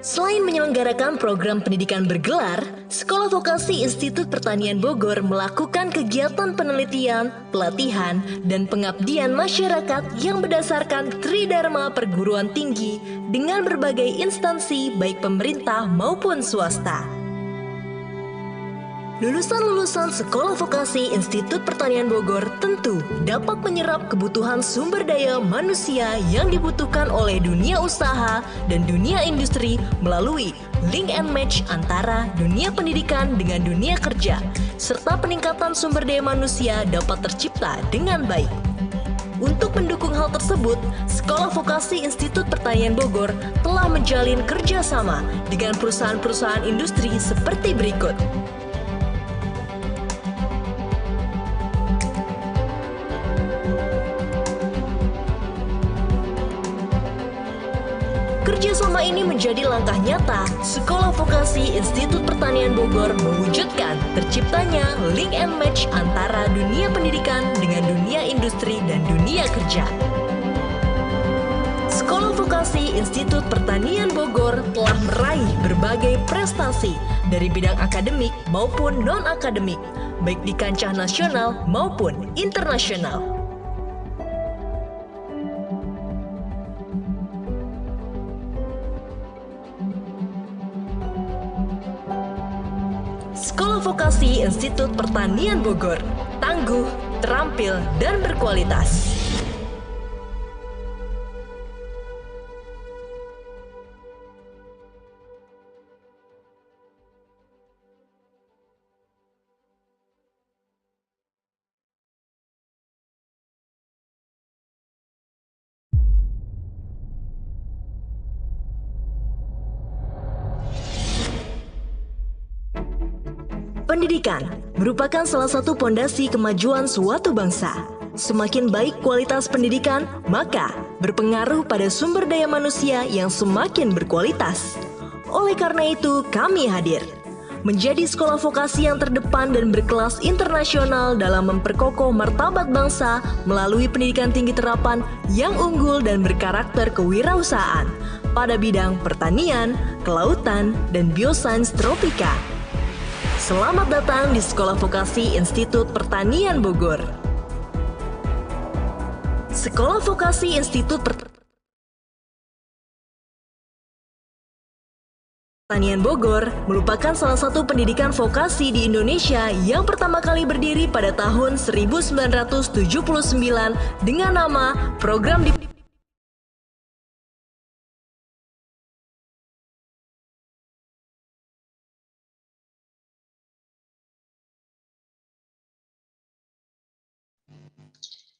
Selain menyelenggarakan program pendidikan bergelar, Sekolah Vokasi Institut Pertanian Bogor melakukan kegiatan penelitian, pelatihan, dan pengabdian masyarakat yang berdasarkan Tridharma Perguruan Tinggi dengan berbagai instansi baik pemerintah maupun swasta. Lulusan-lulusan Sekolah Vokasi Institut Pertanian Bogor tentu dapat menyerap kebutuhan sumber daya manusia yang dibutuhkan oleh dunia usaha dan dunia industri melalui link and match antara dunia pendidikan dengan dunia kerja, serta peningkatan sumber daya manusia dapat tercipta dengan baik. Untuk mendukung hal tersebut, Sekolah Vokasi Institut Pertanian Bogor telah menjalin kerjasama dengan perusahaan-perusahaan industri seperti berikut. Kerjasama ini menjadi langkah nyata Sekolah Vokasi Institut Pertanian Bogor mewujudkan terciptanya link and match antara dunia pendidikan dengan dunia industri dan dunia kerja. Sekolah Vokasi Institut Pertanian Bogor telah meraih berbagai prestasi dari bidang akademik maupun non-akademik, baik di kancah nasional maupun internasional. Sekolah Vokasi Institut Pertanian Bogor, tangguh, terampil, dan berkualitas. Pendidikan merupakan salah satu pondasi kemajuan suatu bangsa. Semakin baik kualitas pendidikan, maka berpengaruh pada sumber daya manusia yang semakin berkualitas. Oleh karena itu, kami hadir menjadi sekolah vokasi yang terdepan dan berkelas internasional dalam memperkokoh martabat bangsa melalui pendidikan tinggi terapan yang unggul dan berkarakter kewirausahaan pada bidang pertanian, kelautan, dan biosains tropika. Selamat datang di Sekolah Vokasi Institut Pertanian Bogor. Sekolah Vokasi Institut Pertanian Bogor merupakan salah satu pendidikan vokasi di Indonesia yang pertama kali berdiri pada tahun 1979 dengan nama Program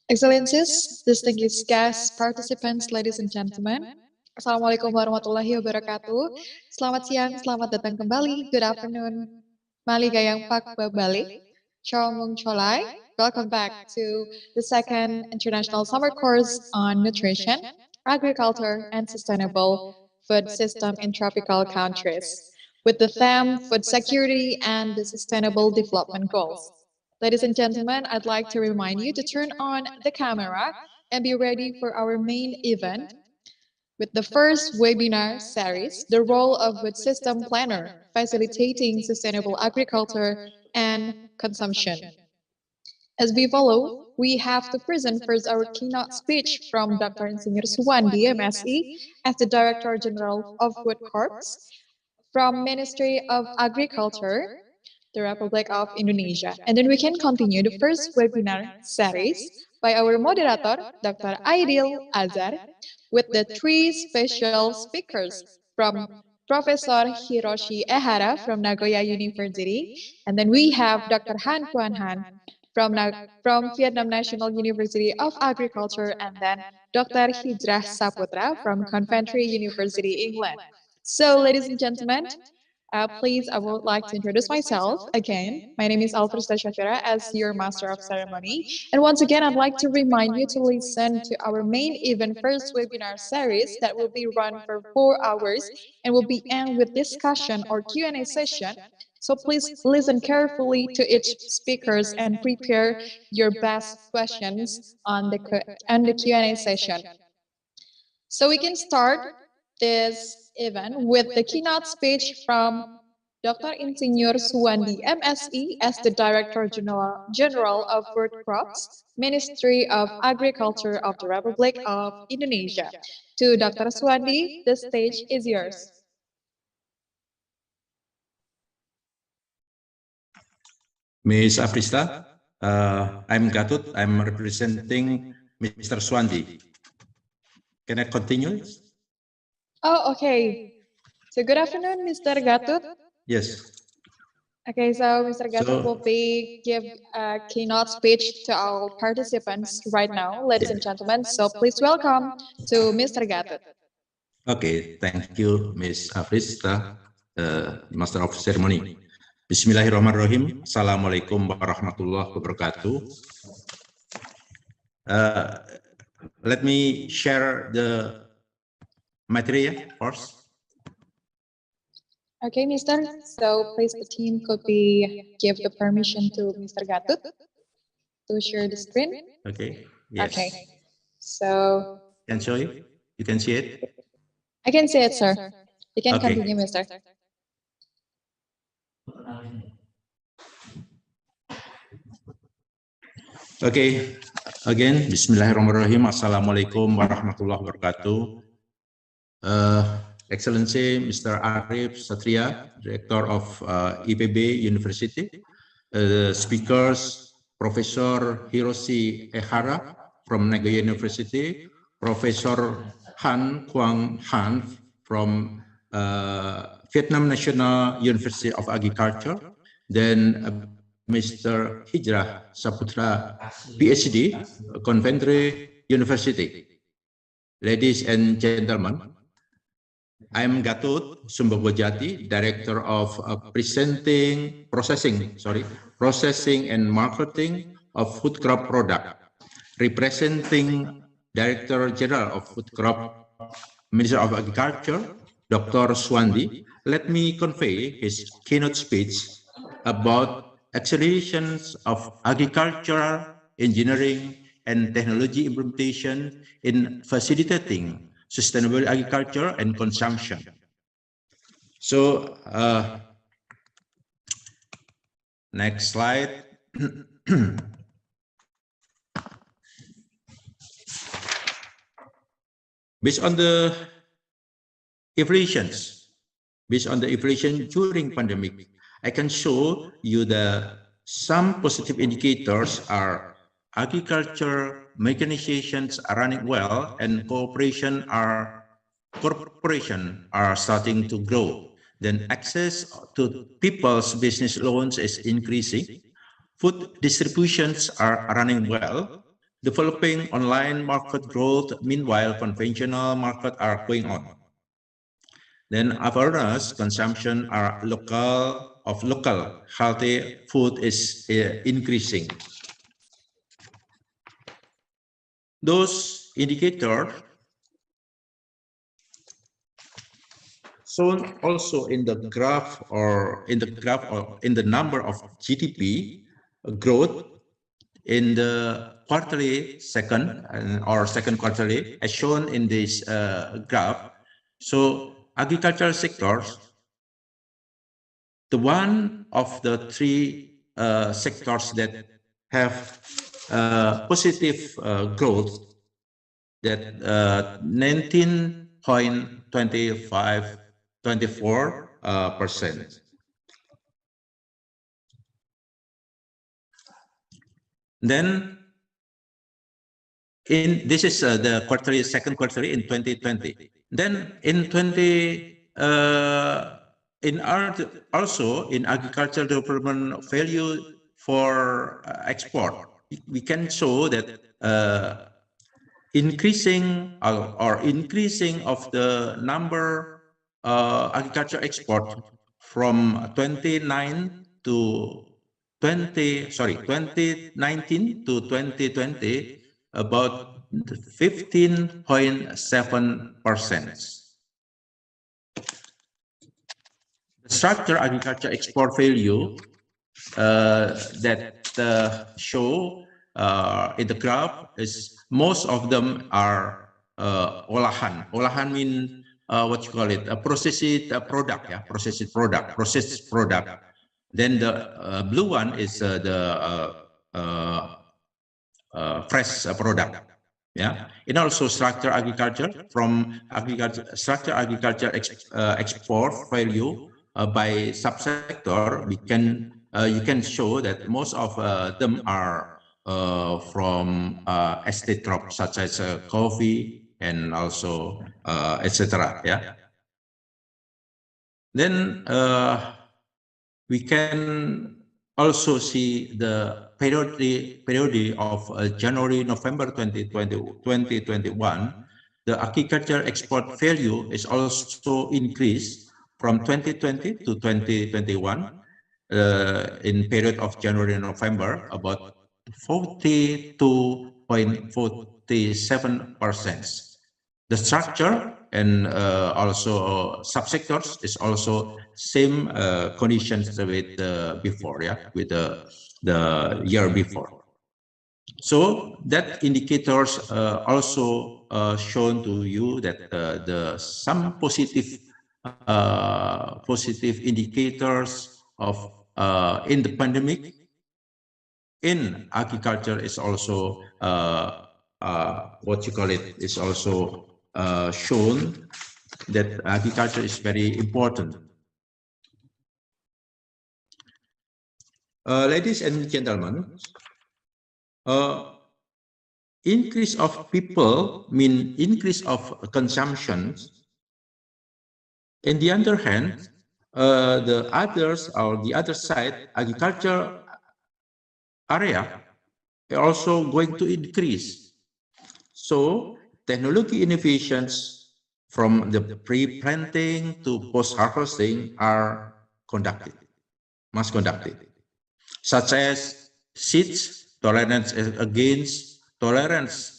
Excellencies, distinguished guests, participants, ladies and gentlemen. Assalamualaikum warahmatullahi wabarakatuh. Selamat siang, selamat datang kembali. Good afternoon. Mali gayang pak babalik. Ciao mung cholai. Welcome back to the second international summer course on nutrition, agriculture, and sustainable food system in tropical countries, with the theme food security and the sustainable development goals. Ladies and gentlemen, I'd like to remind you to turn on the camera and be ready for our main event with the first webinar series, The Role of Food System Planner, Facilitating Sustainable Agriculture and Consumption. As we follow, we have to present first our keynote speech from Dr. Insinyur Suwandi, MSc, as the Director General of Food Corps, from Ministry of Agriculture, the Republic of Indonesia. And then we can continue the first webinar series by our moderator, Dr. Aidil Azhar, with the three special speakers from Professor Hiroshi Ehara from Nagoya University, and then we have Dr. Han Quan Han from Vietnam National University of Agriculture, and then Dr. Hijrah Saputra from Coventry University, England. So, ladies and gentlemen, please, I would like to introduce myself again. My name is Alfresta Shafira as your Master of Ceremony. And once again, I'd like to remind you to listen to our main event first webinar series that will be run for 4 hours and will be end with discussion or Q&A session. So please listen carefully to each speakers and prepare your best questions on the Q&A session. So we can start this event with the keynote speech from Dr. Insinyur Suwandi, MSc, as the Director General of Food Crops, Ministry of Agriculture of the Republic of Indonesia. To Dr. Suwandi, the stage is yours. Ms. Aprista, I'm Gatut. I'm representing Mr. Suwandi. Can I continue? Oh, okay. So good afternoon, Mr. Gatut. Yes. Okay, so Mr. Gatut will give a keynote speech to our participants right now, ladies and gentlemen. So please welcome to Mr. Gatut. Okay, thank you, Ms. Aprista, Master of Ceremony. Bismillahirrahmanirrahim. Assalamualaikum warahmatullahi wabarakatuh. Let me share the material first. Okay, Mr. So please, the team could give the permission to Mr. Gatut to share the screen. Okay. Yes. Okay. So Can show you? You can see it? I can see it, sir. You can Okay. continue, Mr. Okay. Again, Bismillahirrahmanirrahim. Assalamualaikum warahmatullahi wabarakatuh. Excellency Mr. Arif Satria, Director of IPB University, speakers, Professor Hiroshi Ehara from Nagoya University, Professor Han Quang Han from Vietnam National University of Agriculture, then Mr. Hijrah Saputra, PhD, Coventry University. Ladies and gentlemen, I'm Gatot Sumbabojati, Director of Processing and Marketing of Food Crop Product, representing Director General of Food Crop, Minister of Agriculture, Dr. Swandi. Let me convey his keynote speech about accelerations of agricultural, engineering, and technology implementation in facilitating sustainable agriculture and consumption. So, next slide. Based on the evaluations during pandemic, I can show you that some positive indicators are agriculture mechanizations are running well and corporation are starting to grow. Then access to people's business loans is increasing. Food distributions are running well. Developing online market growth, meanwhile conventional market are going on. Then awareness consumption are local healthy food is increasing. Those indicators shown also in the graph or in the number of GDP growth in the second quarterly as shown in this graph. So agricultural sectors, the one of the three sectors that have positive growth, that 19.24%. Then this is the second quarterly in 2020. Then in also in agricultural development value for export, we can show that increasing of the number agriculture export from 2019 to 2020 about 15.7%. The structured agriculture export value that show in the graph is most of them are olahan. Olahan mean what you call it, a processed product, yeah, processed product. Then the blue one is the fresh product. Yeah, and also structured agriculture from structured agriculture export value by subsector. You can show that most of them are from estate crops such as coffee and also etc. Yeah. Then we can also see the period of January-November 2021. The agriculture export value is also increased from 2020 to 2021 in period of January and November about 42.47%. The structure and also subsectors is also same conditions with before, yeah, with the year before. So that indicators also shown to you that some positive indicators of in the pandemic in agriculture is also what you call it is also shown that agriculture is very important. Ladies and gentlemen, increase of people mean increase of consumption. On the other hand, the other side, agriculture area are also going to increase. So technology innovations from the pre-planting to post-harvesting are conducted, must conducted, such as seeds, tolerance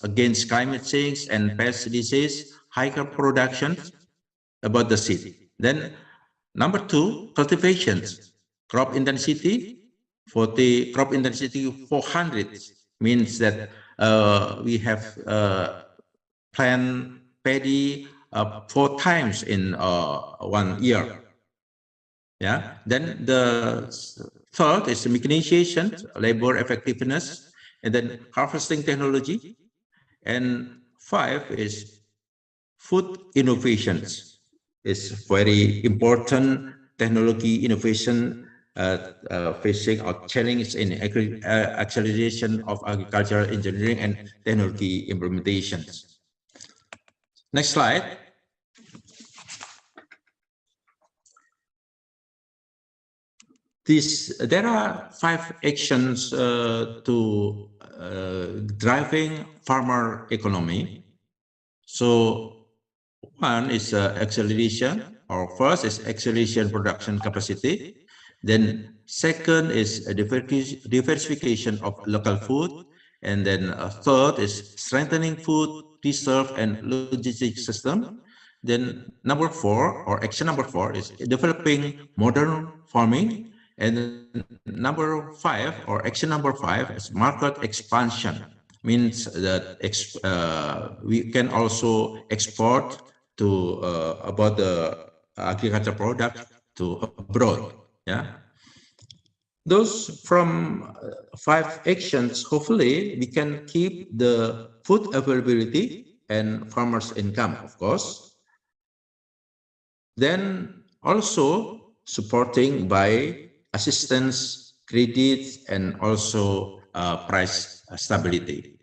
against climate change and pest disease, higher production about the seed. Then number 2, cultivations, crop intensity 40, crop intensity 400 means that we have plant paddy 4 times in 1 year. Yeah. Then the third is mechanization, labor effectiveness, and then harvesting technology. And 5 is food innovations. It's very important technology innovation facing a challenge in acceleration of agricultural engineering and technology implementations. Next slide. There are 5 actions to driving farmer economy. So one is acceleration, or first is acceleration production capacity. Then second is a diversification of local food. And then third is strengthening food reserve and logistics system. Then number 4, or action number 4, is developing modern farming. And number 5, or action number 5, is market expansion. Means that we can also export to about the agriculture product to abroad. Yeah, those from 5 actions, hopefully we can keep the food availability and farmers' income, of course. Then also supporting by assistance, credits, and also price stability.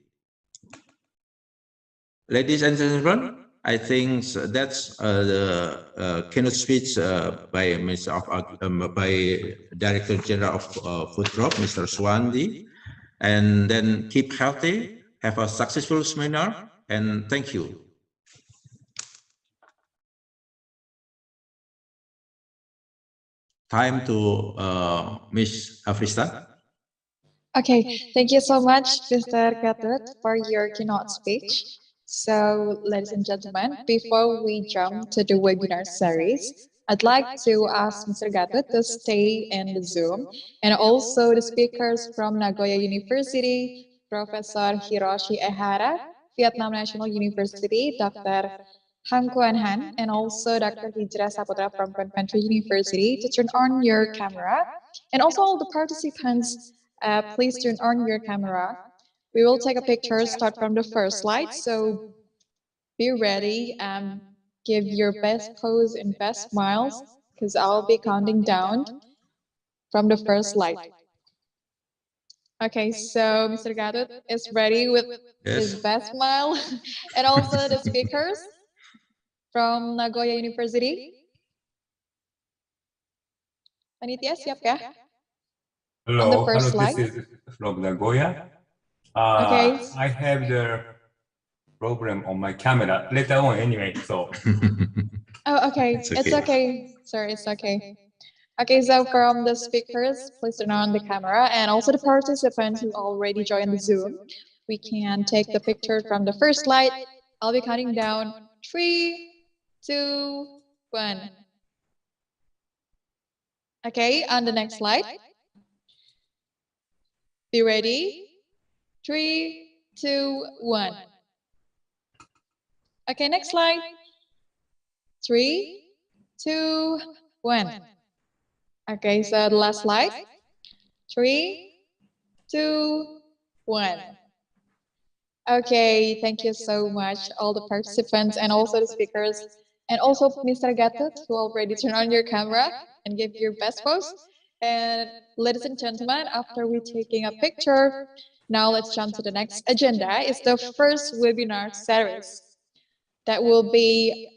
Ladies and gentlemen, I think that's the keynote speech by Director General of Food Crop, Mr. Swandi. And then keep healthy, have a successful seminar, and thank you. Time to Ms. Afrista. Okay, thank you so much, Mr. Gatot, for your keynote speech. So, ladies and gentlemen, before we jump to the webinar series, I'd like to ask Mr. Gatot to stay in the Zoom, and also the speakers from Nagoya University, Professor Hiroshi Ehara, Vietnam National University, Dr. Han Kuan Han, and also Dr. Hijra Saputra from Convention University to turn on your camera. And also all the participants, please turn on your camera. We will take a picture, start from the first slide, so be ready and give your best pose and best smiles, because I'll be counting down from the first slide. Okay, so Mr. Gatot is ready with his best smile, and also the speakers from Nagoya University. Panitia, siap ya? Hello, this is from Nagoya. Okay. I have the problem on my camera later on anyway, so. Oh, okay. It's okay. Sorry, it's okay. Okay, so from the speakers, please turn on the camera, and also the participants who already joined the Zoom, we can take the picture from the first slide. I'll be counting down 3, 2, 1. Okay, on the next slide. Be ready. 3, 2, 1. Okay, next slide. 3, 2, 1. Okay, so the last slide. 3, 2, 1. Okay, thank you so much, all the participants and also the speakers, and also Mr. Gatot, who already turned on your camera and give your best pose. And ladies and gentlemen, after we taking a picture, now let's jump to the next agenda. It's the first webinar series that will be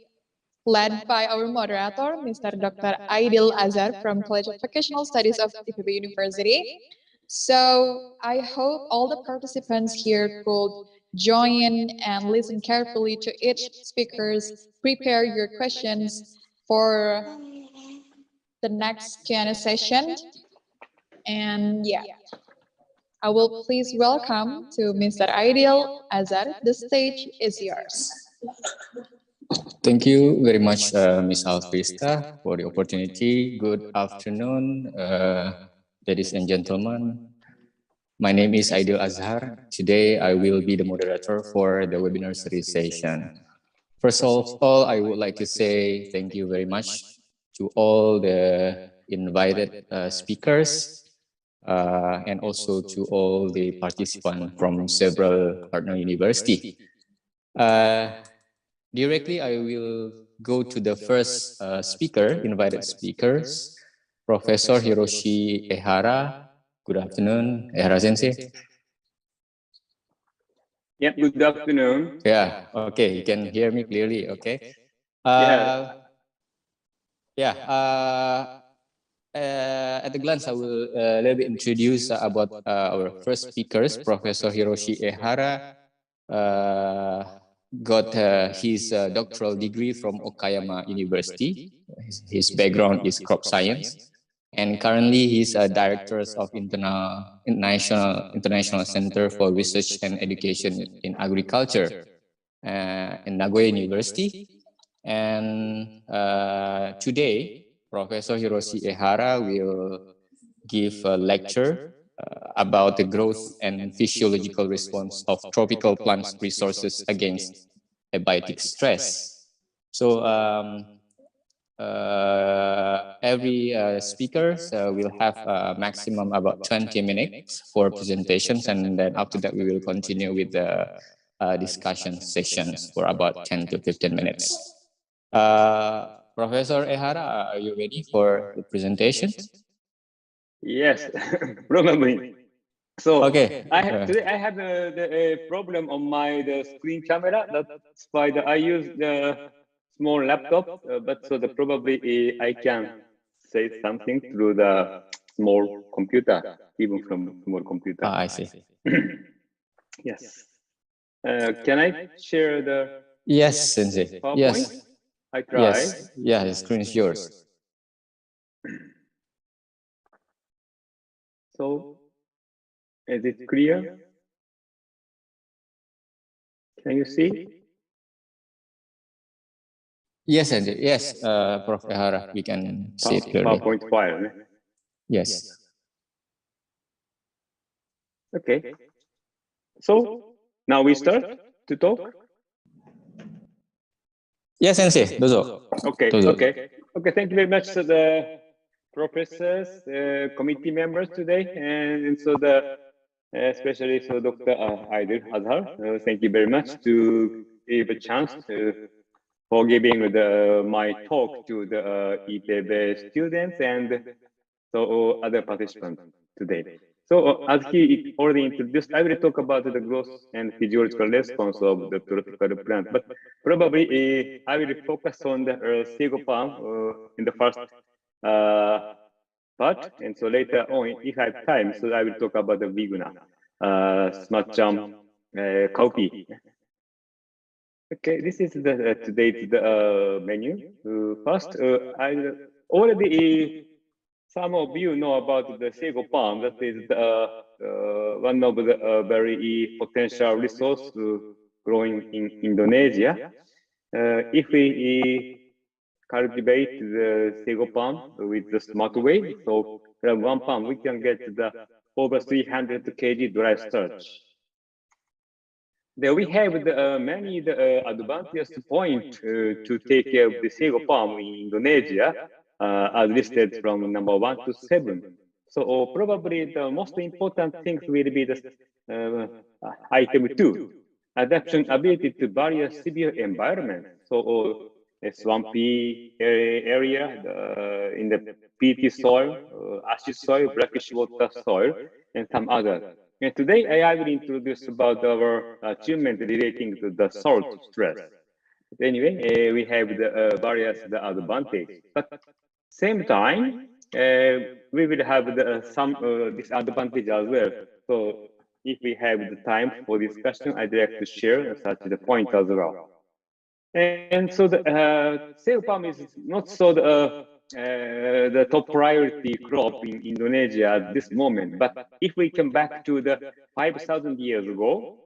led by our moderator, Mr. Dr. Aidil Azhar from College of Vocational Studies of IPB University. So I hope all the participants here could join and listen carefully to each speakers. Prepare your questions for the next Q&A session. And yeah, I will please welcome to Mr. Ideal Azhar. The stage is yours. Thank you very much, Ms. Alfrista, for the opportunity. Good afternoon, ladies and gentlemen. My name is Ideal Azhar. Today, I will be the moderator for the webinar series session. First of all, I would like to say thank you very much to all the invited speakers and also to all the participants from several partner universities. Directly, I will go to the first invited speakers, Professor Hiroshi Ehara. Good afternoon, Ehara Sensei. Yeah, good afternoon. Yeah, okay, you can hear me clearly, okay? At a glance, I will a little bit introduce about our first speakers, Professor Hiroshi Ehara. Got his doctoral degree from Okayama University. His background is crop science, and currently he's a director of International Center for Research and Education in Agriculture in Nagoya University. And today, Professor Hiroshi Ehara will give a lecture about the growth and physiological response of tropical plant resources against abiotic stress. So every speaker will have a maximum about 20 minutes for presentations, and then after that we will continue with the discussion sessions for about 10 to 15 minutes. Professor Ehara, are you ready for the presentation? Yes, probably. So okay. Today I have the problem on my screen camera. That's why I use the small laptop. But so probably I can say something through the small computer, even from small computer. I see. Yes. Can I share the? Yes, Sensei. PowerPoint? Yes. I try. Yes. Yeah, the screen is yours. So, is it clear? Can you see? Yes, Sensei. Yes, Prof. Ehara, we can see it clearly. PowerPoint file. Yes. Okay. So, now we start to talk. Yes, Sensei. Dozo. Okay. Dozo. Okay. Okay. Thank you very much to the professors, committee members today, and so especially so Dr. Ideal Azhar. Thank you very much to give a chance for giving my talk to the IPB students and so other participants today. So as he already introduced, I will talk about the growth and physiological response of the tropical plant, but probably I will focus on the sago palm in the first part, and so later on, if I have time, so I will talk about the viguna, smatcham, cowpea. Okay, this is the today's menu. First, I already some of you know about the sago palm. That is one of the very potential resource growing in Indonesia. If we cultivate the sago palm with the smart way, so from 1 palm we can get the over 300 kg dry starch. There we have many advantageous points to take care of the sago palm in Indonesia, as listed from number 1 to 7. So probably the most important things will be the item 2, adaptation ability to various severe environments. So a swampy area in the peaty soil, acid soil, brackish water soil, and some other. And today I will introduce about our achievement relating to the salt stress. Anyway, we have the various advantages, but same time we will have some disadvantage as well. So if we have the time for discussion, I'd like to share such the point as well. And so the sago palm is not so the top priority crop in Indonesia at this moment. But if we come back to the 5,000 years ago,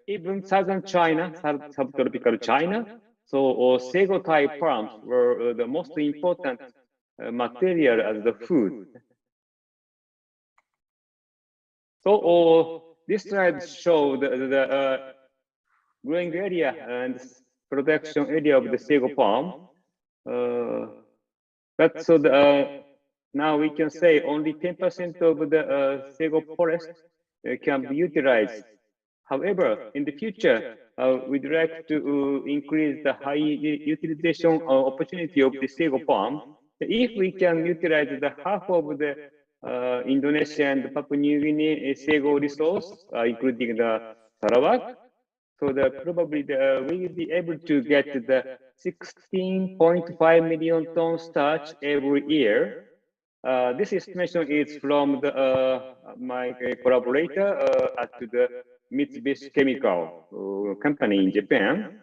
even southern China, subtropical China, so sago type palms were the most important material as the food. So this slide shows the growing area and production area of the sago palm. But so now we can say only 10% of the sago forest can be utilized. However, in the future, we'd like to increase the high utilization opportunity of the sago palm. If we can utilize the half of the Indonesia and Papua New Guinea sago resource, including the Sarawak, so probably we will be able to get the 16.5 million ton starch every year. This estimation is from my collaborator at the Mitsubishi Chemical company in Japan.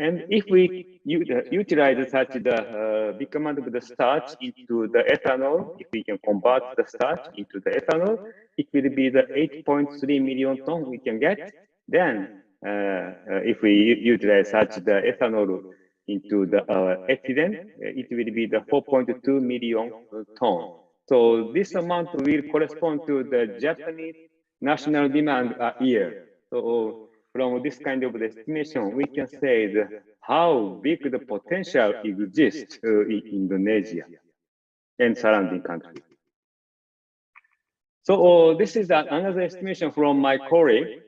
And if we utilize such the big amount of the starch into the ethanol, if we can convert the starch into the ethanol, it will be the 8.3 million ton we can get. Then if we utilize such the ethanol into the ethylene, it will be the 4.2 million ton. So this amount will correspond to the Japanese national demand a year. So from this kind of estimation, we can say how big the potential exists in Indonesia and surrounding countries. So this is another estimation from my colleague.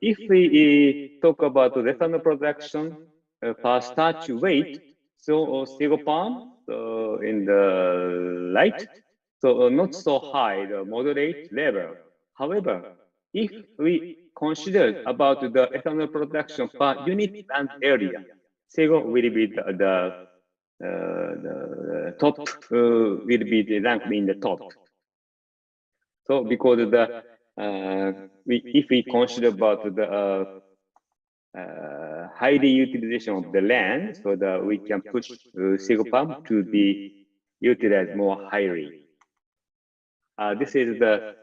If we talk about the ethanol production per starch weight, so sago palm in the light, so not so high, the moderate level. However, if we consider about the ethanol production per unit land area, sago will be the top, will be the rank in the top. So because if we consider about the highly utilization of the land, so that we can push sago palm to be utilized more highly. This is the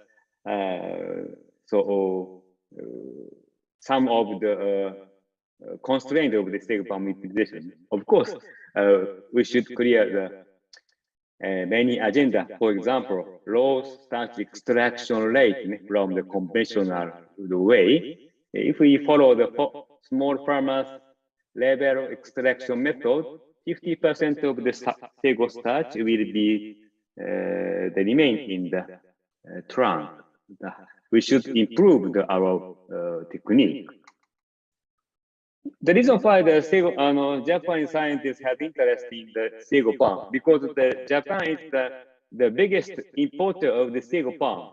some of the constraint of the sago palm utilization. Of course, we should clear the many agenda. For example, low starch extraction rate from the conventional way. If we follow the small farmers level extraction method, 50% of the sago starch will be the remain in the trunk. We should improve our technique. The reason why the sago, Japanese scientists have interest in the sago palm because Japan is the biggest importer of the sago palm,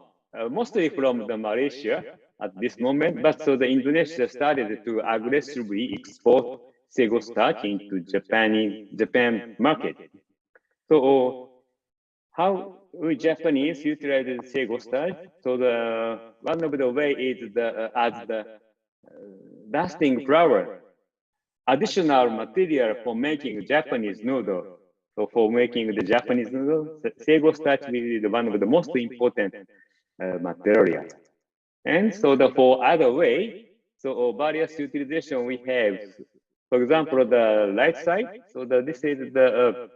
mostly from the Malaysia at this moment. But so the Indonesia started to aggressively export sago starch into Japan market. So how we Japanese utilize the sago starch? So one of the way is as the dusting flour, additional material for making Japanese noodle. So for making the Japanese noodle, sago starch will be one of the most important material. And so for other way, so various utilization we have. For example, the right side. So this is the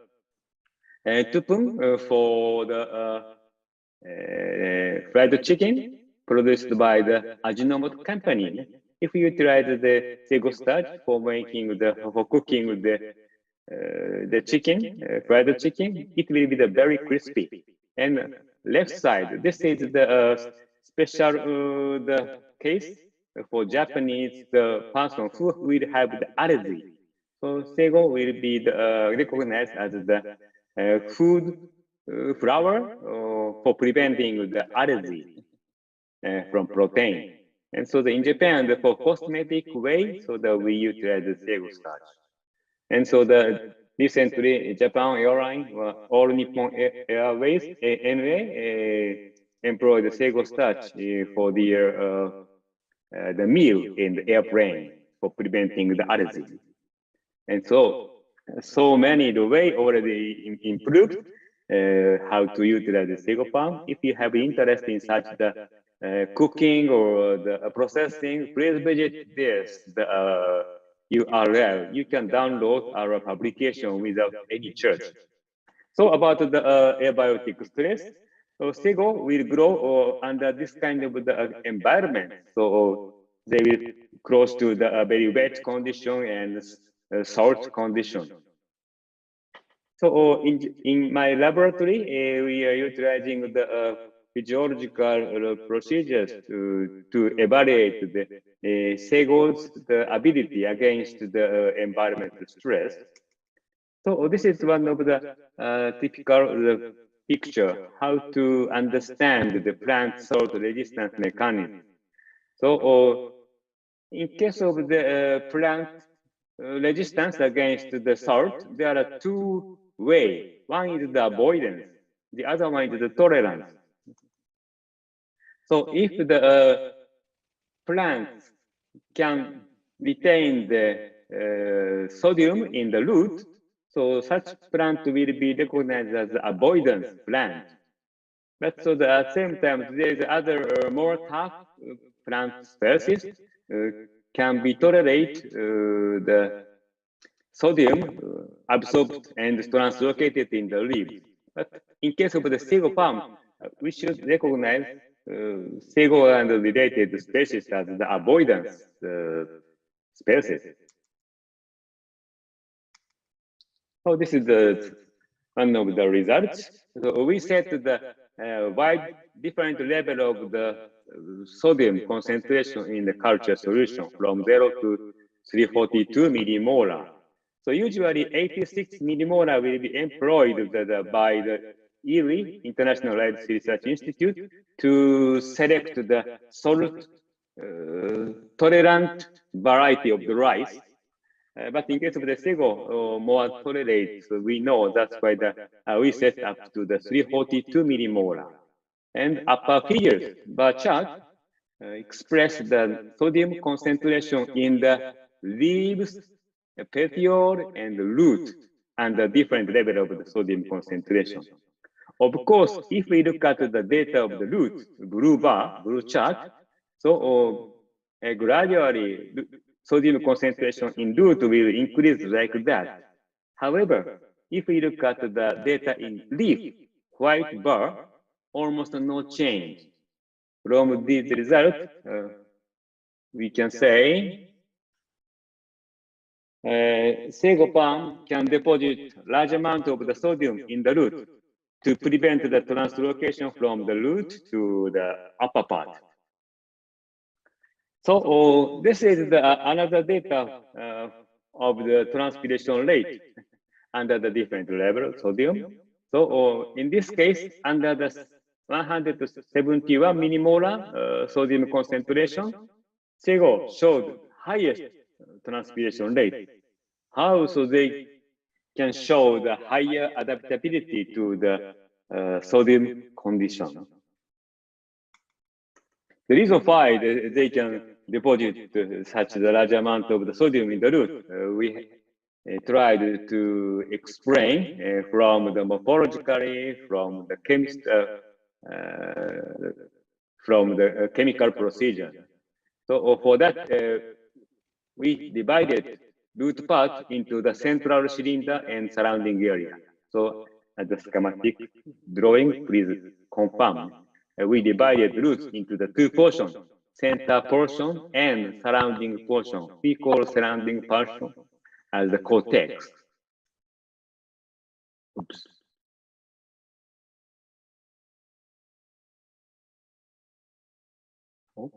tupung for the fried chicken produced by the Ajinomoto company. If we utilize the sago starch for making for cooking the chicken, fried chicken, it will be very crispy. And left side, this is the special the case for Japanese person who will have the allergy. So sago will be recognized as the food flour for preventing the allergy from protein. And so in Japan, for cosmetic way, so that we utilize the sago starch. And so recently, Japan Airline, All Nippon Airways, ANA, employ the sago starch for the meal in the airplane for preventing the allergy. And so many the way already improved how to utilize the sago palm. If you have interest in such the cooking or the processing, please visit this the URL. You can download our publication without any charge. So about the abiotic stress, sago will grow under this kind of the environment. So they will close to the very wet condition and salt condition. So in my laboratory, we are utilizing the physiological procedures to evaluate the sago's ability against the environmental stress. So this is one of the typical picture, how to understand the plant salt resistance mechanism. So in case of the plant resistance against the salt, there are two ways. One is the avoidance, the other one is the tolerance. So if the plants can retain the sodium in the root, so such plant will be recognized as avoidance plant. But so at the same time, there is other more tough plant species can be tolerate the sodium absorbed and translocated in the leaves. But in case of the sago palm, we should recognize sago and related species as the avoidance species. So this is the one of the results. So we set the wide different level of the sodium concentration in the culture solution from 0 to 342 millimolar. So usually 86 millimolar will be employed by the IRI, International Rice Research Institute, to select the salt tolerant variety of the rice. But in case of the sago, more tolerate, so we know that's why we set up to the 342 millimolar. And upper figures, bar chart, express the sodium concentration in the leaves, petiole, and root, and the different level of the sodium concentration. Of course, if we look at the data of the root, blue bar, blue chart, so gradually sodium concentration in root will increase like that. However, if we look at the data in leaf, white bar, almost no change. From this result, we can say sago palm can deposit large amount of the sodium in the root to prevent the translocation from the root to the upper part. So this is another data of the transpiration rate under the different level of sodium. So in this case, under the 171 millimolar sodium concentration, sago showed highest transpiration rate. How so they can show the higher adaptability to the sodium condition? The reason why they can deposit such a large amount of the sodium in the root, we tried to explain from the morphologically, from the chemical procedure. So for that, we divided root part into the central cylinder and surrounding area. So at the schematic drawing, please confirm. We divided roots into the two portions, center portion and surrounding portion. We call surrounding portion as the cortex. Oops. Oh.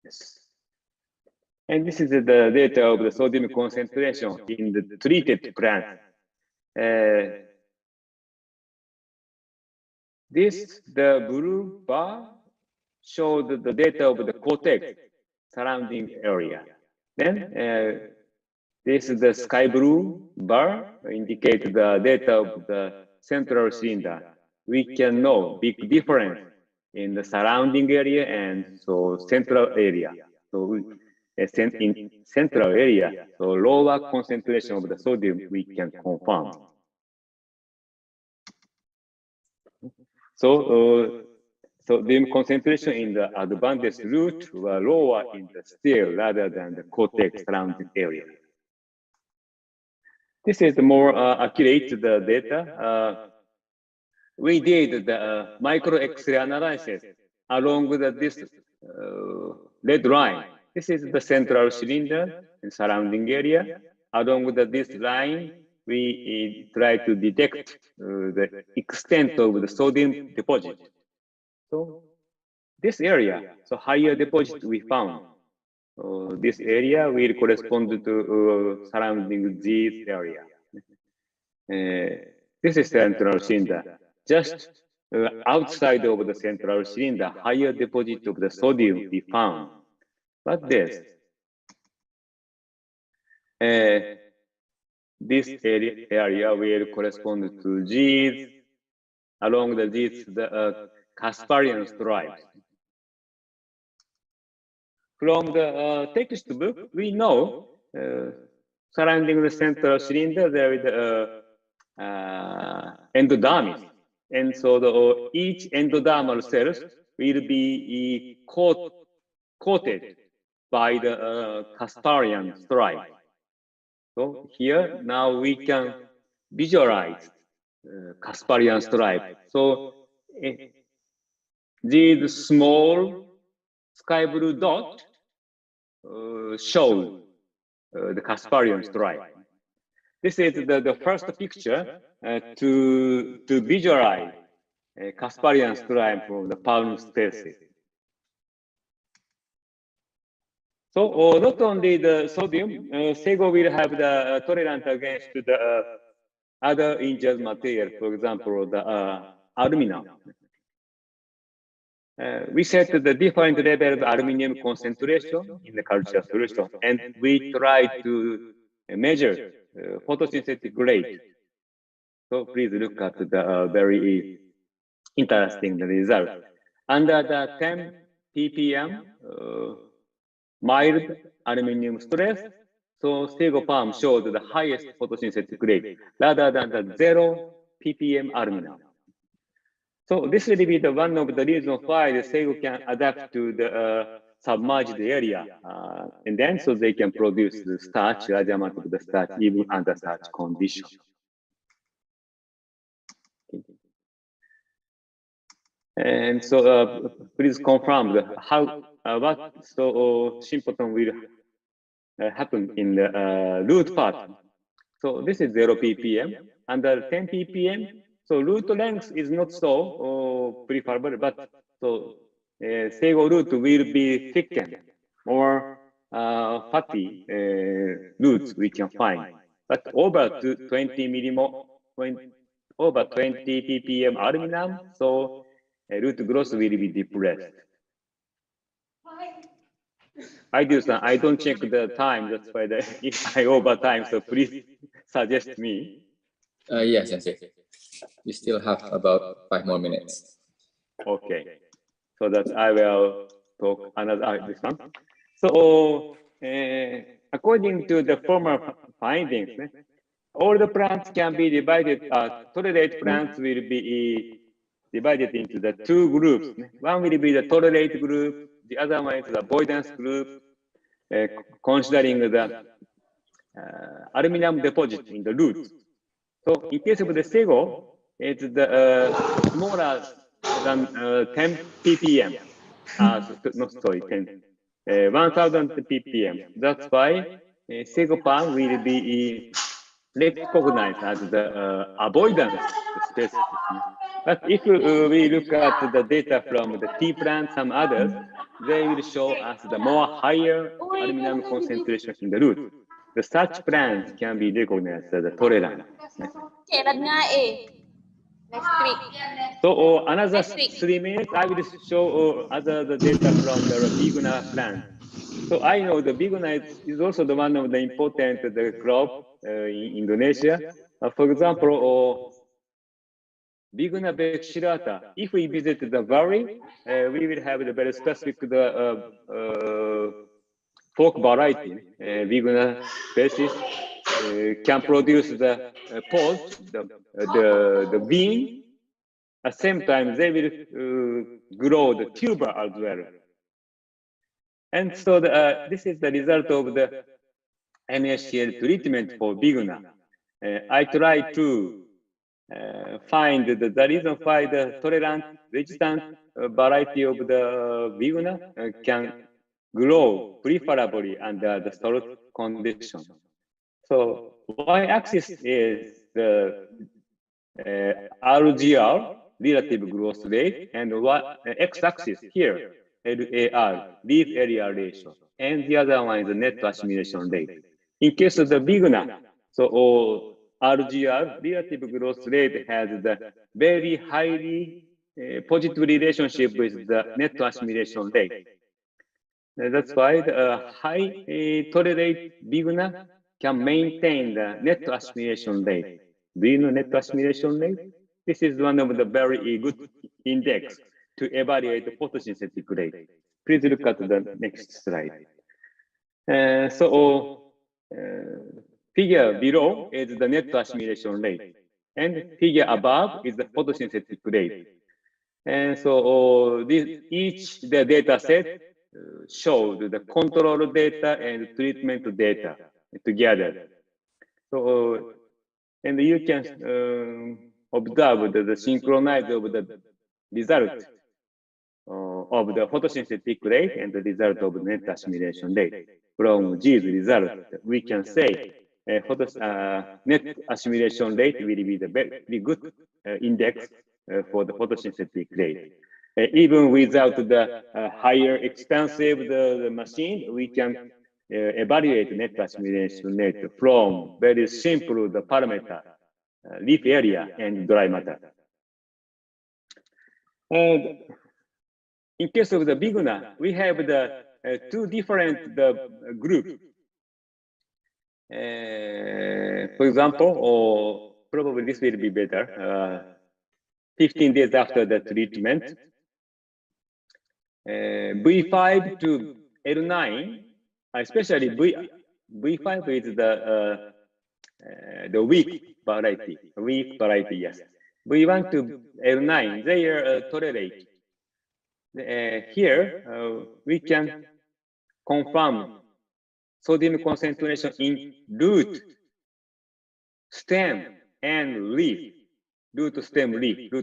Yes. And this is the data of the sodium concentration in the treated plant. The blue bar showed the data of the cortex surrounding area. Then This is the sky blue bar indicate the data of the central cylinder. We can know big difference in the surrounding area and so central area. So in central area, so lower concentration of the sodium we can confirm. So the concentration in the advanced route were lower in the steel rather than the cortex surrounding area. This is the more accurate the data. We did the micro X-ray analysis along with this red line. This is the central cylinder and surrounding area. Along with this line, we try to detect the extent of the sodium deposit. So this area, so higher deposit we found. This area will correspond to surrounding this area. This is central cylinder. Just outside of the central cylinder, higher deposit of the sodium we found. But this area will correspond to these, along the Casparian stripes. From the textbook, we know surrounding the central cylinder there is endodermis, and so each endodermal cells will be coated by the Casparian stripe. So here now we can visualize Casparian stripe. So these small sky blue dot show the Casparian stripe. This is the first picture to visualize Casparian stripe from the palm species. So not only the sodium, SEGO will have the tolerance against the other injured material, for example, the aluminum. We set the different level of aluminum concentration in the culture solution, and we try to measure photosynthetic rate. So please look at the very interesting result. Under the 10 ppm mild aluminum stress, so SEGO palm showed the highest photosynthetic rate rather than the 0 ppm aluminum. So this will be the one of the reasons why the SEGO can adapt to the submerged area, and then so they can produce the starch, large amount of the starch, even under such condition. And so please confirm what symptom will happen in the root part. So this is 0 ppm. Under 10 ppm, so root length is not so preferable, but so SEGO root will be thickened or fatty roots we can find. But over 20 ppm aluminum, so root growth will be depressed. I don't check the time, that's why if I over time, so please suggest me. Yes, we still have about 5 more minutes. Okay, so that I will talk another this one. So according to the former findings, all the plants can be divided. Tolerate plants will be divided into the 2 groups. One will be the tolerate group, the other one is the avoidance group, considering the aluminum deposit in the roots. So in case of the SEGO, it's the smaller than 10 ppm. Not sorry, 1000 ppm. That's why SEGO palm will be recognized as the avoidance species. But if we look at the data from the tea plant, some others, they will show us the more higher aluminum concentration in the root. The such plants can be recognized as the tolerant. Next week. So another 3 minutes, I will show other data from the Biguna plant. So I know the biguna is also the one of the important crop in Indonesia. For example, Biguna vexillata. If we visit the valley, we will have the very specific folk variety. Biguna species can produce the pod, the bean. At the same time, they will grow the tuber as well. And so this is the result of the NaCl treatment for biguna. I try to find the reason why the tolerant, resistant variety of the biguna can grow preferably under the salt condition. So y-axis is the RGR, relative growth rate, and x-axis here, LAR, leaf area ratio, and the other one is the net assimilation rate. In case of the biguna, so RGR, relative growth rate, has the very highly positive relationship with the net assimilation rate. That's why the high tolerate biguna can maintain the net assimilation rate. Do you know net assimilation rate? This is one of the very good index to evaluate the photosynthetic rate. Please look at the next slide. Figure below is the net assimilation rate, and figure above is the photosynthetic rate. And so each the data set showed the control data and treatment data together. So, and you can observe the synchronize of the result of the photosynthetic rate and the result of net assimilation rate. From these results, we can say net assimilation rate will be the very good index for the photosynthetic rate. Even without the higher expensive the machine, we can evaluate net assimilation rate from very simple the parameter, leaf area and dry matter. And in case of the biguna, we have the two different groups. For example, or probably this will be better. 15 days after the treatment, V5 to L9, especially V5 is the weak variety, yes. V1 to L9, they are tolerate. Here, we can confirm sodium concentration in root, stem, and leaf. Root, stem, leaf.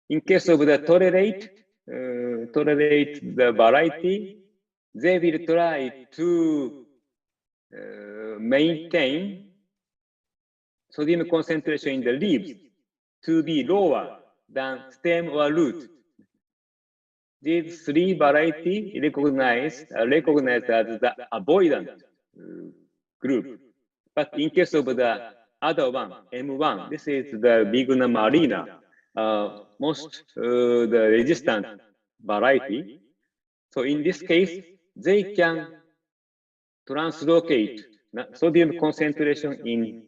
In case of the tolerate the variety, they will try to maintain sodium concentration in the leaves to be lower than stem or root. These three varieties recognized as the avoidant group. But in case of the other one, M1, this is the Biguna marina, most the resistant variety. So in this case, they can translocate sodium concentration in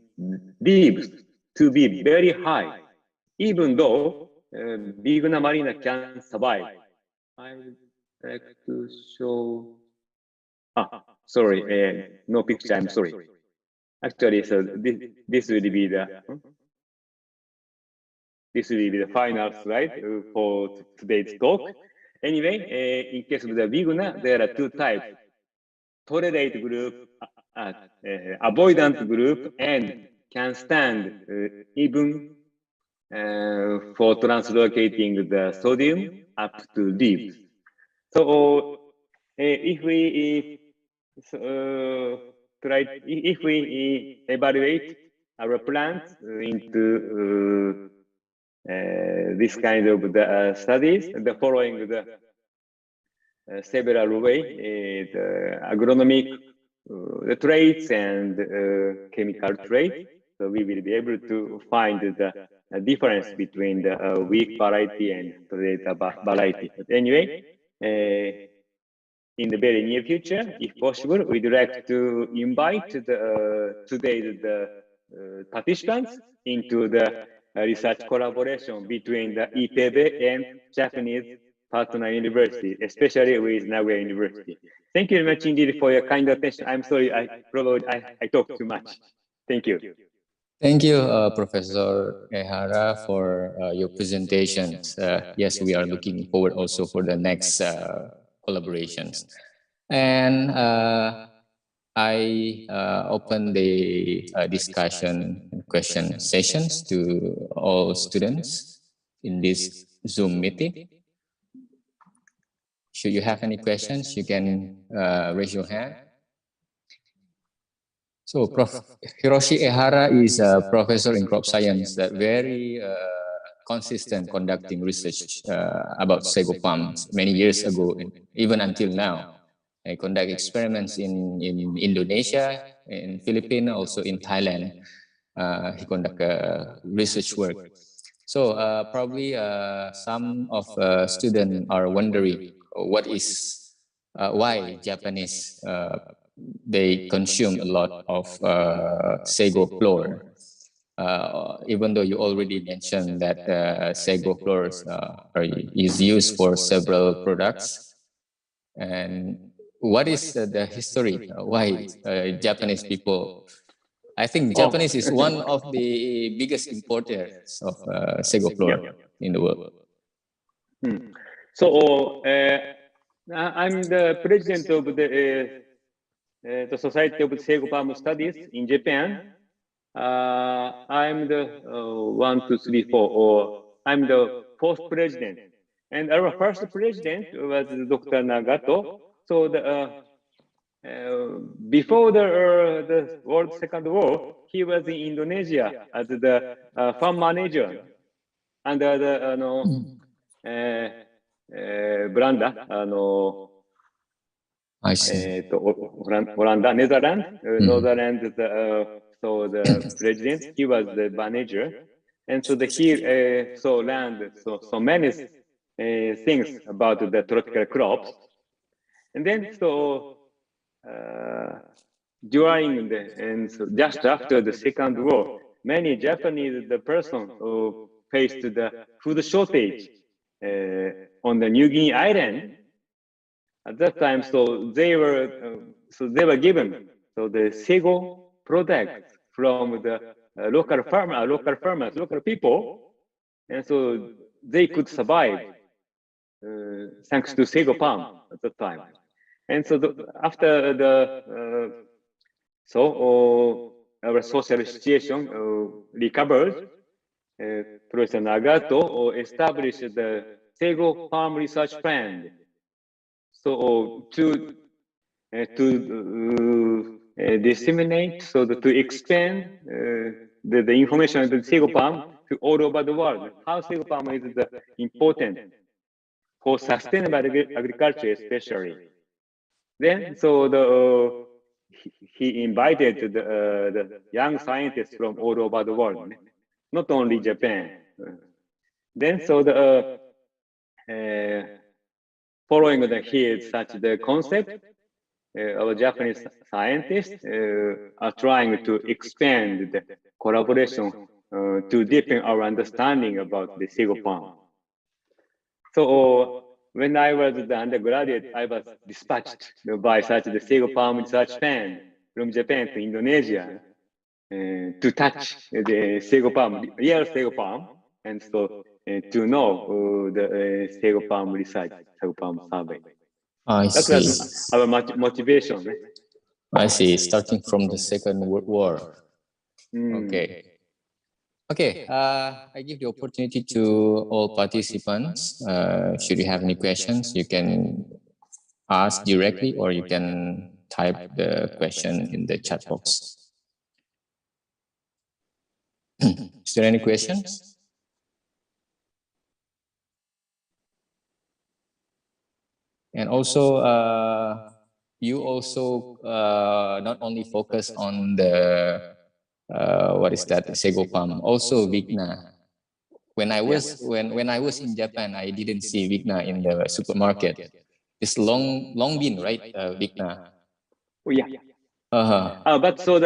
leaves to be very high, even though Biguna marina can survive. I would like to show. Sorry, no picture. I'm sorry. Actually, so this will be the final slide for today's talk. Anyway, in case of the biguna, there are two types: tolerate group, avoidant group, and can stand even for translocating the sodium up to leaves. So if we evaluate our plants into this kind of the studies, the following the several way, the agronomic the traits and chemical traits, so we will be able to find the difference between the weak variety and the variety. But anyway, in the very near future, if possible, we'd like to invite today's participants into the research collaboration between the IPB and Japanese partner university, especially with Nagoya University. Thank you very much indeed for your kind attention. I'm sorry, I talked too much. Thank you. Thank you, Professor Ehara, for your presentations. Yes, we are looking forward also for the next collaborations. And I open the discussion and question sessions to all students in this Zoom meeting. Should you have any questions, you can raise your hand. So Prof. Hiroshi Ehara is a professor in crop science that very consistent conducting research about sago palms many years ago, even until now. I conduct experiments in Indonesia, in Philippines, also in Thailand. He conduct research work. So probably some of students are wondering what is, why Japanese they consume a lot of sago flour. Even though you already mentioned that sago flour is used for several products. And what is the history? Why Japanese people? I think Japanese is one of the biggest importers of sago flour in the world. So I'm the president of the Society of Sago Palm Studies in Japan. I'm the 1, 2, 3, 4, or I'm the fourth president. And our first president was Dr. Nagato. So before the World Second War, he was in Indonesia as the farm manager under the Belanda, I see. Holanda, Netherlands, Netherlands. So the president, he was the manager, and so he learned so many things about the tropical crops, and then during so just after the Second War, many Japanese person faced the food shortage on the New Guinea island. At that time, so they were given the sago products from the local farmers, local people, and so they could survive thanks to sago palm at that time. And so after our social situation recovered, Professor Nagato established the sago palm research fund. So to disseminate, to expand the information of the sago palm to all over the world. How sago palm is important for sustainable agriculture, especially. Then, he invited the young scientists from all over the world, not only Japan. Then, following the concept, our Japanese scientists are trying to expand the collaboration to deepen our understanding about the sago palm. So when I was the undergraduate, I was dispatched by the sago palm research fund from Japan to Indonesia to touch the sago palm, real sago palm, and to know the sago palm research, sago palm survey. I That see. was our motivation. I see. Starting from the Second World War. Okay. Okay. I give the opportunity to all participants. Should you have any questions, you can ask directly, or you can type the question in the chat box. Is there any questions? And also, you also not only focus on the what is that, sago palm, also Vigna. When I was in Japan, I didn't see Vigna in the supermarket. It's long bean, right, Vigna? Oh yeah. But so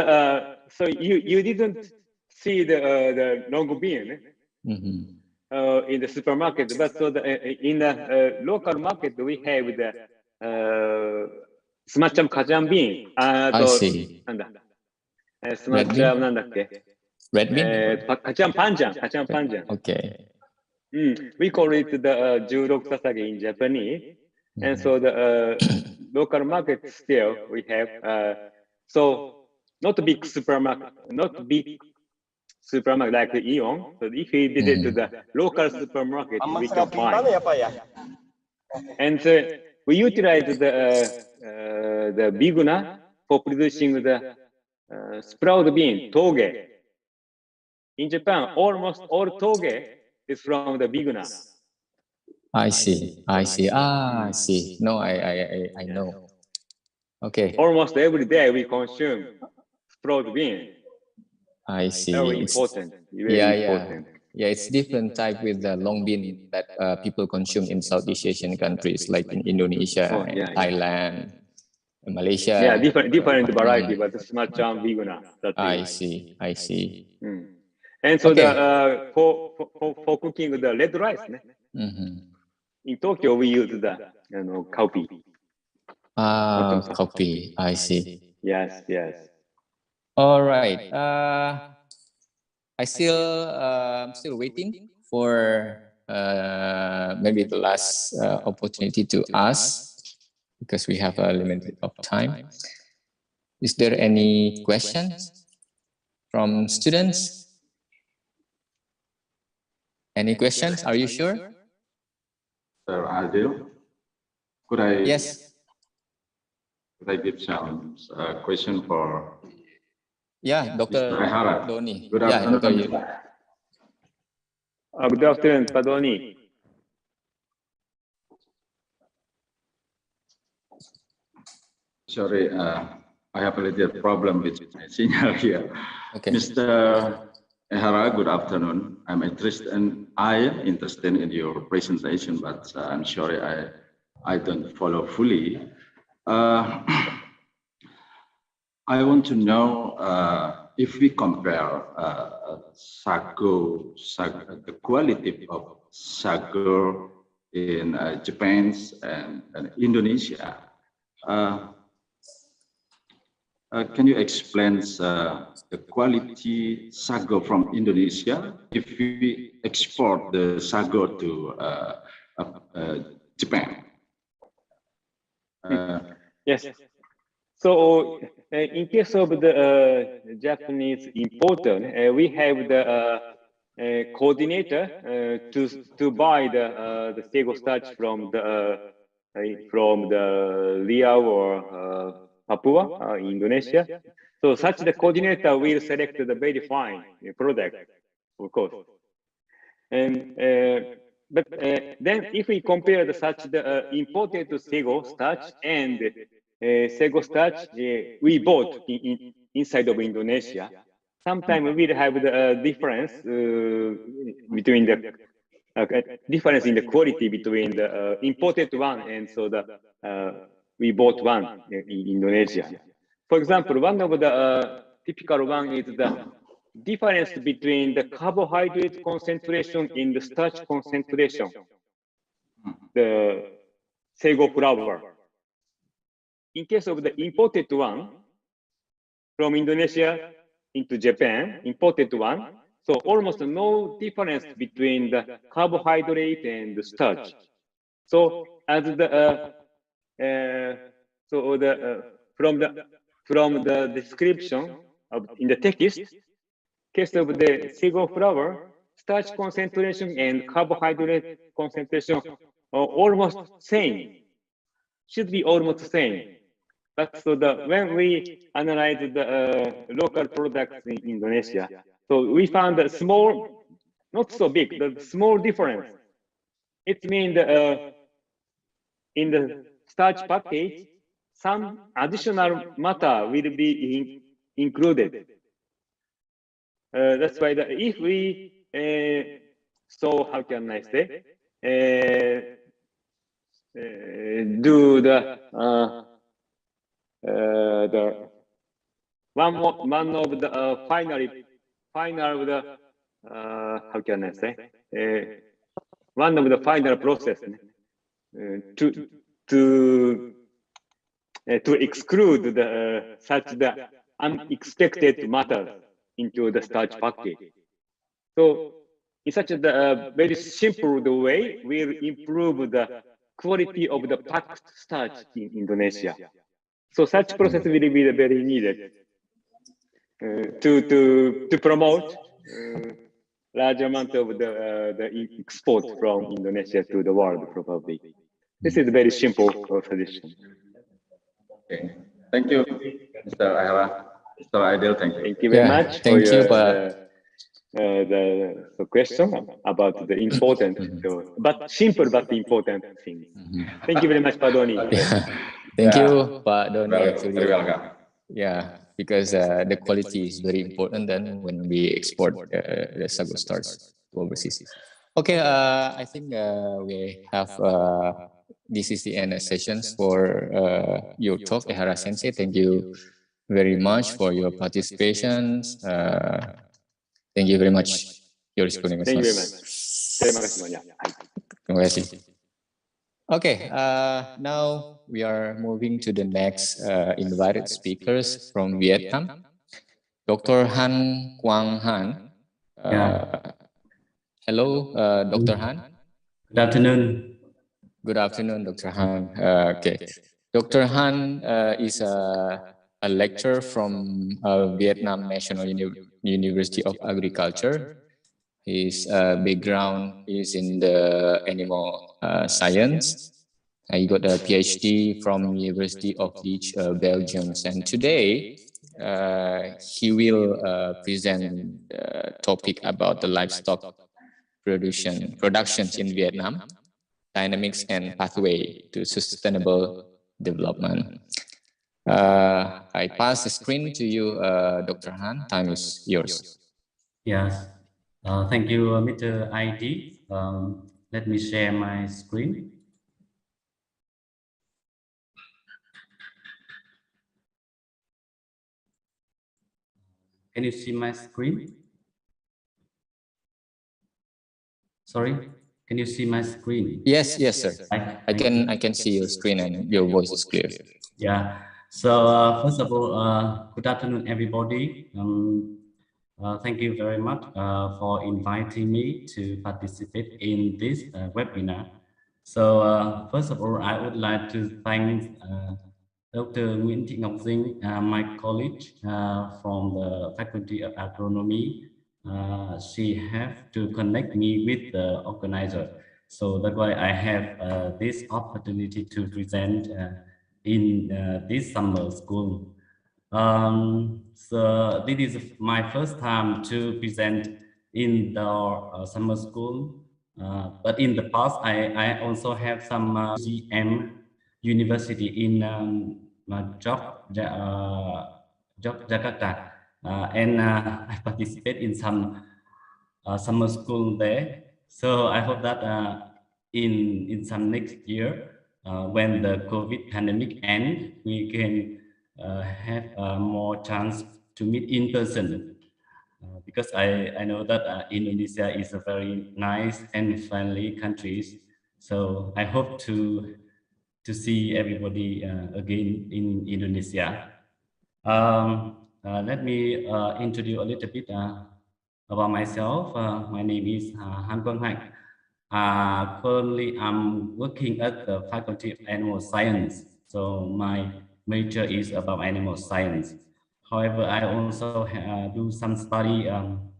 so you didn't see the long bean in the supermarket, but so in the local market we have the semacam kacang bean. I see. semacam なんだっけ? Red bean? kacang panjang. Okay. We call it the jurok sasage in Japanese, and so the local market still we have so not big supermarket like the Eon. So if we visit to the local supermarket, we can find. And we utilize the biguna for producing the sprout bean toge. In Japan, almost all toge is from the biguna. I see. I see. No, I know. Okay. Almost every day we consume sprout bean. I see. Very important. Very important. Yeah, it's different type with the long bean that people consume in Southeast Asian countries like in Indonesia, Thailand, Malaysia. Yeah, different variety, but it's much biguna. I see. And so the for cooking the red rice, in Tokyo we use the cowpea. Cowpea. I see. Yes. All right. I'm still waiting for maybe the last opportunity to ask because we have a limited of time. Is there any questions from students? Any questions? Are you sure? Sir Adil, could I? Yes. Could I give some question for? Yeah, Dr. Doni. Good afternoon. Good afternoon, Pak Doni. Sorry, I have a little problem with my signal here. Okay. Mr. Ehara, good afternoon. I am interested in your presentation, but I'm sorry I don't follow fully. I want to know if we compare sago, the quality of sago in Japan and Indonesia. Can you explain the quality sago from Indonesia if we export the sago to Japan? Yes. So in case of the Japanese importer, we have the coordinator to buy the sago starch from the Riau or Papua, Indonesia. So such the coordinator will select the very fine product, of course. And but then if we compare the imported sago starch and sago starch we bought inside of Indonesia, sometimes we will have the difference between the difference in the quality between the imported one and so the we bought one in Indonesia. For example, one of the typical one is the difference between the carbohydrate concentration in the starch concentration, the sago flour. In case of the imported one from Indonesia into Japan, imported one, so almost no difference between the carbohydrate and the starch. So as the from the description in the text, case of the sago flour, starch concentration and carbohydrate concentration are almost same. Should be almost same. But so when we analyze the local products in Indonesia, so we found a small, not so big, the small difference. It means in the starch package, some additional matter will be included. That's why if we, so how can I say? do the one of the final of the how can I say one of the final process to exclude the such the unexpected matter into the starch package. So in such a very simple way, we'll improve the quality of the packed starch in Indonesia. So such process will be very needed to promote large amount of the export from Indonesia to the world, probably. This is a very simple suggestion. Okay. Thank you, Mr. Ahara. Mr. Aidil, thank you. Thank you very much for your the question about the important, but simple but important things. Thank you very much, Pak Doni. Thank you, Pak Doni. Very welcome. Yeah, because the quality is very important then when we export the sago starch to overseas. Okay, I think we have this is the end of sessions for your talk, Ehara Sensei. Thank you very much for your participation. Thank you very much. Thank you very much. Terima kasih banyak. Terima kasih. Okay, now we are moving to the next invited speakers from Vietnam. Dr. Han Quang Han. Hello, Dr. Han. Good afternoon. Good afternoon, Dr. Han. Okay, Dr. Han is a lecturer from Vietnam National University of Agriculture. His background is in the animal science. He got a PhD from University of Liege, Belgium. And today, he will present a topic about the livestock productions in Vietnam, dynamics and pathway to sustainable development. I pass the screen to you, Dr. Han. Time is yours. Yes. Thank you, Mr. ID. Let me share my screen. Can you see my screen? Sorry, can you see my screen? Yes, yes, sir. I can see your screen and your voice is clear. Yeah. So first of all, good afternoon, everybody. Thank you very much for inviting me to participate in this webinar. So first of all, I would like to thank Dr. Nguyễn Thị Ngọc Dinh, my colleague from the Faculty of Agronomy. She have to connect me with the organizer. So that's why I have this opportunity to present in this summer school. So this is my first time to present in the summer school. But in the past, I also have some GM University in Jakarta, and I participate in some summer school there. So I hope that in some next year, when the COVID pandemic ends, we can have more chance to meet in person. Because I know that Indonesia is a very nice and friendly country. So I hope to see everybody again in Indonesia. Let me introduce a little bit about myself. My name is Han Quang Han. Currently, I'm working at the Faculty of Animal Science. So my major is about animal science. However, I also do some study on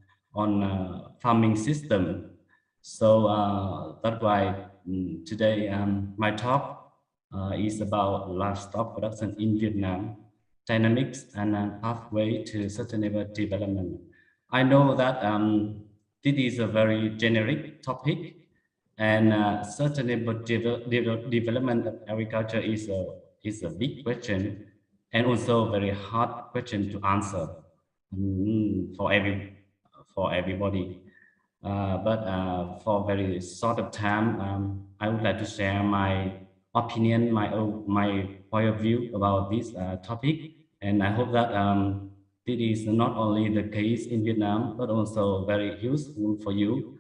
farming system. So that's why today my talk is about livestock production in Vietnam, dynamics and pathway to sustainable development. I know that this is a very generic topic, and sustainable development of agriculture is a big question, and also a very hard question to answer for everybody. But for very short of time, I would like to share my opinion, my point of view about this topic, and I hope that this is not only the case in Vietnam, but also very useful for you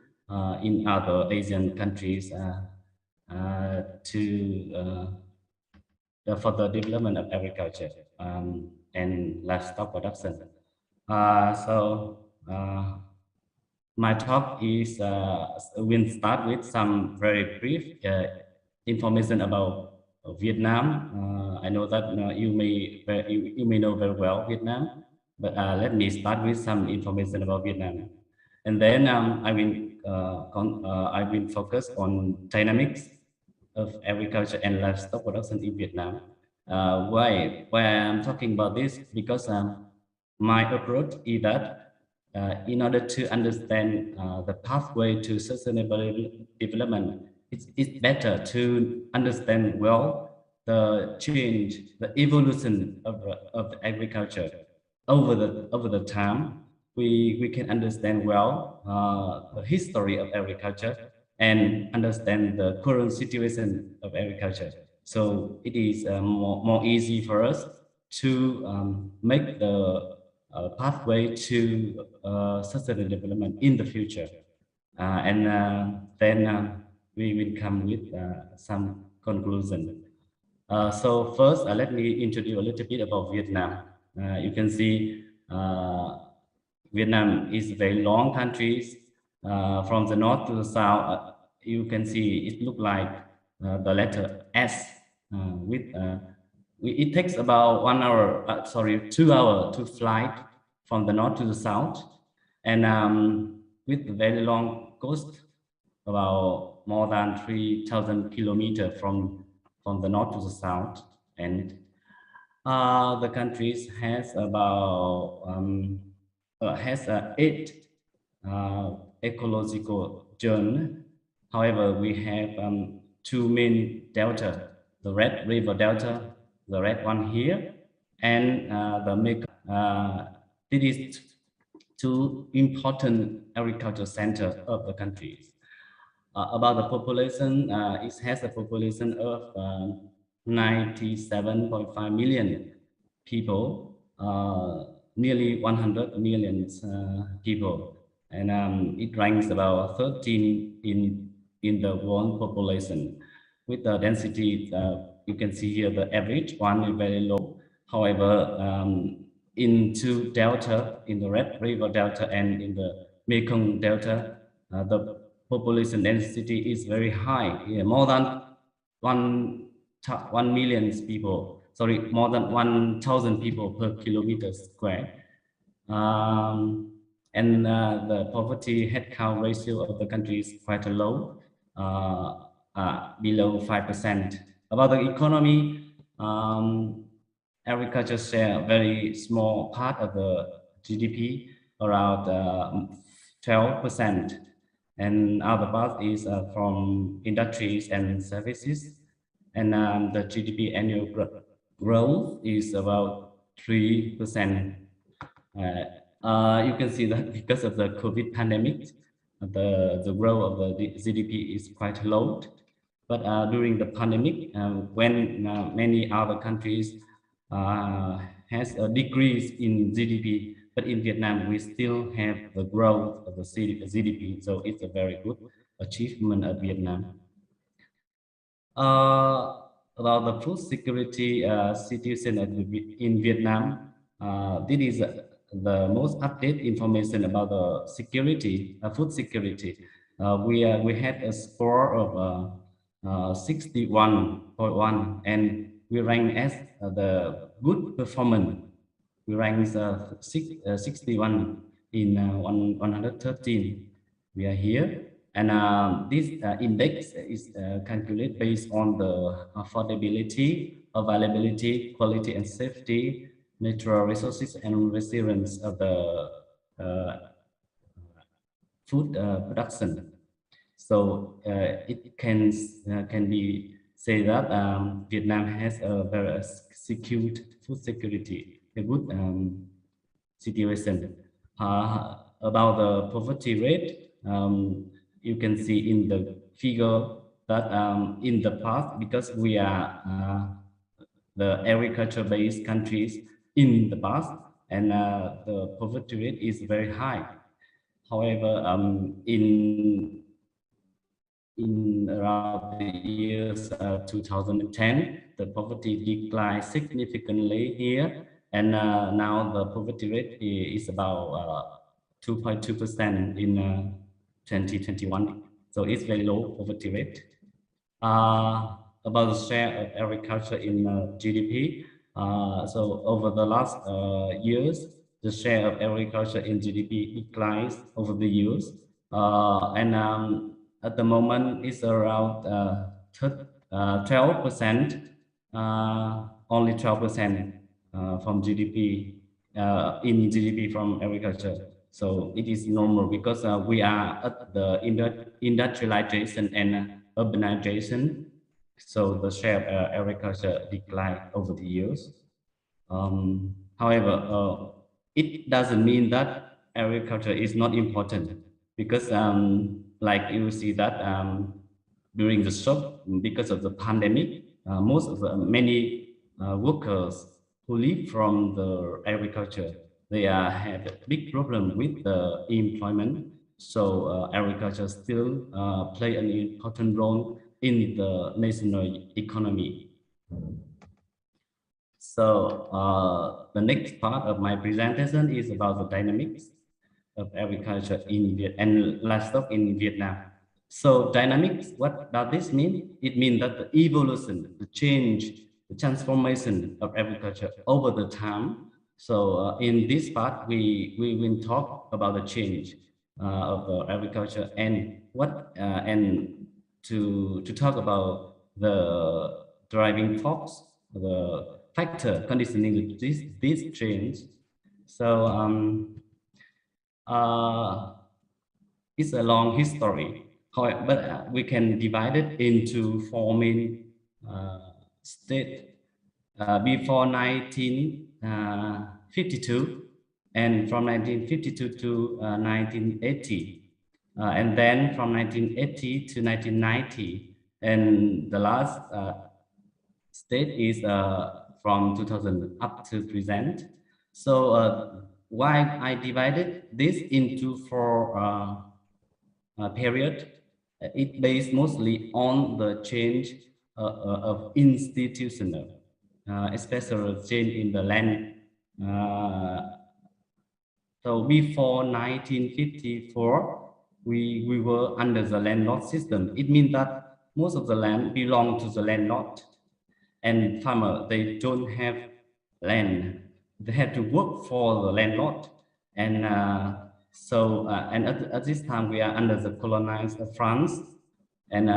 in other Asian countries for the development of agriculture and livestock production. My talk is will start with some very brief information about Vietnam. I know that you may know very well Vietnam, but let me start with some information about Vietnam, and then I will focus on dynamics of agriculture and livestock production in Vietnam. Why I'm talking about this? Because my approach is that in order to understand the pathway to sustainable development, it's better to understand well the change, the evolution of the agriculture over the time. We can understand well the history of agriculture and understand the current situation of agriculture. So it is more easy for us to make the pathway to sustainable development in the future. Then we will come with some conclusion. So first, let me introduce a little bit about Vietnam. You can see Vietnam is a very long country. From the north to the south, you can see it look like the letter S. It takes about 2 hours to fly from the north to the south, and with a very long coast, about more than 3,000 kilometers from the north to the south, and the country has about has 8 ecological zones. However, we have 2 main delta: the Red River Delta, the red one here, and the Mekong. It is 2 important agricultural centers of the country. About the population, it has a population of 97.5 million people, nearly 100 million people, and it ranks about 13 in the world population. With the density, you can see here the average one is very low. However, in 2 delta, in the Red River Delta and in the Mekong Delta, the population density is very high, more than 1 million people. Sorry, more than 1,000 people per kilometer square. And the poverty headcount ratio of the country is quite low, below 5%. About the economy, agriculture share a very small part of the GDP, around 12%, and other part is from industries and services, and the GDP annual growth is about 3%. You can see that because of the COVID pandemic, the growth of the GDP is quite low. But during the pandemic, when many other countries has a decrease in GDP, but in Vietnam, we still have the growth of the GDP. So it's a very good achievement of Vietnam. About the food security situation in Vietnam, this is the most updated information about the security, food security. We had a score of 61.1, and we rank as the good performance. We rank 61 in 113. We are here, and this index is calculated based on the affordability, availability, quality, and safety, natural resources, and resilience of the food production. So it can be say that Vietnam has a very secured food security, a good situation. About the poverty rate, you can see in the figure that in the past, because we are the agriculture-based countries in the past, and the poverty rate is very high. However, in around the years 2010, the poverty declined significantly here, and now the poverty rate is about 2.2% in 2021. So it's very low poverty rate. About the share of agriculture in GDP. So over the last years, the share of agriculture in GDP declines over the years. And at the moment, it's around 12%, only 12% from GDP, in GDP from agriculture. So it is normal because we are at the industrialization and urbanization. So the share of agriculture declined over the years. However, it doesn't mean that agriculture is not important, because like you see that during the shock, because of the pandemic, many workers who live from the agriculture, they had a big problem with the employment. So agriculture still play an important role in the national economy. So the next part of my presentation is about the dynamics of agriculture and livestock in Vietnam. So dynamics, what does this mean? It means that the evolution, the change, the transformation of agriculture over the time. So in this part, we will talk about the change of agriculture and to talk about the driving force, the factor conditioning this change. So it's a long history, but we can divide it into four main states. Before 1952, and from 1952 to 1980, and then from 1980 to 1990, and the last state is from 2000 up to present. So why I divided this into four period? It based mostly on the change of institutional, especially change in the land. So before 1954, we were under the landlord system. It means that most of the land belonged to the landlord, and farmer, they don't have land. They have to work for the landlord. And and at this time, we are under the colonized France. And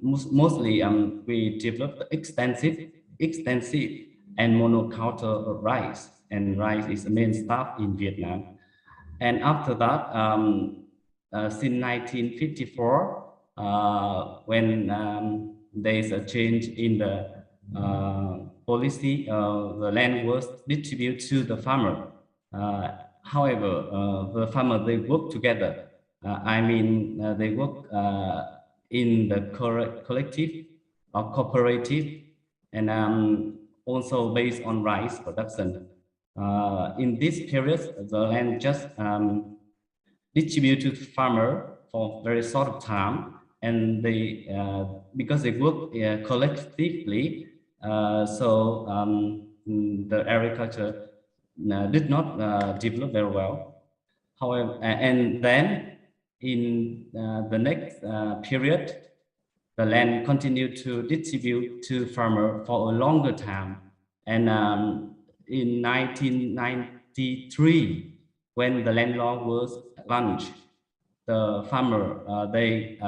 mostly we developed extensive and monoculture rice. And rice is the main stuff in Vietnam. And after that, since 1954, when there is a change in the policy, the land was distributed to the farmer. However, the farmer, they work together. They work in the collective or cooperative, and also based on rice production. In this period, the land just distributed to farmer for very short of time, and they because they work collectively, so the agriculture did not develop very well. However, and then in the next period, the land continued to distribute to farmer for a longer time. And in 1993, when the land law was launched, the farmer, they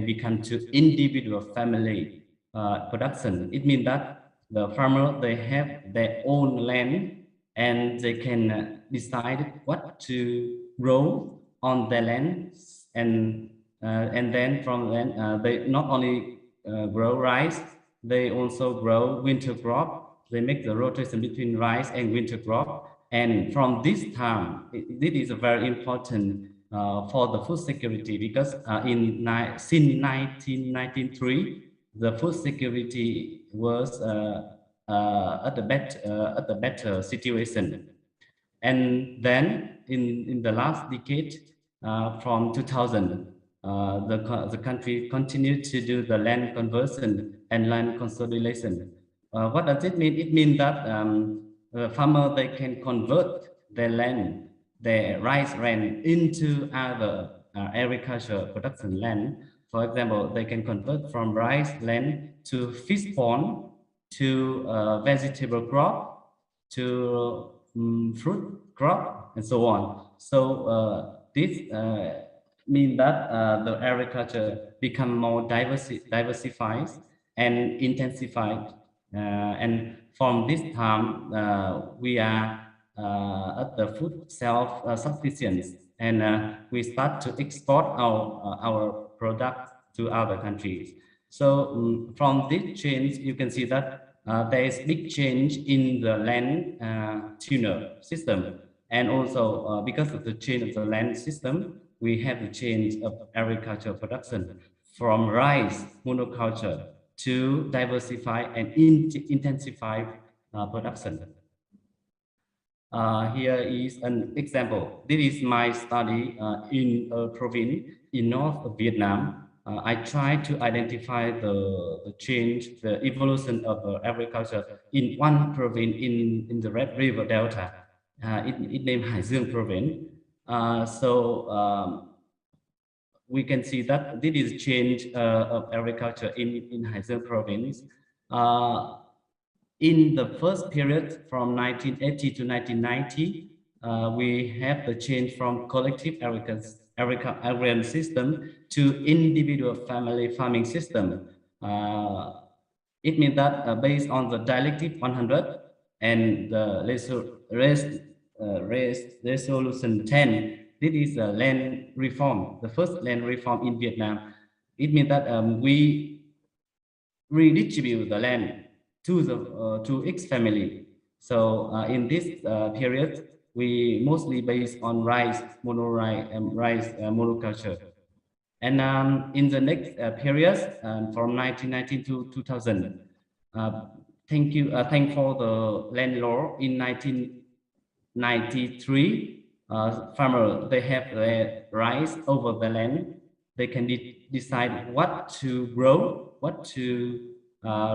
become to individual family production. It means that the farmer, they have their own land, and they can decide what to grow on their land. And then from then, they not only grow rice, they also grow winter crop. They make the rotation between rice and winter crop. And from this time, this is a very important for the food security, because since 1993, the food security was at the better situation. And then in the last decade, from 2000, the country continued to do the land conversion and land consolidation. What does it mean? It means that the farmer, they can convert their land, their rice land, into other agriculture production land. For example, they can convert from rice land to fish pond, to vegetable crop, to fruit crop, and so on. So this means that the agriculture become more diversified and intensified. And from this time, we are at the food self-sufficiency, and we start to export our product to other countries. So from this change, you can see that there is big change in the land tenure system. And also because of the change of the land system, we have the change of agricultural production from rice monoculture to diversify and intensify production. Here is an example. This is my study in a province in North of Vietnam. I try to identify the change, the evolution of agriculture in one province in the Red River Delta. It named Hải Dương province. We can see that this is change of agriculture in Hải Dương province. In the first period from 1980 to 1990, we have the change from collective agrarian system to individual family farming system. It means that based on the Directive 100 and the Resolution 10, this is a land reform, the first land reform in Vietnam. It means that we redistribute the land to each family. So in this period, we mostly based on rice monoculture. And in the next period, from 1990 to 2000, thank for the land law in 1993. Farmers, they have their rights over the land. They can decide what to grow, what to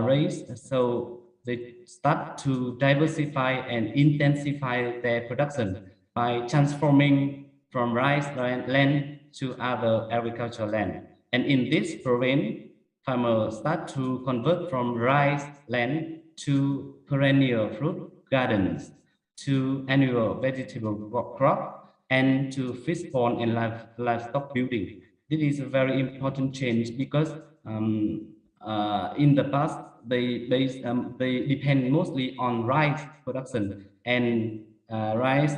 raise. So they start to diversify and intensify their production by transforming from rice land to other agricultural land. And in this province, farmers start to convert from rice land to perennial fruit gardens, to annual vegetable crop, and to fish pond and livestock building. This is a very important change because in the past they depend mostly on rice production, and rice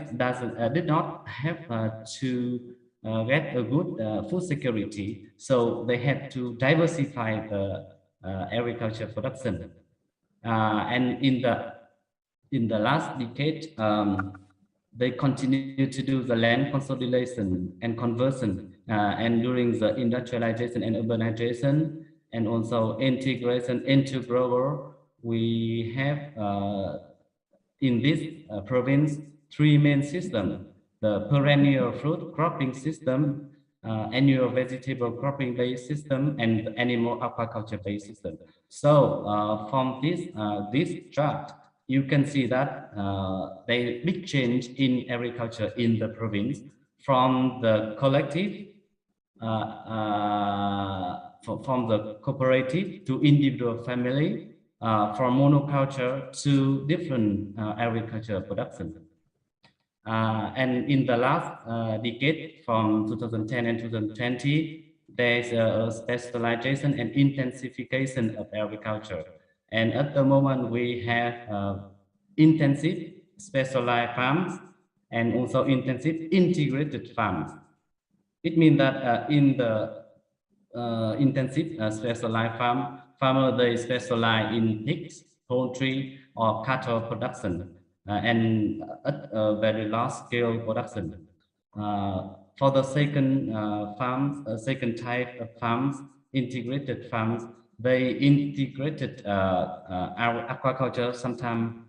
did not have to get a good food security, so they had to diversify the agriculture production. And in the last decade, they continue to do the land consolidation and conversion, and during the industrialization and urbanization, and also integration into grower, we have in this province 3 main systems: the perennial fruit cropping system, annual vegetable cropping based system, and the animal aquaculture based system. So from this chart, you can see that there is big change in agriculture in the province from the collective, from the cooperative to individual family, from monoculture to different agriculture production. And in the last decade, from 2010 and 2020, there's a specialization and intensification of agriculture. And at the moment, we have intensive specialized farms and also intensive integrated farms. It means that in the intensive specialized farmer, they specialize in pigs, poultry, or cattle production, and at a very large scale production. For the second farms, second type of farms, integrated farms, they integrated our aquaculture, sometimes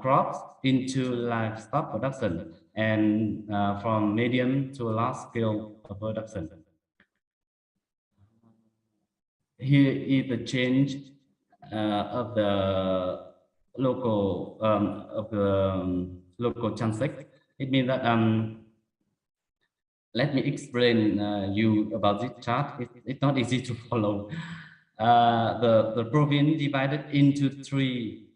crops, into livestock production and from medium to large scale production. Here is the change of the local local transact. It means that let me explain you about this chart. It's not easy to follow. The province divided into three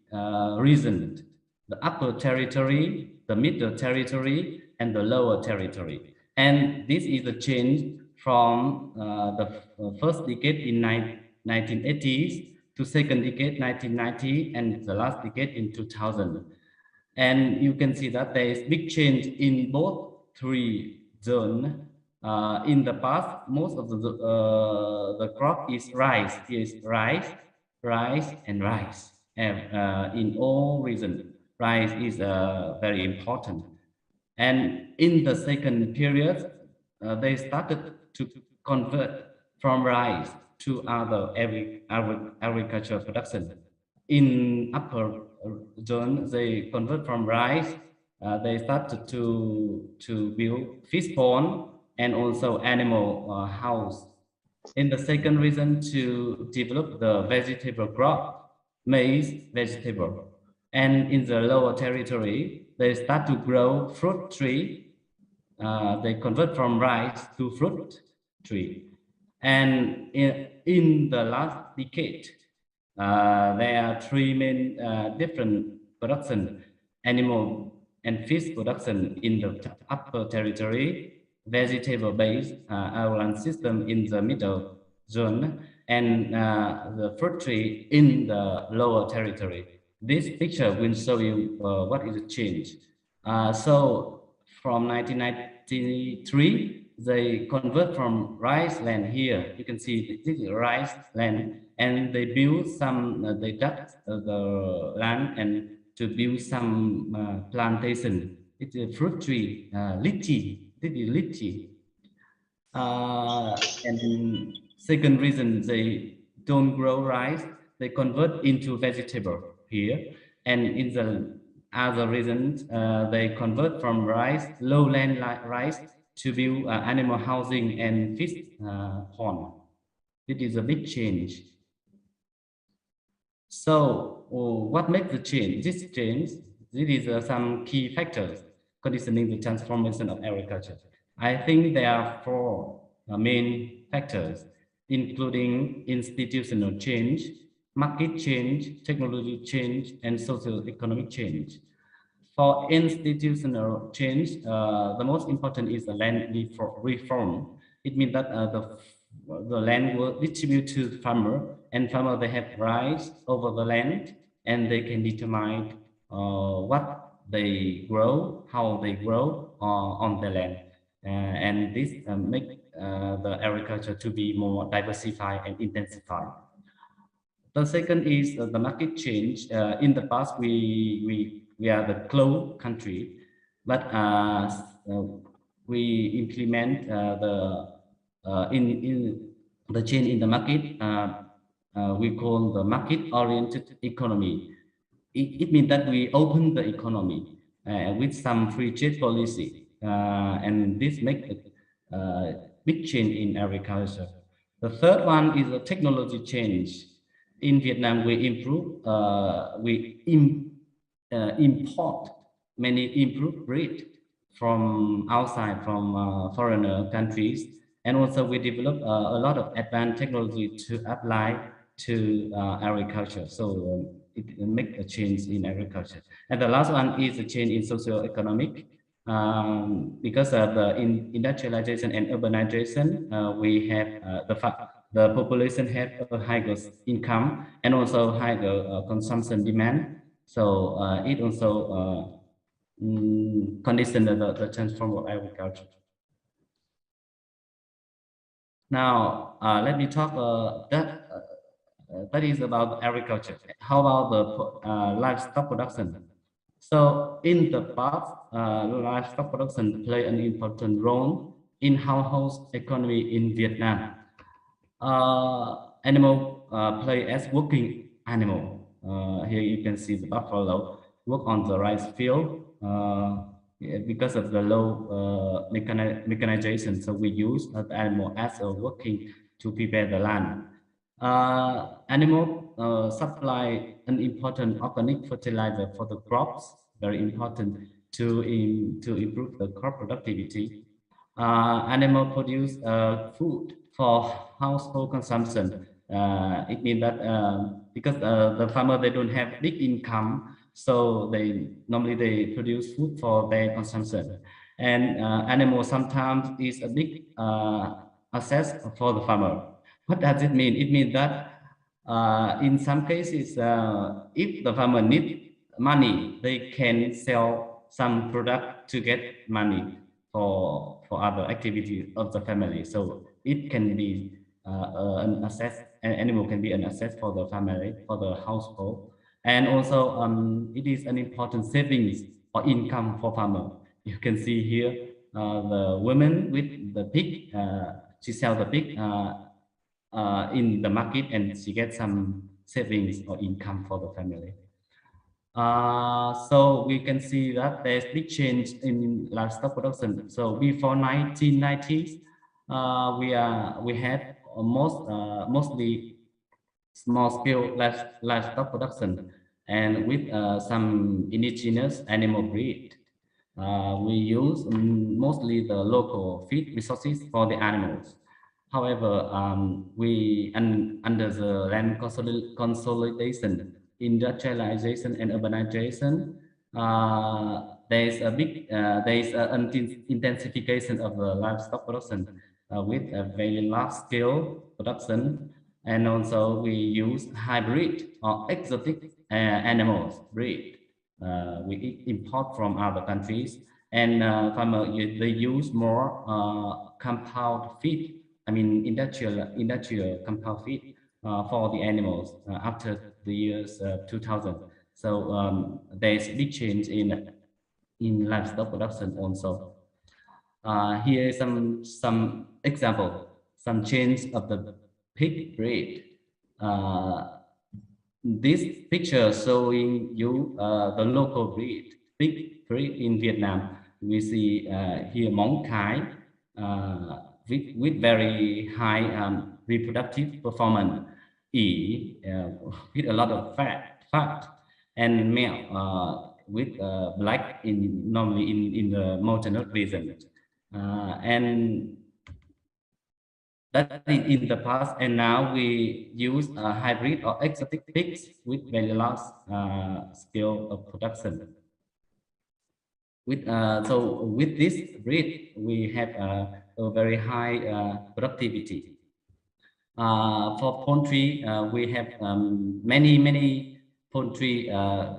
regions: the upper territory, the middle territory, and the lower territory. And this is the change from the first decade in 1980s to second decade 1990 and the last decade in 2000. And you can see that there is big change in both three zones. In the past, most of the crop is rice. Is rice, and rice. And in all regions, rice is very important. And in the second period, they started to convert from rice to other agricultural production. In upper zone, they convert from rice. They started to build fish pond and also animal house. In the second region, to develop the vegetable crop, maize, vegetable. And in the lower territory, they start to grow fruit tree. They convert from rice to fruit tree. And in the last decade, there are three main different production: animal and fish production in the upper territory, vegetable-based island system in the middle zone, and the fruit tree in the lower territory. This picture will show you what is the change. So from 1993, they convert from rice land here. You can see this is rice land, and they build some, they dug the land and to build some plantation. It's a fruit tree, lychee. This is lychee. And second reason, they don't grow rice. They convert into vegetable here. And in the other reasons, they convert from rice, lowland rice, to build animal housing and fish pond. It is a big change. So what makes the change? This change, this is some key factors conditioning the transformation of agriculture. I think there are four main factors, including institutional change, market change, technology change, and socio-economic change. For institutional change, the most important is the land reform. It means that the land will distribute to the farmer, and farmer they have rights over the land, and they can determine what they grow, how they grow on the land, and this make the agriculture to be more diversified and intensified. The second is the market change. In the past, we are the closed country, but we implement in the change in the market. We call the market-oriented economy. It means that we open the economy with some free trade policy, and this makes a big change in agriculture. The third one is the technology change. In Vietnam, we import many improved breed from outside, from foreign countries, and also we develop a lot of advanced technology to apply to agriculture. So it makes a change in agriculture. And the last one is a change in socio-economic. Because of the industrialization and urbanization, we have the population have a higher income and also higher consumption demand. So it also conditions the transform of agriculture. Now, let me talk that is about agriculture. How about the livestock production? So in the past, livestock production play an important role in household economy in Vietnam. Animal play as working animal. Here you can see the buffalo work on the rice field because of the low mechanization. So we use the animal as a working to prepare the land. Animal supply an important organic fertilizer for the crops, very important to improve the crop productivity. Animal produce food for household consumption. It means that because the farmer, they don't have big income, so they normally produce food for their consumption. And animal sometimes is a big asset for the farmer. What does it mean? It means that in some cases, if the farmer needs money, they can sell some product to get money for other activities of the family. So it can be an asset, an animal can be an asset for the family, for the household. And also it is an important savings or income for farmer. You can see here the woman with the pig, she sells the pig in the market, and she gets some savings or income for the family. So we can see that there's big change in livestock production. So before 1990s, we had mostly small-scale livestock production, and with some indigenous animal breed. We use mostly the local feed resources for the animals. However, under the land consolidation, industrialization, and urbanization, there is an intensification of the livestock production with a very large scale production, and also we use hybrid or exotic animals breed. We import from other countries, and farmers, they use more compound feed. I mean, industrial compound feed for the animals after the years 2000. So there's a big change in livestock production also. Here is some example, some change of the pig breed. This picture showing you the local breed, pig breed in Vietnam. We see here Móng Cái with very high reproductive performance, with a lot of fat, and male with black normally in the mountainous region, and that in the past, and now we use hybrid or exotic pigs with very large scale of production. So with this breed, we have a very high productivity. For poultry, we have many poultry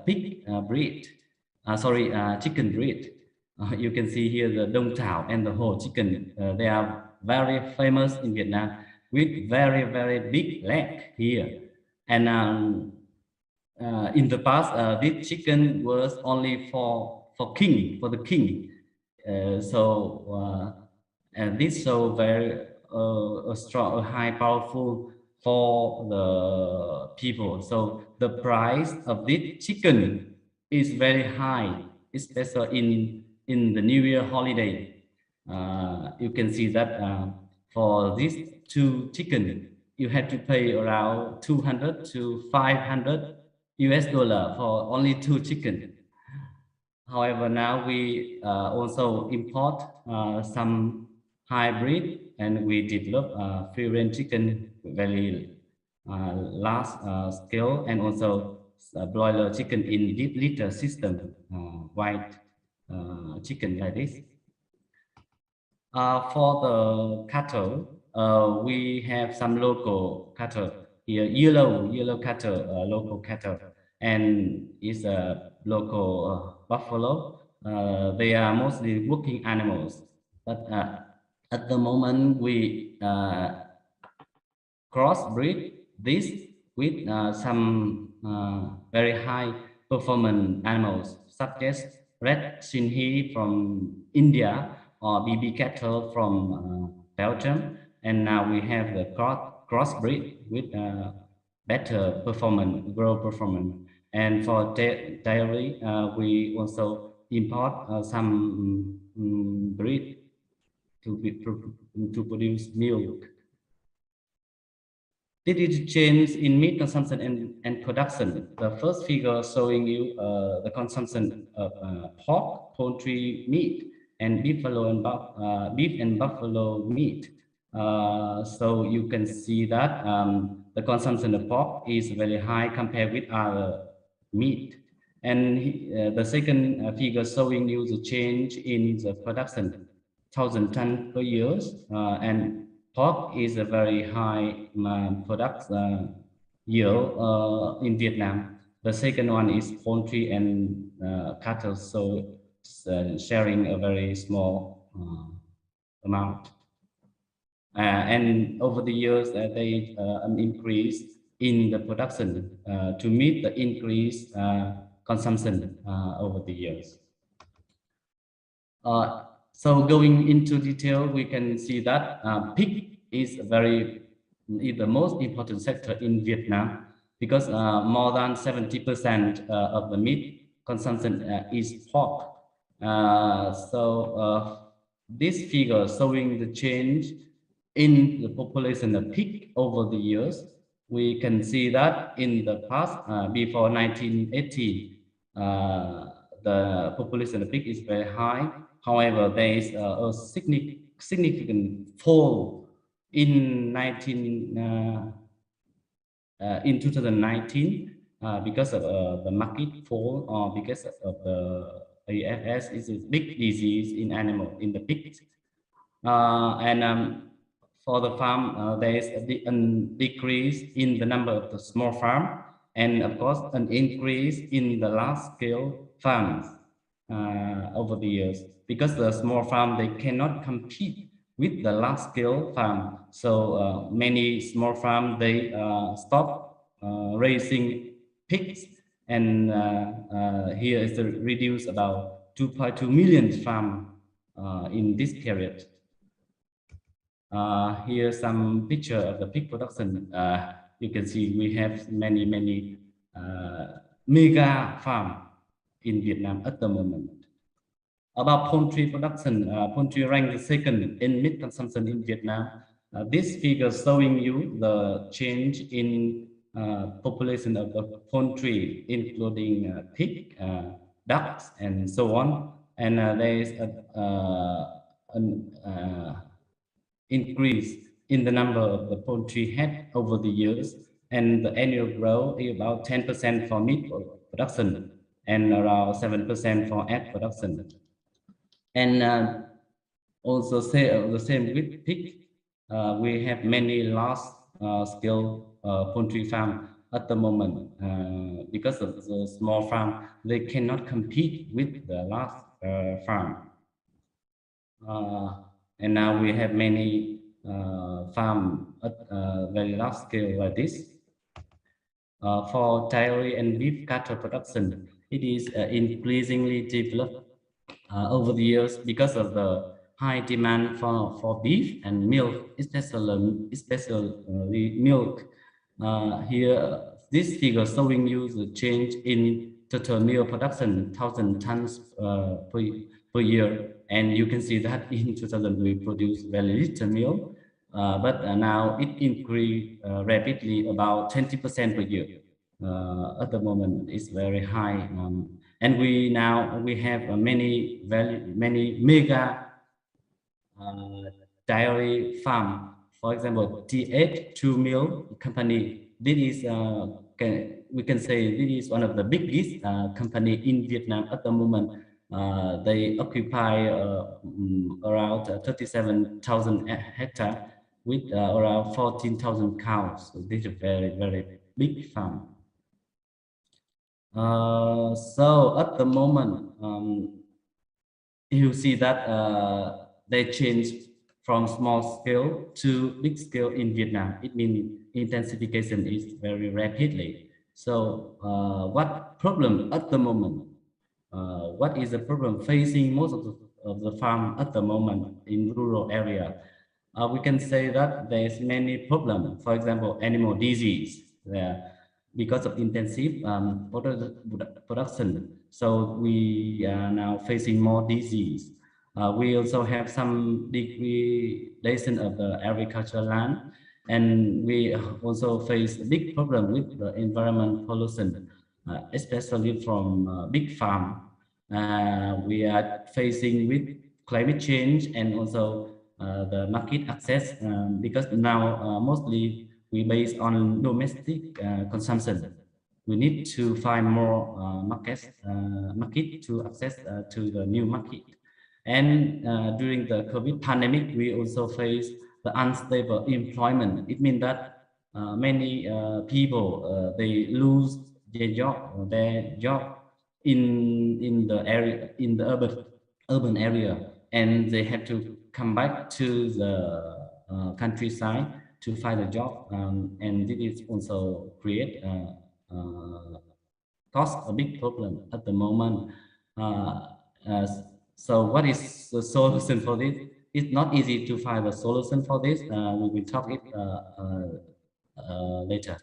pig breed. Chicken breed. You can see here the Đông Thảo and the whole chicken. They are very famous in Vietnam with very big leg here. And in the past, this chicken was only for the king. And this so very strong, high, powerful for the people. So the price of this chicken is very high, especially in the New Year holiday. You can see that for these two chicken, you have to pay around 200 to 500 US dollar for only two chicken. However, now we also import some hybrid, and we develop free-range chicken very large scale, and also broiler chicken in deep litter system, white chicken like this. For the cattle, we have some local cattle here, yellow cattle, local cattle, and is a local buffalo. They are mostly working animals, but at the moment we crossbreed this with some very high performance animals. such as red Shinhe from India or BB cattle from Belgium, and now we have the crossbreed with better performance, growth performance. And for dairy, we also import some breed to produce milk. This is change in meat consumption and production. The first figure showing you the consumption of pork, poultry meat, and beef and buffalo meat. So you can see that the consumption of pork is very high compared with other meat. And the second figure showing you the change in the production, 1,000 tons per year, and pork is a very high product yield in Vietnam. The second one is poultry and cattle, so sharing a very small amount. And over the years, they an increase in the production to meet the increased consumption over the years. So going into detail, we can see that pig is the most important sector in Vietnam, because more than 70% of the meat consumption is pork. This figure showing the change in the population of pig over the years. We can see that in the past, before 1980, the population of pig is very high. However, there is a significant fall in 2019 because of the market fall, or because of the AFS is a big disease in the pigs. For the farm, there is a decrease in the number of the small farm, and of course an increase in the large-scale farms over the years, because the small farm, they cannot compete with the large-scale farm. So many small farms, they stop raising pigs, and here is reduced about 2.2 million farms in this period. Here's some picture of the pig production. You can see we have many mega farm in Vietnam at the moment. About poultry production, poultry ranked second in meat consumption in Vietnam. This figure showing you the change in population of the poultry, including pig, ducks, and so on. And there is an increase in the number of the poultry head over the years, and the annual growth is about 10% for meat production and around 7% for egg production. And also the same with pig, we have many large-scale poultry farm at the moment, because of the small farm, they cannot compete with the large farm. And now we have many farm at very large scale like this. For dairy and beef cattle production, it is increasingly developed over the years because of the high demand for beef and milk, especially milk. Here, this figure showing you the change in total milk production, 1,000 tons per year. And you can see that in 2000 we produced very little milk, but now it increased rapidly, about 20% per year. At the moment, it's very high, and we have many mega dairy farm. For example, TH2 Milk Company. This is we can say this is one of the biggest company in Vietnam at the moment. They occupy around 37,000 hectares with around 14,000 cows. So this is a very big farm. So at the moment, you see that they change from small scale to big scale in Vietnam. It means intensification is very rapidly. So what problem at the moment? what is the problem facing most of the farm at the moment in rural area. We can say that there's many problems. For example, animal disease, because of intensive production. So we are now facing more disease. We also have some degradation of the agricultural land, and we also face a big problem with the environment pollution, especially from big farm. We are facing with climate change and also the market access, because now mostly we base on domestic consumption. We need to find more market to access to the new market. And during the COVID pandemic, we also face the unstable employment. It means that many people they lose their job in the area, in the urban area, and they have to come back to the countryside to find a job, and this is also create cause a big problem at the moment. So what is the solution for this? It's not easy to find a solution for this. We will talk it later.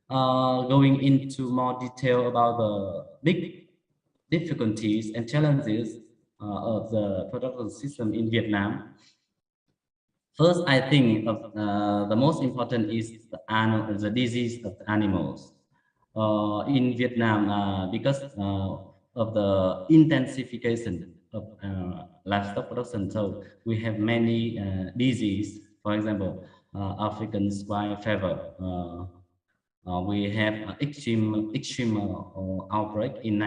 Going into more detail about the big difficulties and challenges of the production system in Vietnam. First, I think of, the most important is the disease of the animals. In Vietnam, because of the intensification of livestock production, so we have many disease. For example, African swine fever. We have extreme outbreak in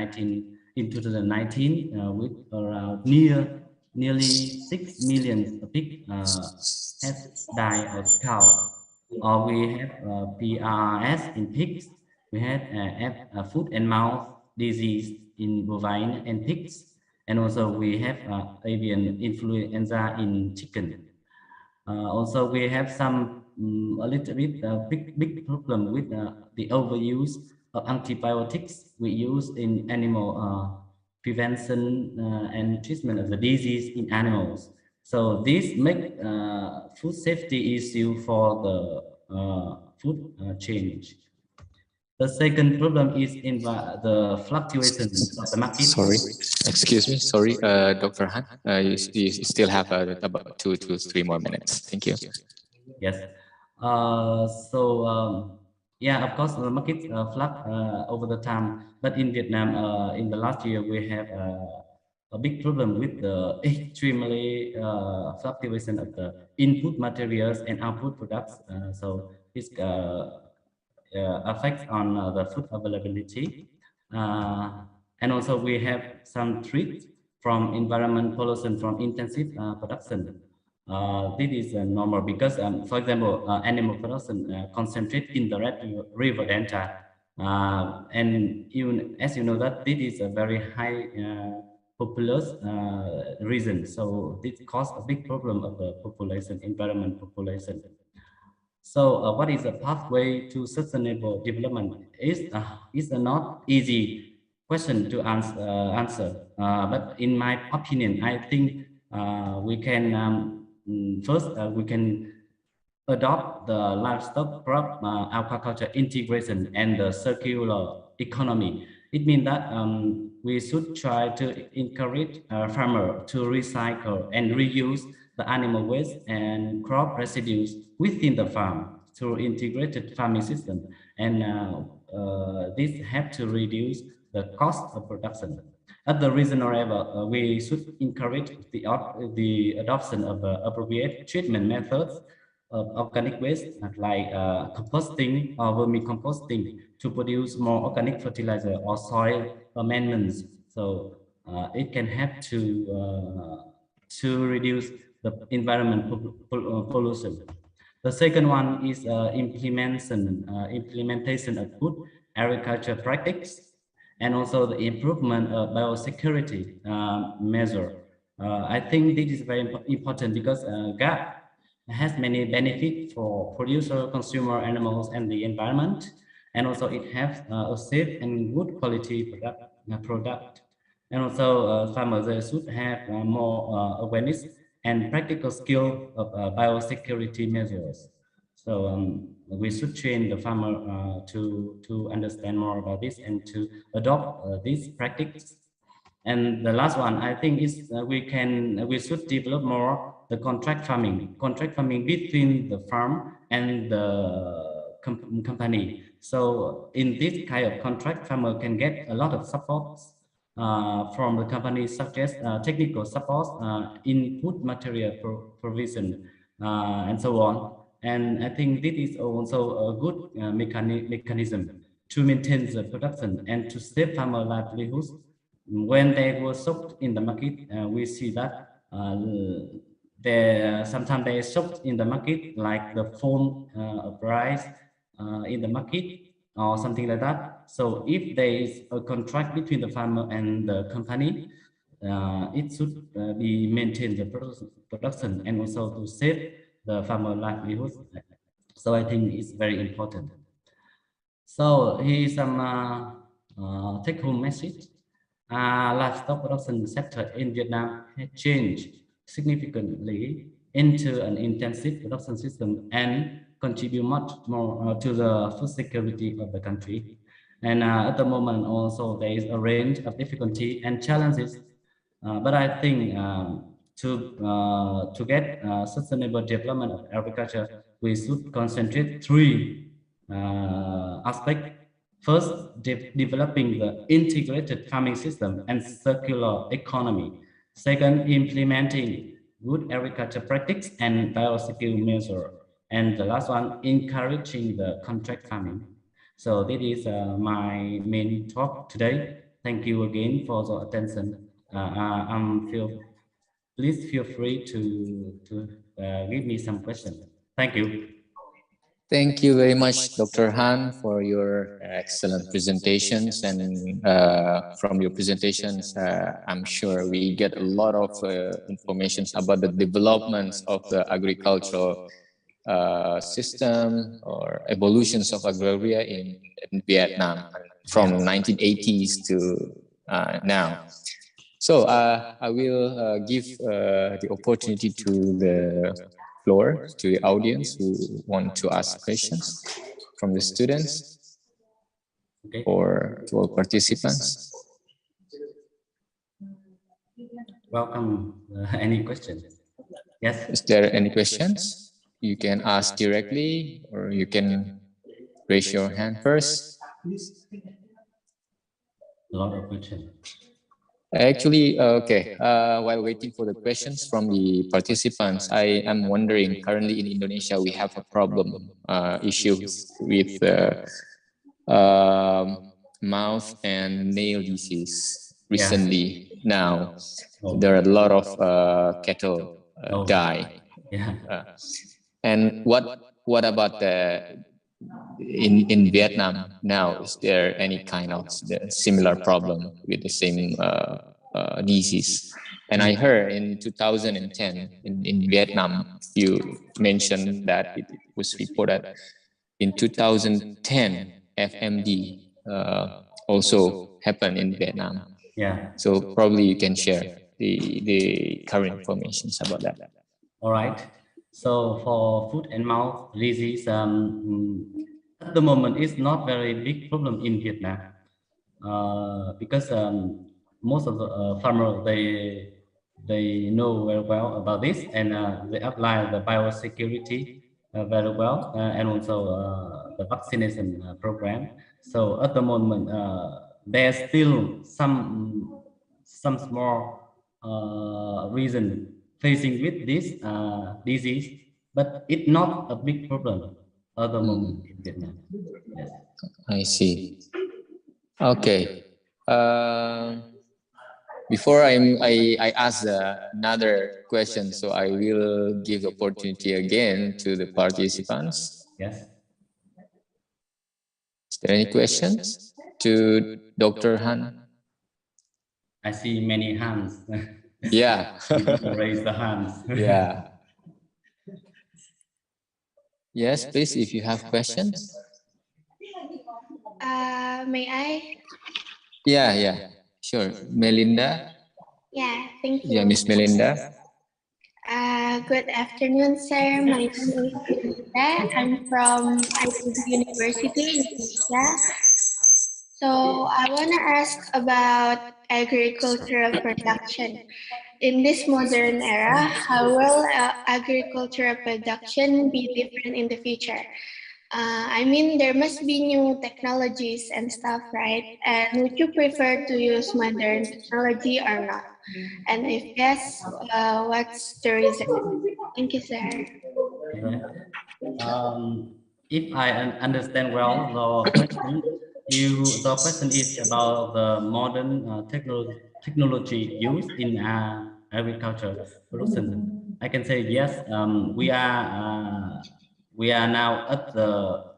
2019 with around nearly 6 million pig has died of cow. Or we have PRS in pigs. We have foot and mouth disease in bovine and pigs, and also we have avian influenza in chicken. Also, we have some a little bit big problem with the overuse of antibiotics we use in animal prevention and treatment of the disease in animals. So this make food safety issue for the food change. The second problem is in the fluctuation of the market. Sorry, excuse me. Sorry, Dr. Han. You still have about 2 to 3 more minutes. Thank you. Yes. Yeah, of course, the market flux over the time. But in Vietnam, in the last year, we have a big problem with the extremely fluctuation of the input materials and output products. So this affects on the food availability. And also we have some threats from environment pollution from intensive production. This is normal because, for example, animal production concentrate in the river delta. And even as you know that this is a very high populous region. So this causes a big problem of the population, environment population. So what is the pathway to sustainable development? Is a not easy question to answer. But in my opinion, I think we can first we can adopt the livestock crop aquaculture integration and the circular economy. It means that we should try to encourage farmers to recycle and reuse the animal waste and crop residues within the farm through integrated farming system, and this have to reduce the cost of production. At the regional level, we should encourage the adoption of appropriate treatment methods of organic waste like composting or vermicomposting to produce more organic fertilizer or soil amendments. So it can help to reduce the environment pollution. The second one is implementation of good agriculture practice and also the improvement of biosecurity measure. I think this is very important because GAP has many benefits for producer, consumer, animals, and the environment, and also it has a safe and good quality product. And also farmers should have more awareness and practical skill of biosecurity measures. So we should train the farmer to understand more about this and to adopt these practices. And the last one, I think, is we should develop more the contract farming between the farm and the company. So in this kind of contract, farmer can get a lot of support from the company, such as technical support, input material provision, and so on. And I think this is also a good mechanism to maintain the production and to save farmer livelihoods. When they were sold in the market, we see that sometimes they sold in the market like the phone price in the market or something like that. So if there is a contract between the farmer and the company, it should be maintained the production and also to save the farmer livelihood. So I think it's very important. So here's some take-home message. Livestock production sector in Vietnam has changed significantly into an intensive production system and contribute much more to the food security of the country. And at the moment also there is a range of difficulty and challenges. But I think to get sustainable development of agriculture, we should concentrate three aspects. First, developing the integrated farming system and circular economy. Second, implementing good agriculture practice and biosecurity measure. And the last one, encouraging the contract farming. So this is my main talk today. Thank you again for the attention. Please feel free to give me some questions. Thank you. Thank you very much, Dr. Han, for your excellent presentations. And from your presentations, I'm sure we get a lot of information about the developments of the agricultural system or evolutions of agraria in Vietnam from 1980s to now. So I will give the opportunity to the floor, to the audience who want to ask questions from the students or to all participants. Welcome. Any questions? Yes. Is there any questions? You can ask directly or you can raise your hand first. A lot of questions. Actually, okay, while waiting for the questions from the participants, I am wondering, currently in Indonesia, we have a problem, issues with mouth and nail disease recently. Yeah. Now, there are a lot of cattle die. Yeah. And what about in Vietnam now? Is there any kind of similar problem with the same disease? And I heard in 2010 in Vietnam, you mentioned that it was reported in 2010 FMD also happened in Vietnam. Yeah. So probably you can share the current information about that. All right. So for foot and mouth disease, at the moment it's not very big problem in Vietnam because most of the farmers they know very well about this and they apply the biosecurity very well and also the vaccination program. So at the moment there's still some small reason facing with this disease, but it's not a big problem at the moment in Vietnam. Yes. I see. Okay. Before I ask another question, so I will give opportunity again to the participants. Yes. Is there any questions to Dr. Han? I see many hands. Yeah. Raise the hands. Yeah. Yes, please, if you have questions. May I? Yeah. Sure. Melinda? Yeah, thank you. Yeah, Miss Melinda. Good afternoon, sir. My name is Melinda. I'm from IPB University, Indonesia. So I want to ask about agricultural production. In this modern era, how will agricultural production be different in the future? I mean, there must be new technologies and stuff, right? And would you prefer to use modern technology or not? And if yes, what's the reason? Thank you, sir. Okay. If I understand well the question, the question is about the modern technology used in agriculture production. I can say yes. We are now at the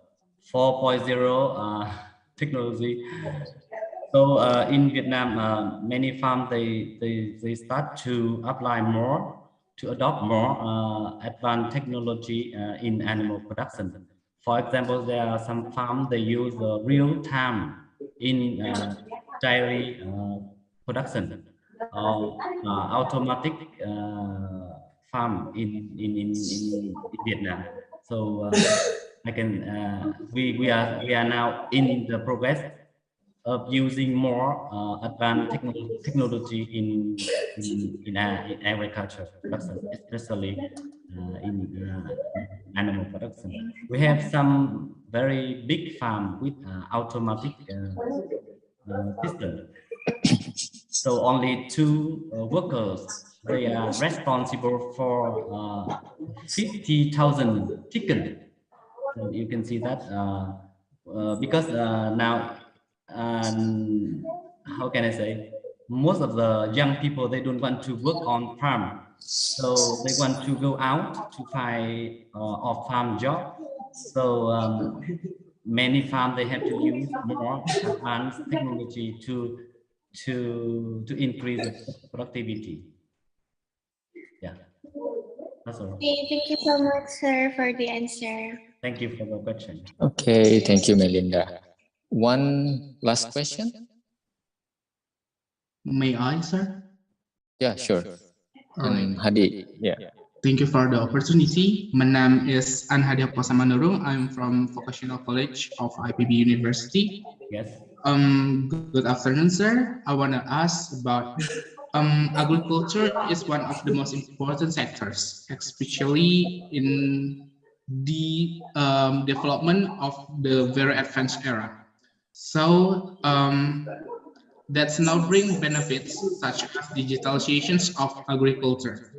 4.0 technology. So in Vietnam, many farms they start to apply more, to adopt more advanced technology in animal production. For example, there are some farms they use real time in dairy production, automatic farm in Vietnam. So I can we are now in the progress of using more advanced technology in agriculture production, especially in animal production. We have some very big farm with automatic system. So only two workers, they are responsible for 50,000 chicken. So you can see that because now, how can I say, most of the young people, they don't want to work on farm, so they want to go out to find off farm job. So many farms, they have to use more advanced technology to increase the productivity. Yeah, that's all. Okay, thank you so much, sir, for the answer. Thank you for the question. Okay, thank you, Melinda. One last question? May I, sir? Yeah, sure. All right. Hadi, yeah. Thank you for the opportunity. My name is Anhadia Posamanurung. I'm from Vocational College of IPB University. Yes. Good afternoon, sir. I want to ask about agriculture is one of the most important sectors, especially in the development of the very advanced era. So that's now bring benefits such as digitalizations of agriculture.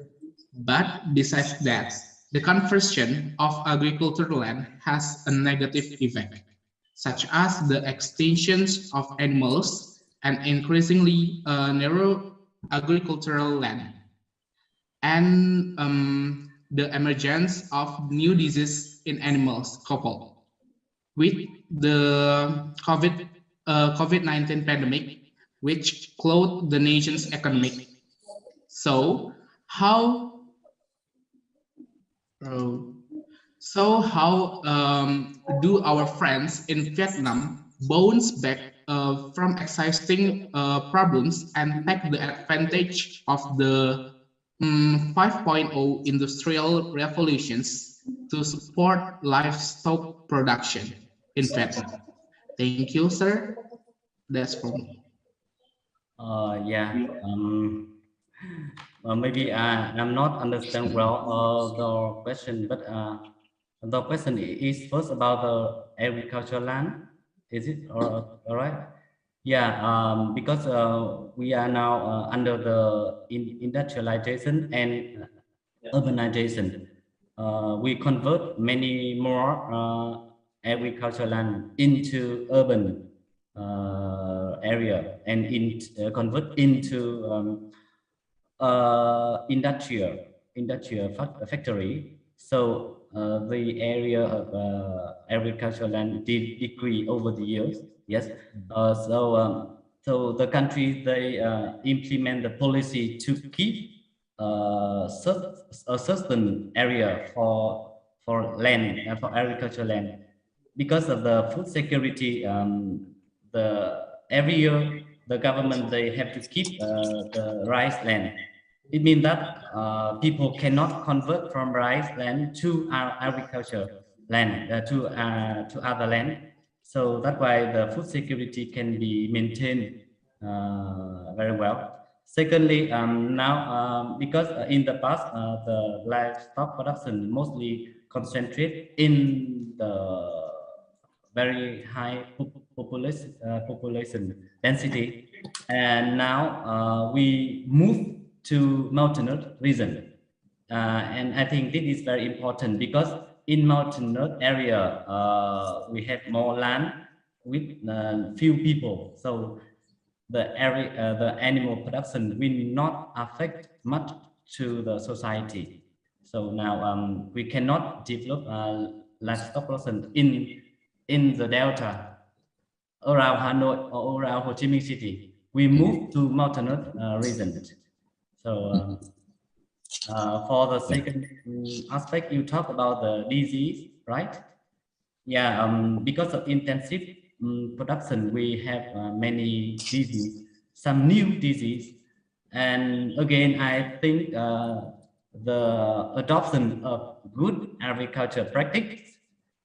But besides that, the conversion of agricultural land has a negative effect, such as the extinctions of animals and increasingly narrow agricultural land, and the emergence of new diseases in animals coupled with the COVID-19 pandemic, which clothed the nation's economic. So how do our friends in Vietnam bounce back from existing problems and take the advantage of the 5.0 industrial revolutions to support livestock production in Vietnam? Thank you, sir. That's for me. Yeah. Maybe I'm not understand well the question, but the question is first about the agricultural land. Is it all right? Yeah. Because we are now under the industrialization and urbanization. We convert many more agricultural land into urban area and convert into industrial factory. So the area of agricultural land did decrease over the years. Yes. So the country, they implement the policy to keep a certain area for land and for agricultural land because of the food security. Every year the government, they have to keep the rice land. It means that people cannot convert from rice land to agriculture land, to other land. So that's why the food security can be maintained very well. Secondly, now because in the past the livestock production mostly concentrate in the very high population density, and now we move to mountainous region, and I think this is very important because in mountainous area we have more land with few people, so the area, the animal production will not affect much to the society. So now we cannot develop livestock production in the delta around Hanoi or around Ho Chi Minh City. We move to mountainous region. So for the second aspect, you talk about the disease, right? Yeah, because of intensive production, we have many disease, some new disease. And again, I think the adoption of good agriculture practice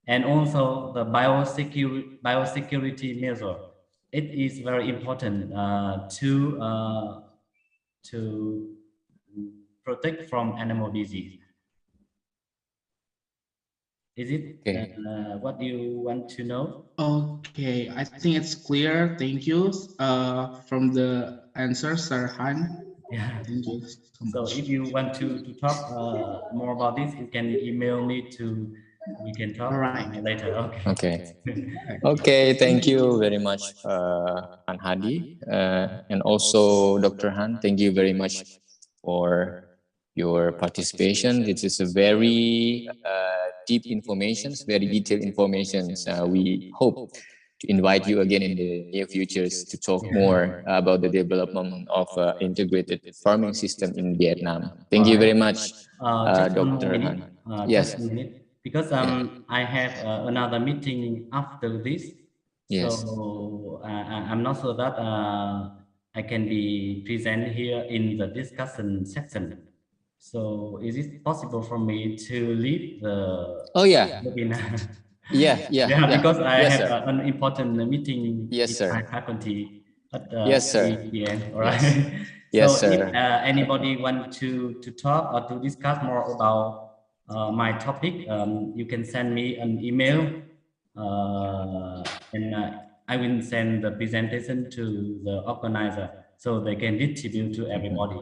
and also the biosecurity measure, it is very important to protect from animal disease. Is it what you want to know? Okay, I think it's clear. Thank you from the answer, Sir Han. Yeah. Thank you So if you want to talk more about this, you can email me to, we can talk later. Okay. Okay, thank you very much, Han Hadi, and also Dr. Han. Thank you very much for your participation. This is a very deep information, very detailed information. We hope to invite you again in the near futures to talk more about the development of integrated farming system in Vietnam. Thank you very much, Dr. Han. Yes. Just a minute, because I have another meeting after this. Yes. So I'm not sure that I can be present here in the discussion section. So is it possible for me to leave the webinar? Yeah, because I have an important meeting with my faculty at the PM. All right. Yes, so if sir. anybody want to talk or to discuss more about my topic, you can send me an email, and I will send the presentation to the organizer so they can distribute to everybody.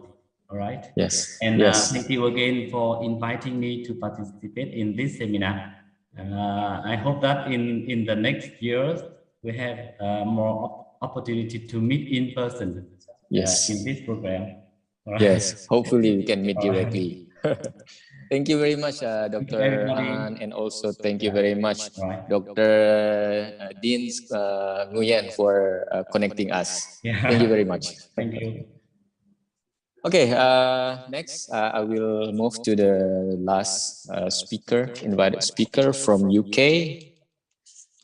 All right. Yes. And Yes. thank you again for inviting me to participate in this seminar. I hope that in the next years we have more opportunity to meet in person. Yes. In this program. All right. Yes. Hopefully we can meet directly. Thank you very much, Dr. Han, and also thank you very much, Dr. Dean Nguyen, for connecting us. Thank you very much. Thank you. Okay, next I will move to the last speaker, invited speaker from UK,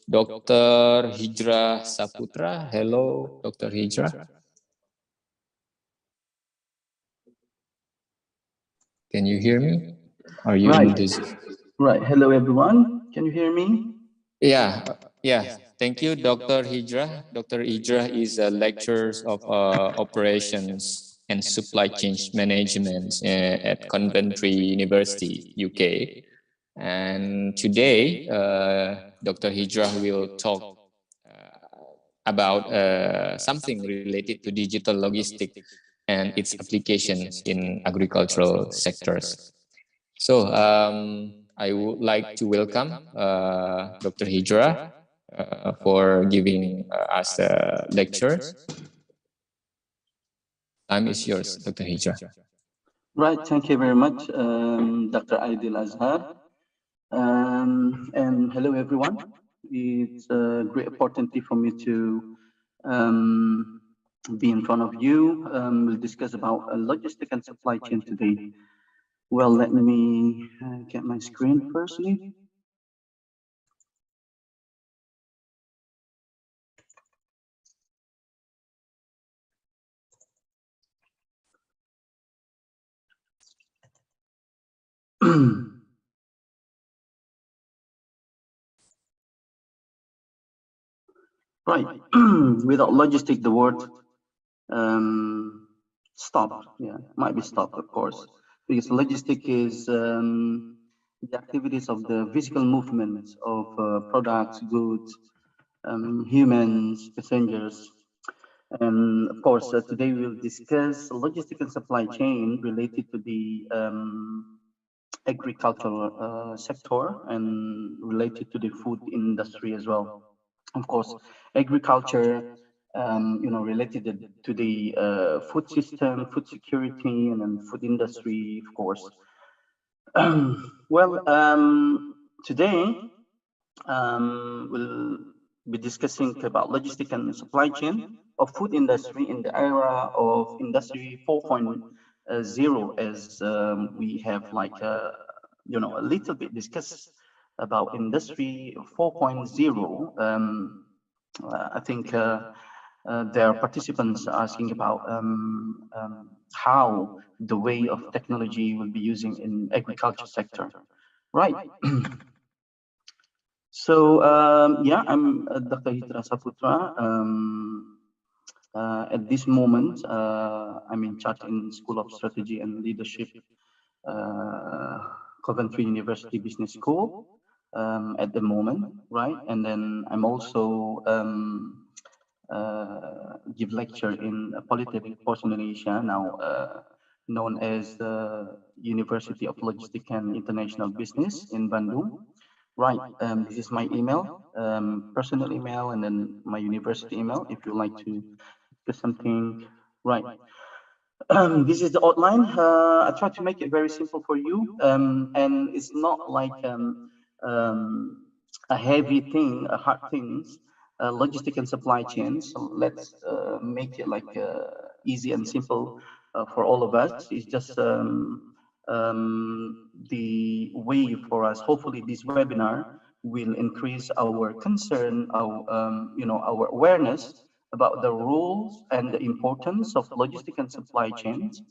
Dr. Hijra Saputra. Hello, Dr. Hijra. Can you hear me? Are you in this? Right. Hello, everyone. Can you hear me? Yeah. Yeah. Thank you, Dr. Hijra. Dr. Hijra is a lecturer of operations and supply chain management at Coventry University, UK. And today, Dr. Hijra will talk about something related to digital logistics and its applications in agricultural sectors. So I would like to welcome Dr. Hijra for giving us a lecture. Time is yours, Dr. Hijra. Right, thank you very much, Dr. Aidil Azhar. And hello, everyone. It's a great opportunity for me to be in front of you. We'll discuss about logistics and supply chain today. Well, let me get my screen firstly. Right. Without logistic, the word stop. Yeah, might be stopped, of course, because logistic is the activities of the physical movement of products, goods, humans, passengers. And of course, today we'll discuss logistic and supply chain related to the agricultural sector and related to the food industry as well. Of course, agriculture, related to the food system, food security, and then food industry, of course. Well, today we'll be discussing about logistic and supply chain of food industry in the era of industry 4.0, as we have like a little bit discussed about industry 4.0. I think there are participants asking about how the way of technology will be using in agriculture sector, right? So yeah, I'm Dr. Hitra Saputra. At this moment, I'm in charge in School of Strategy and Leadership, Coventry University Business School at the moment, right? And then I'm also give lecture in Polytechnic Post Indonesia, now known as the University of Logistics and International Business in Bandung. Right, this is my email, personal email, and then my university email if you like to discuss something. Right. This is the outline. I try to make it very simple for you, and it's not like a heavy thing, a hard things, logistic and supply chain. So let's make it like easy and simple for all of us. It's just the way for us. Hopefully, this webinar will increase our concern, our awareness about the rules and the importance of logistic and supply chains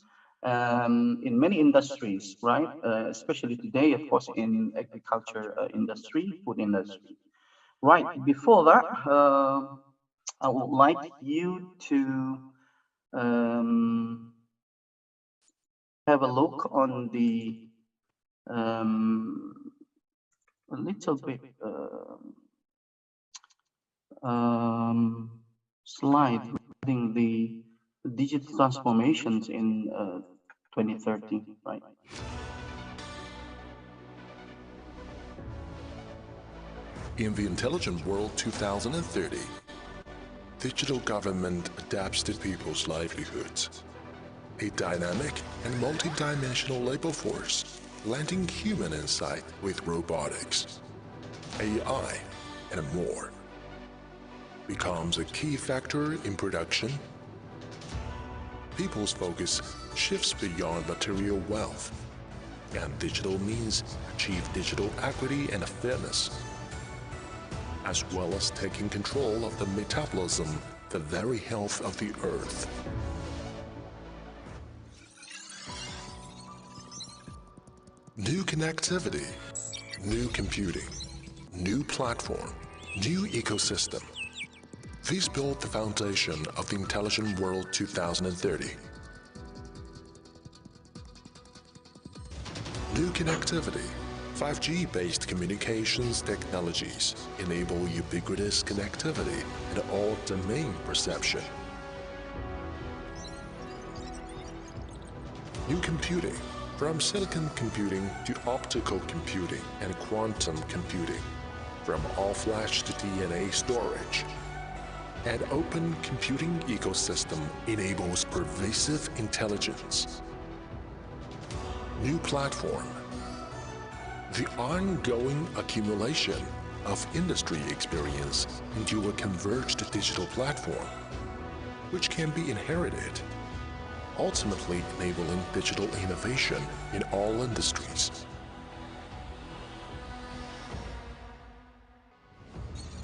in many industries, right? Especially today, of course, in agriculture industry, food industry. Right. Before that, I would like you to have a look on the a little bit slide regarding the digital transformations in 2030, right? In the Intelligent World 2030, digital government adapts to people's livelihoods. A dynamic and multidimensional labor force, blending human insight with robotics, AI, and more, becomes a key factor in production. People's focus shifts beyond material wealth, and digital means achieve digital equity and fairness, as well as taking control of the metabolism, the very health of the earth. New connectivity, new computing, new platform, new ecosystem. These build the foundation of the Intelligent World 2030. New connectivity, 5G-based communications technologies enable ubiquitous connectivity and all-domain perception. New computing, from silicon computing to optical computing and quantum computing, from all-flash to DNA storage. An open computing ecosystem enables pervasive intelligence. New platform, the ongoing accumulation of industry experience into a converged digital platform, which can be inherited, ultimately enabling digital innovation in all industries.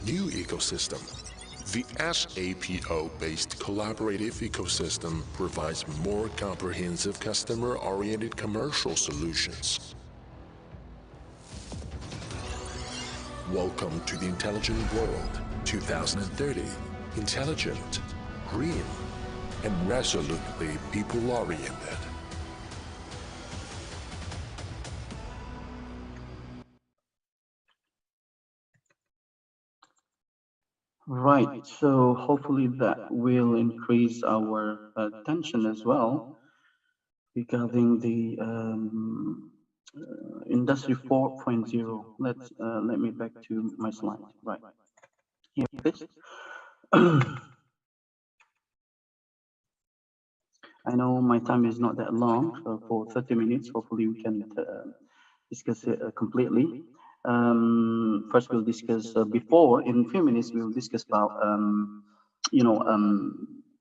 New ecosystem. The SAPO-based collaborative ecosystem provides more comprehensive customer-oriented commercial solutions. Welcome to the Intelligent World 2030. Intelligent, green, and resolutely people-oriented. Right, so hopefully that will increase our attention as well regarding the Industry 4.0. Let me back to my slide. Right, here it is. I know my time is not that long, so for 30 minutes, hopefully we can discuss it completely. First, we'll discuss before, in a few minutes, we'll discuss about,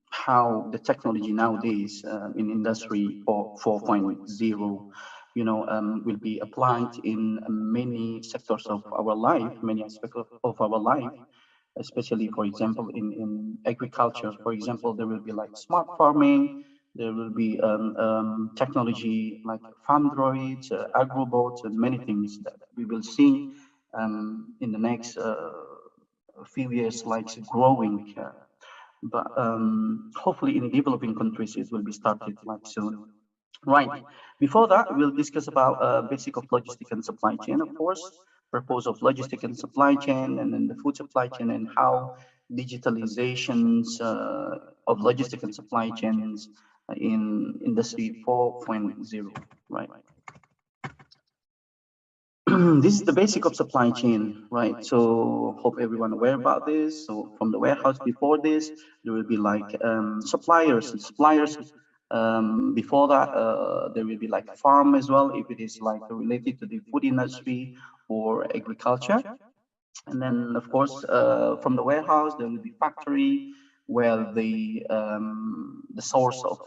how the technology nowadays in Industry 4.0, will be applied in many sectors of our life, many aspects of our life, especially, for example, in agriculture. For example, there will be like smart farming, there will be technology like farm droids, agrobots, and many things that we will see in the next few years, like growing. But hopefully in developing countries, it will be started like soon. Right. Before that, we'll discuss about basic of logistic and supply chain, of course, purpose of logistic and supply chain, and then the food supply chain, and how digitalizations of logistic and supply chains in Industry 4.0, right? This is the basic of supply chain, right? So hope everyone aware about this. So from the warehouse before this, there will be like suppliers. Before that, there will be like farm as well, if it is like related to the food industry or agriculture. And then, of course, from the warehouse, there will be factory where the source of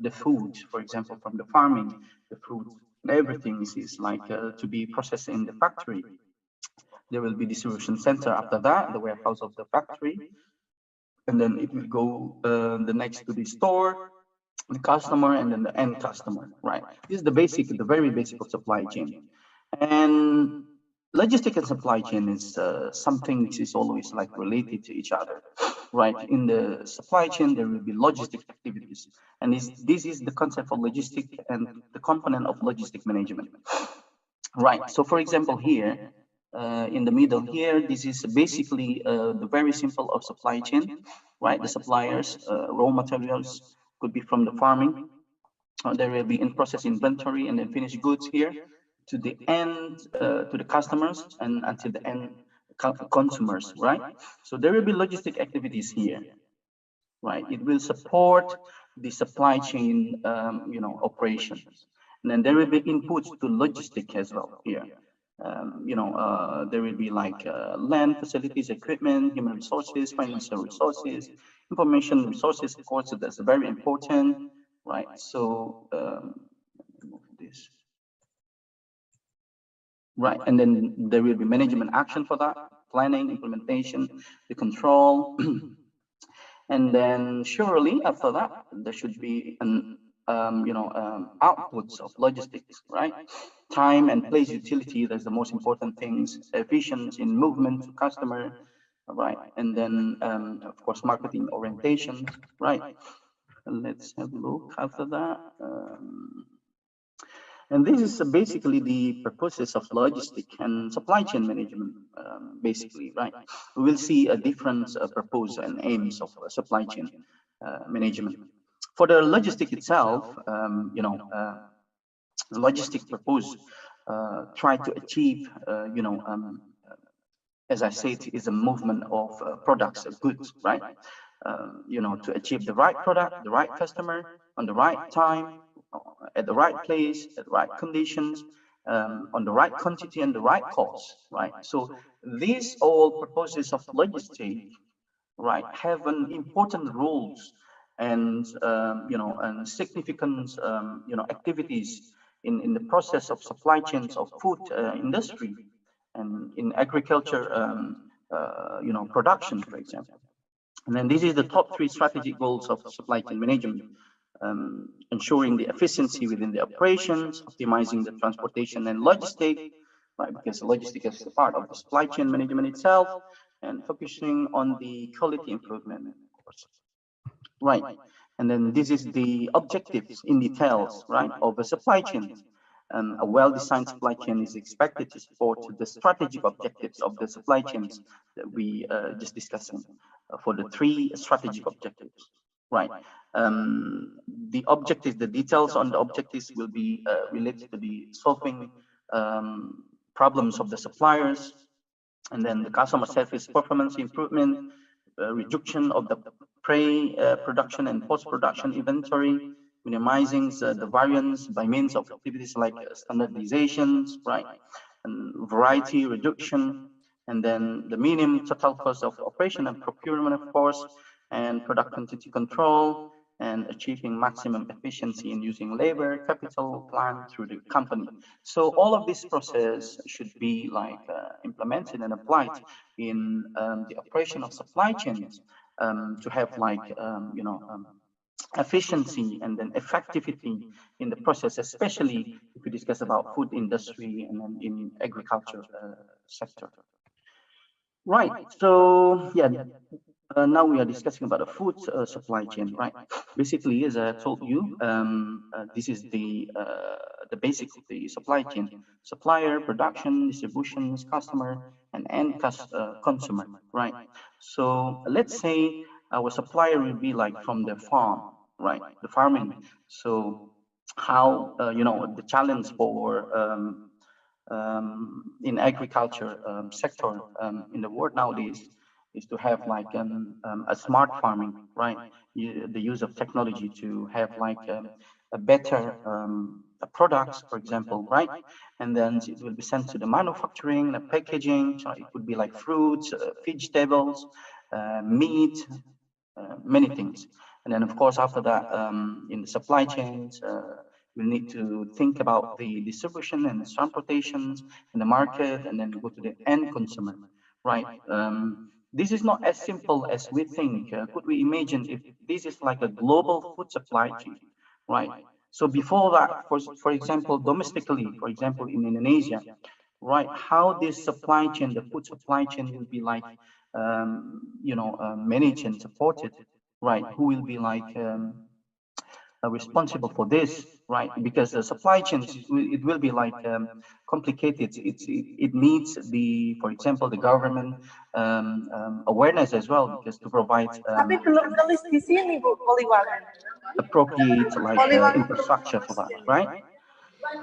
the food, for example, from the farming, the fruit, everything is like to be processed in the factory. There will be distribution center after that, the warehouse of the factory, and then it will go the next to the store, the customer, and then the end customer, right? This is the basic, the very basic of supply chain. And logistic and supply chain is something which is always like related to each other, right? In the supply chain, there will be logistic activities. And this is the concept of logistic and the component of logistic management. Right, so for example, here, in the middle here, this is basically the very simple of supply chain, right? The suppliers, raw materials could be from the farming. There will be in process inventory and then finished goods here to the end, to the customers and until the end consumers, right? So there will be logistic activities here, right? It will support the supply chain, operations. And then there will be inputs to logistic as well here. There will be like land, facilities, equipment, human resources, financial resources, information resources, of course, so that's very important, right? So, move this. Right, and then there will be management action for that, planning, implementation, the control, and then surely after that, there should be an outputs of logistics, right? Time and place utility, that's the most important things, efficiency in movement to customer, right? And then, of course, marketing orientation, right? Let's have a look after that. And this is basically the purposes of logistic and supply chain management, basically, right? We will see a different purpose and aims of supply chain management. For the logistic itself, the logistic purpose try to achieve, as I said, is a movement of products, of goods, right? To achieve the right product, the right customer, on the right time, at the right place, at the right conditions, on the right quantity and the right cost, right? So these all purposes of logistics, right, have an important roles and and significant activities in the process of supply chains of food industry and in agriculture production, for example. And then this is the top 3 strategic goals of supply chain management. Ensuring the efficiency within the operations, optimizing the transportation and logistics, right? Because logistics is a part of the supply chain management itself, and focusing on the quality improvement, of course. Right. And then this is the objectives in details, right, of a supply chain. A well-designed supply chain is expected to support the strategic objectives of the supply chains that we just discussing for the 3 strategic objectives, right? The objectives, the details on the objectives will be related to the solving problems of the suppliers, and then the customer service performance improvement, reduction of the pre-production and post-production inventory, minimizing the variance by means of activities like standardizations, right, and variety reduction, and then the minimum total cost of operation and procurement, of course, and product quantity control, and achieving maximum efficiency in using labor, capital, plant through the company. So all of this process should be like implemented and applied in the operation of supply chains to have like, efficiency and then effectivity in the process, especially if we discuss about food industry and then in agriculture sector. Right. So yeah, now we are discussing about the food supply chain, right? Basically, as I told you, this is the basics of the supply chain: supplier, production, distributions, customer, and end consumer, right? So let's say our supplier will be like from the farm, right? The farming. So how the challenge for in agriculture sector in the world nowadays is to have like a smart farming, right? The use of technology to have like a better products, for example, right? And then it will be sent to the manufacturing, the packaging. So it would be like fruits, vegetables, meat, many things. And then of course after that, in the supply chains, we need to think about the distribution and the transportations in the market, and then go to the end consumer, right? This is not as simple as we think. Could we imagine if this is like a global food supply chain, right? So before that, for example, domestically, for example, in Indonesia, right, how this supply chain, the food supply chain will be like, managed and supported, right? Who will be like responsible for this, right? Because the supply chain, it will be like complicated. It needs the, for example, the government awareness as well, because to provide Tapi belum tulis di sini, Bu, poliwaran. appropriate like infrastructure for that, right?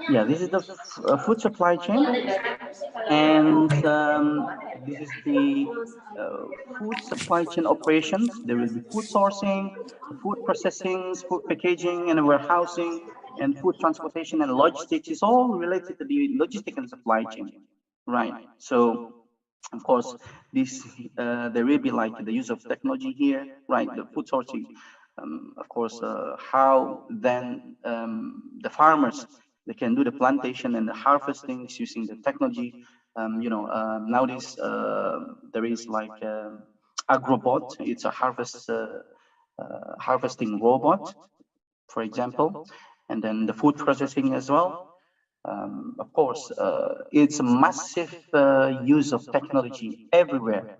Yeah, this is the food supply chain, and this is the food supply chain operations. There will be food sourcing, food processing, food packaging and warehousing, and food transportation and logistics. Is all related to the logistic and supply chain, right? So of course this there will be like the use of technology here, right? The food sourcing, of course, how then the farmers, they can do the plantation and the harvesting using the technology. Nowadays there is like agrobot. It's a harvesting robot, for example, and then the food processing as well. Of course, it's a massive use of technology everywhere,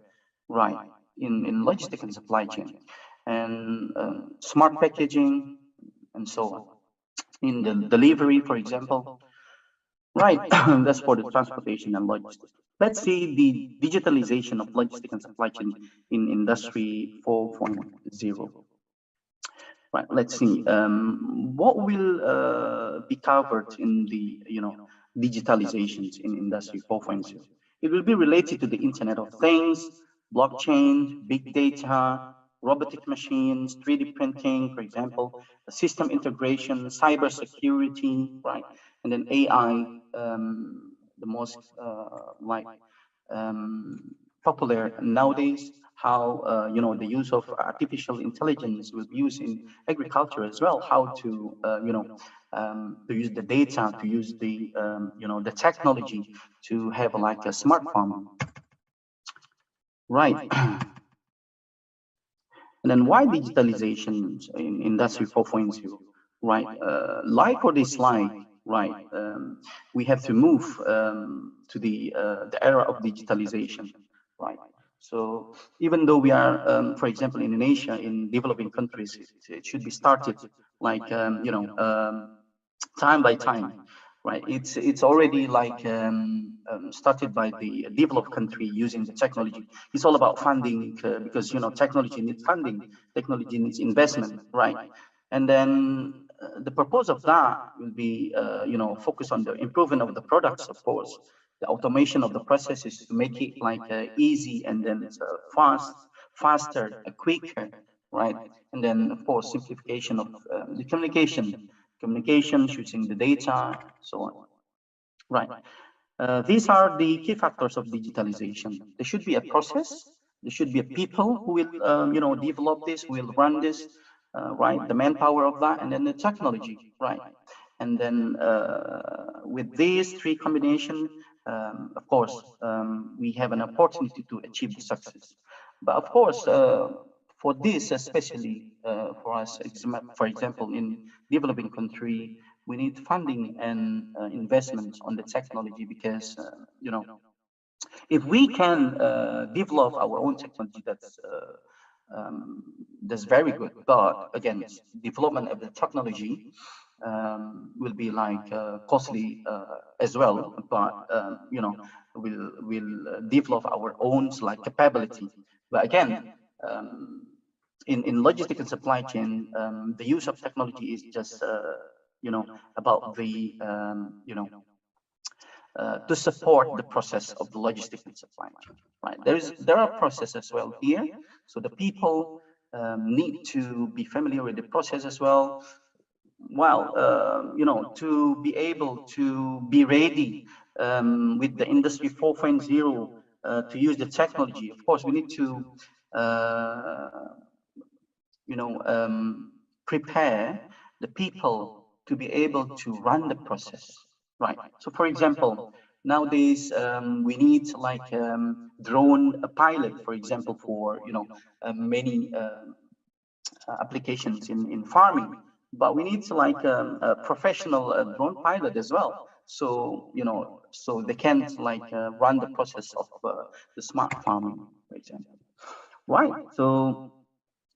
right? In logistics and supply chain, and smart packaging, and so on. In the delivery, for example, right? That's for the transportation and logistics. Let's see the digitalization of logistics and supply chain in Industry 4.0. Right. Let's see. What will be covered in the digitalizations in Industry 4.0? It will be related to the Internet of Things, blockchain, big data, robotic machines, 3D printing, for example, system integration, cyber security, right? And then AI, the most popular nowadays. How the use of artificial intelligence will be used in agriculture as well. How to to use the data, to use the the technology to have like a smart farm, right? And then why digitalization in Industry 4.0, right? Like or dislike, right? We have to move to the era of digitalization, right? So even though we are, for example, in Asia, in developing countries, it should be started like, time by time, right? It's already like started by the developed country using the technology. It's all about funding because, technology needs funding, technology needs investment, right? And then the purpose of that will be, focus on the improvement of the products, of course, the automation of the processes to make it like easy and then faster, quicker, right? And then of course simplification of the communication, using the data, so on, right? These are the key factors of digitalization. There should be a process. There should be a people who will, develop this, who will run this, right? The manpower of that, and then the technology, right? And then with these three combination, of course, we have an opportunity to achieve the success. But of course, for this, especially for us, for example, in developing country, we need funding and investments on the technology because, if we can develop our own technology, that's very good. But again, development of the technology will be like costly as well. But we'll develop our own like capability. But again, in logistics and supply chain, the use of technology is just about the to support the process of the logistics and supply chain, right? There are processes as well here, so the people need to be familiar with the process as well. Well, to be able to be ready with the industry 4.0 to use the technology. Of course, we need to prepare the people to be able to run the process, right? So for example, nowadays we need like drone pilot, for example, for many applications in farming, but we need like a professional drone pilot as well, so so they can like run the process of the smart farming, for example, right? So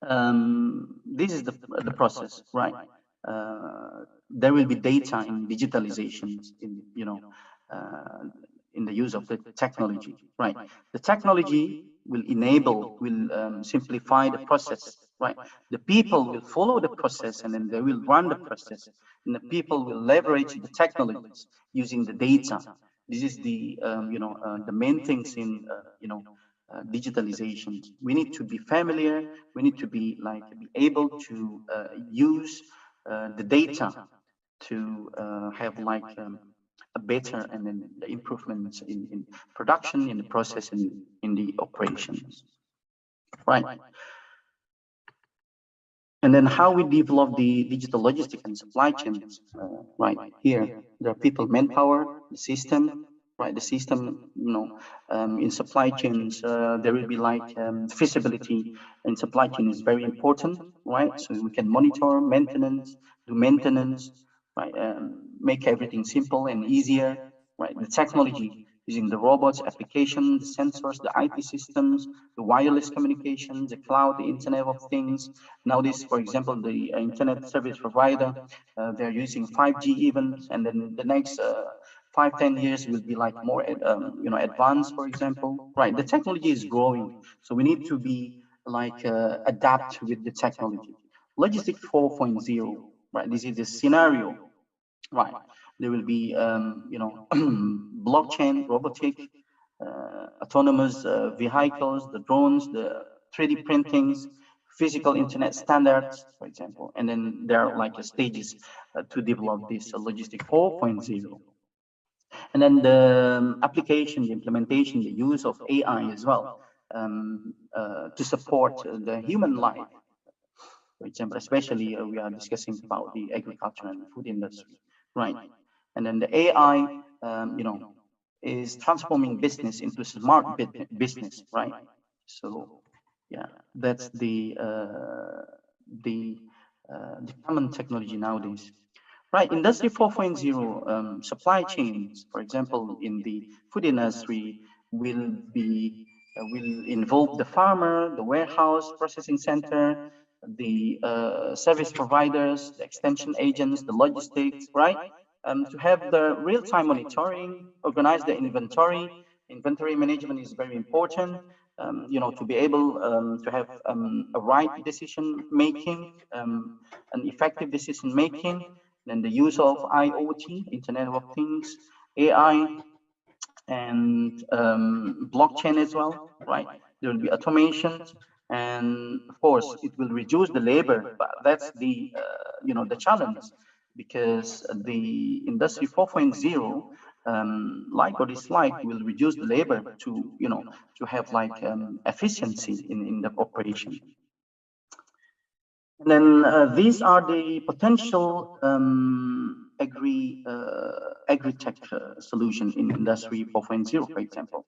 this is the process, right? There will be data in digitalizations, in the use of the technology, right? The technology will enable, will simplify the process, right? The people will follow the process and then they will run the process, and the people will leverage the technologies using the data. This is the the main things in digitalization. We need to be familiar. We need to be able to use the data to have like a better and then the improvements in production, in the process, and in the operations, right? And then how we develop the digital logistics and supply chains, right? Here, there are people, manpower, the system, right? The system, in supply chains, there will be like feasibility in supply chain is very important, right? So we can monitor maintenance, do maintenance, right? Make everything simple and easier, right? The technology, using the robots, application, the sensors, the IT systems, the wireless communication, the cloud, the Internet of Things. Nowadays, for example, the internet service provider, they're using 5G even, and then the next 5-10 years will be like more advanced, for example, right? The technology is growing, so we need to be like adapt with the technology. Logistics 4.0, right? This is the scenario, right? There will be blockchain, robotic, autonomous vehicles, the drones, the 3D printings, physical internet standards, for example, and then there are like stages to develop this logistic 4.0. And then the application, the implementation, the use of AI as well to support the human life. For example, especially we are discussing about the agriculture and food industry, right? And then the AI, is transforming business into smart business, right? So, yeah, that's the common technology nowadays. Right, Industry 4.0 supply chains, for example, in the food industry, will involve the farmer, the warehouse, processing center, the service providers, the extension agents, the logistics, right? To have the real-time monitoring, organize the inventory. Inventory management is very important. To be able to have a right decision making, an effective decision making, then the use of IoT, Internet of Things, AI, and blockchain as well, right? There will be automations, and of course, it will reduce the labor. But that's the challenge, because the Industry 4.0, like or dislike, will reduce the labor to have like efficiency in the operation. And then these are the potential agri-tech solution in Industry 4.0, for example,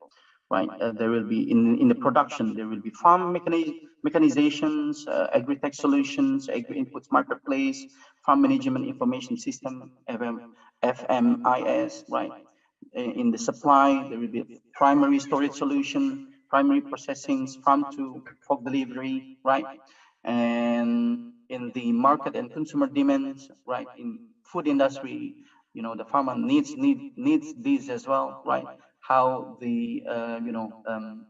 right? There will be in the production, there will be farm mechanizations, agri-tech solutions, agri-inputs marketplace, farm management information system, FMIS, right? In the supply, there will be a primary storage solution, primary processing, farm to fork delivery, right? And in the market and consumer demands, right? In food industry, the farmer needs these as well, right? How the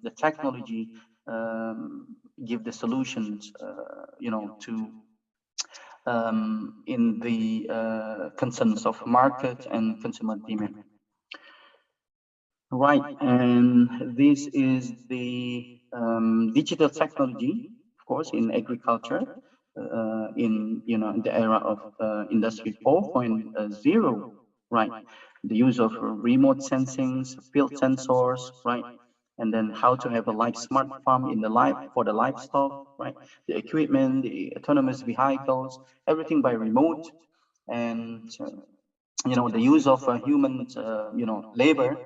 the technology give the solutions, to in the concerns of market and consumer demand. Right, and this is the digital technology, of course, in agriculture, in the era of Industry 4.0, right? The use of remote sensings, field sensors, right? And then how to have a smart farm in the for the livestock, right? The equipment, the autonomous vehicles, everything by remote, and the use of human, labor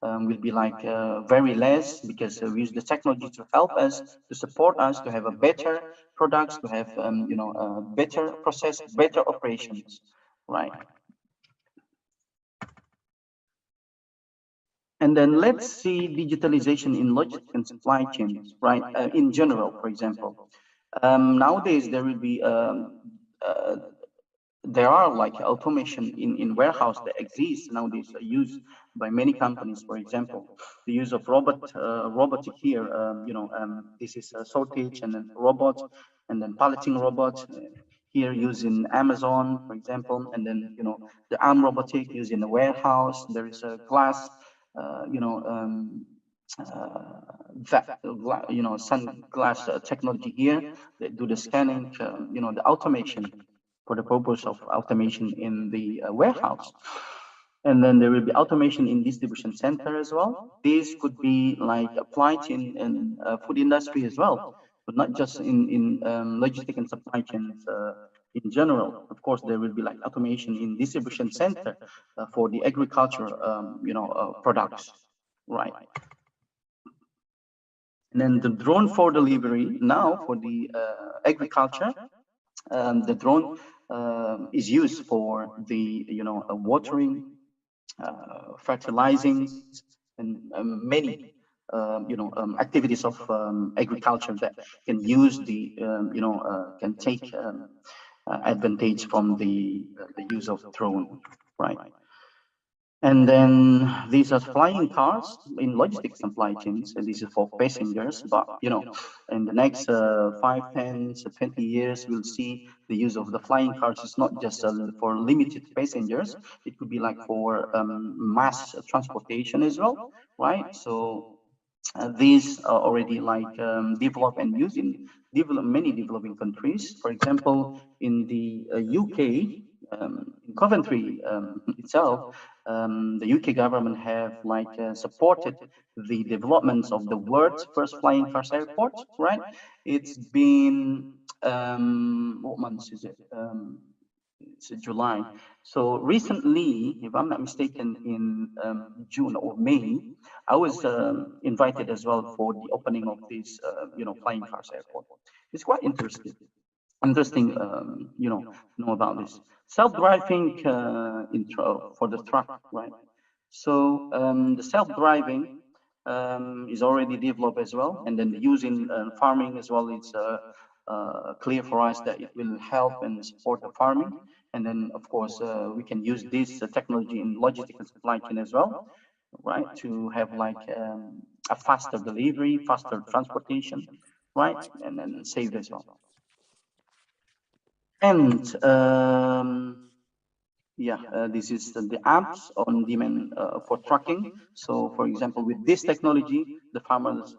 will be like very less, because we use the technology to help us, to support us, to have a better products, to have better process, better operations, right? And then let's see digitalization in logistics and supply chains, right? In general, for example, nowadays there will be there are like automation in warehouse that exists nowadays, used by many companies. For example, the use of robotic here, this is a sortage and then robot, and then palleting robot here using Amazon, for example, and then the arm robotic used in the warehouse. There is a glass, sunglass technology here that do the scanning, the automation, for the purpose of automation in the warehouse. And then there will be automation in distribution center as well. This could be like applied in food industry as well, but not just in logistic and supply chains in general. Of course, there will be like automation in distribution center for the agriculture, products, right? And then the drone for delivery now for the agriculture. The drone is used for the watering, fertilizing, and many activities of agriculture that can use the can take advantage from the use of drone, right? And then these are flying cars in logistics supply chains, and this is for passengers. But in the next 5, 10, 20 years, we'll see the use of the flying cars is not just for limited passengers. It could be like for mass transportation as well, right? So these are already like developed and used in many developing countries. For example, in the UK, in Coventry itself, the UK government have like supported the developments of the world's first flying cars airport, right? It's been what month is it? It's July. So recently, if I'm not mistaken, in June or May, I was invited as well for the opening of this, flying cars airport. It's quite interesting. interesting, know about this. Self-driving intro for the truck, right? So the self-driving is already developed as well, and then the use in farming as well. It's clear for us that it will help and support the farming. And then, of course, we can use this technology in logistics and supply chain as well, right? To have like a faster delivery, faster transportation, right? And then save as well. And yeah, this is the apps on demand for tracking. So, for example, with this technology, the farmers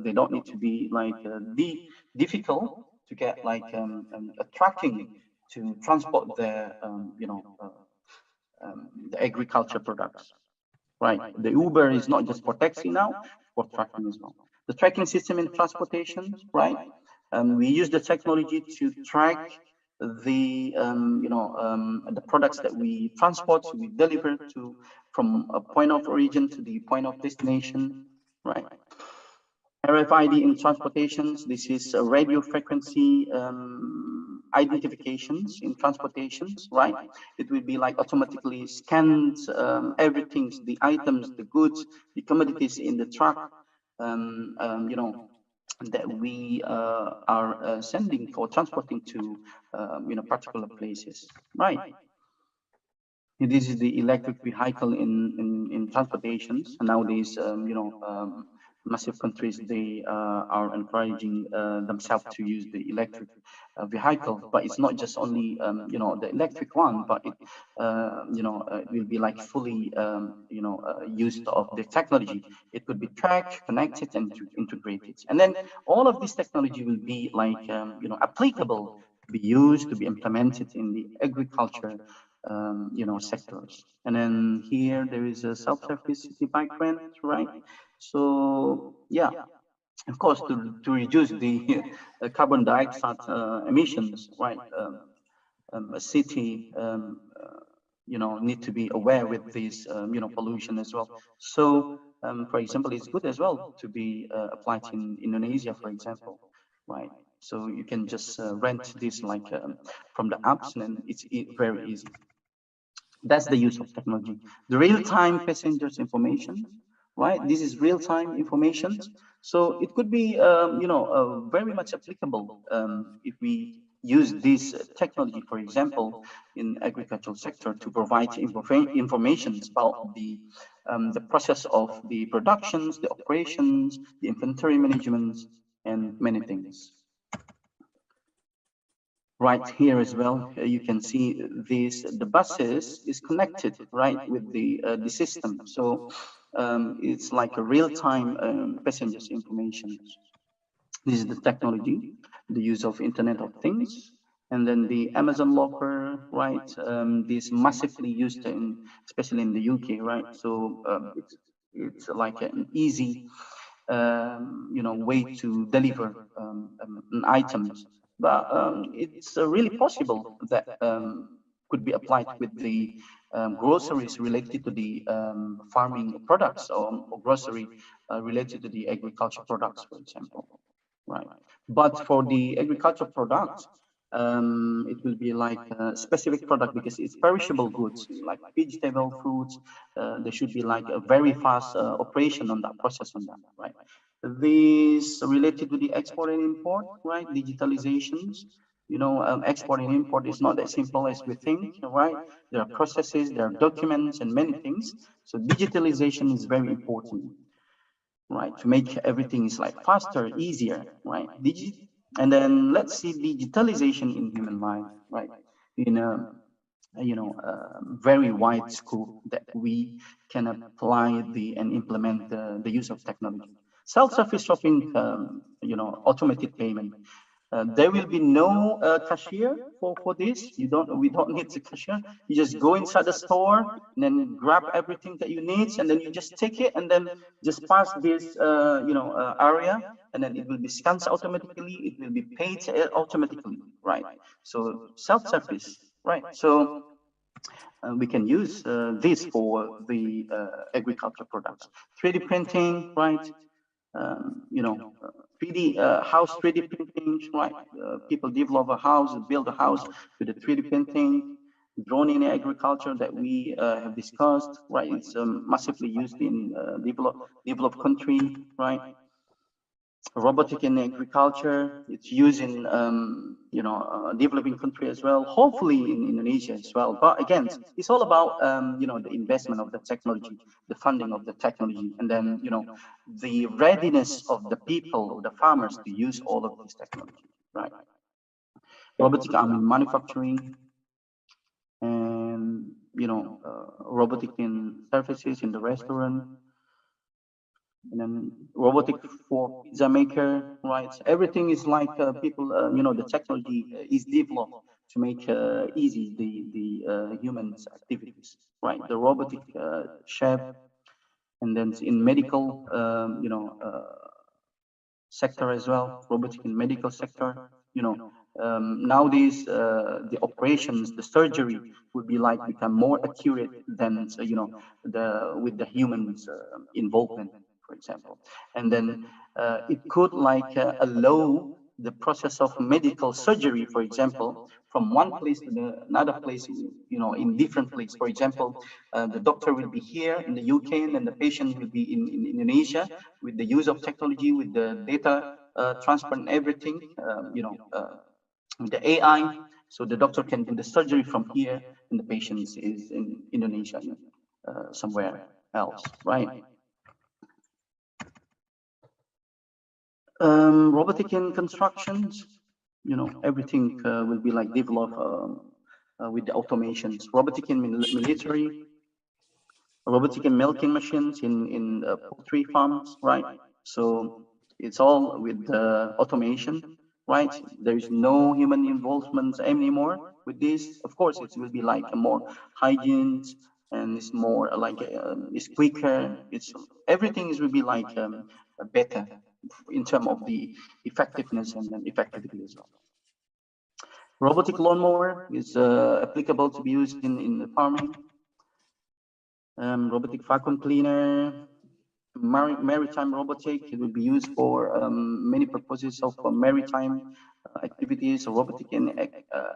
they don't need to be like difficult to get like a tracking to transport their the agriculture products. Right, the Uber is not just for taxi now, for tracking as well. The tracking system in transportation, right? We use the technology to track the the products that we transport, we deliver to from a point of origin to the point of destination, right? RFID in transportations, this is a radio frequency identifications in transportations, right? It will be like automatically scanned everything, the items, the goods, the commodities in the truck, that we are sending or transporting to, particular places, right? This is the electric vehicle in transportations. And nowadays, massive countries, they are encouraging themselves to use the electric vehicle. But it's not just only the electric one, but it it will be like fully used of the technology. It could be tracked, connected, and integrated. And then all of this technology will be like applicable, to be used, to be implemented in the agriculture sectors. And then here there is a self-service city bike rent, right? So yeah, of course, to reduce the carbon dioxide emissions, right? A city need to be aware with this pollution as well. So for example, it's good as well to be applied in Indonesia, for example, right? So you can just rent this like from the apps, and then it's very easy. That's the use of technology. The real-time passengers information, right? This is real-time information. So it could be, very much applicable if we use this technology, for example, in agricultural sector to provide information about the process of the productions, the operations, the inventory management, and many things. Right here as well, you can see the buses is connected right with the system. So it's like a real-time passengers information. This is the technology, the use of Internet of Things, and then the Amazon locker, right? This massively used especially in the UK, right? So it's like an easy way to deliver items. But it's really possible that could be applied with the groceries related to the farming products, or grocery related to the agriculture products, for example, right? But for the agriculture products, it will be like a specific product because it's perishable goods, like vegetable, fruits. There should be like a very fast operation on that process on that, right? This related to the export and import, right? Digitalizations, export and import is not as simple as we think, right? There are processes, there are documents, and many things. So digitalization is very important, right? To make everything is like faster, easier, right? And then let's see digitalization in human life, right? In a very wide scope that we can apply and implement the use of technology. Self-service shopping, automated payment. There will be no cashier for this. We don't need the cashier. You just go inside the store and then grab everything that you need, and then you just take it and then just pass this area, and then it will be scanned automatically. It will be paid automatically, right? So self-service, right? So we can use this for the agriculture products. 3D printing, right? you know, 3D house 3D printing, right? People develop a house, build a house with the 3D printing. Drone in agriculture that we have discussed, right? It's massively used in developed country, right? Robotic in agriculture, it's used in you know, developing country as well, hopefully in Indonesia as well. But again, it's all about you know, the investment of the technology, the funding of the technology, and then, you know, the readiness of the people, the farmers, to use all of this technology, right? Robotic arm in manufacturing, and you know, robotic in services in the restaurant, and then robotic for pizza maker, right? So everything is like people, you know, the technology is developed to make easy the humans activities, right? The robotic chef, and then in medical, you know, sector as well, robotic in medical sector, you know. Nowadays, the operations, the surgery would be like become more accurate than, you know, with the humans involvement, for example. And then it could like allow the process of medical surgery, for example, from one place to another place, you know, in different place. For example, the doctor will be here in the UK, and then the patient will be in Indonesia, with the use of technology, with the data transfer and everything, you know, with the AI. So the doctor can do the surgery from here, and the patient is in Indonesia, somewhere else, right? Robotic in constructions, you know, everything will be like developed with the automations. Robotic in military, robotic in milking machines in poultry farms, right? So it's all with automation, right? There is no human involvement anymore with this. Of course, it will be like a more hygiene, and it's more like it's quicker. It's everything is will be like better in terms of the effectiveness and effectivity as well. Robotic lawnmower is applicable to be used in the farming. Robotic vacuum cleaner, maritime robotic, it will be used for many purposes of maritime activities, robotic in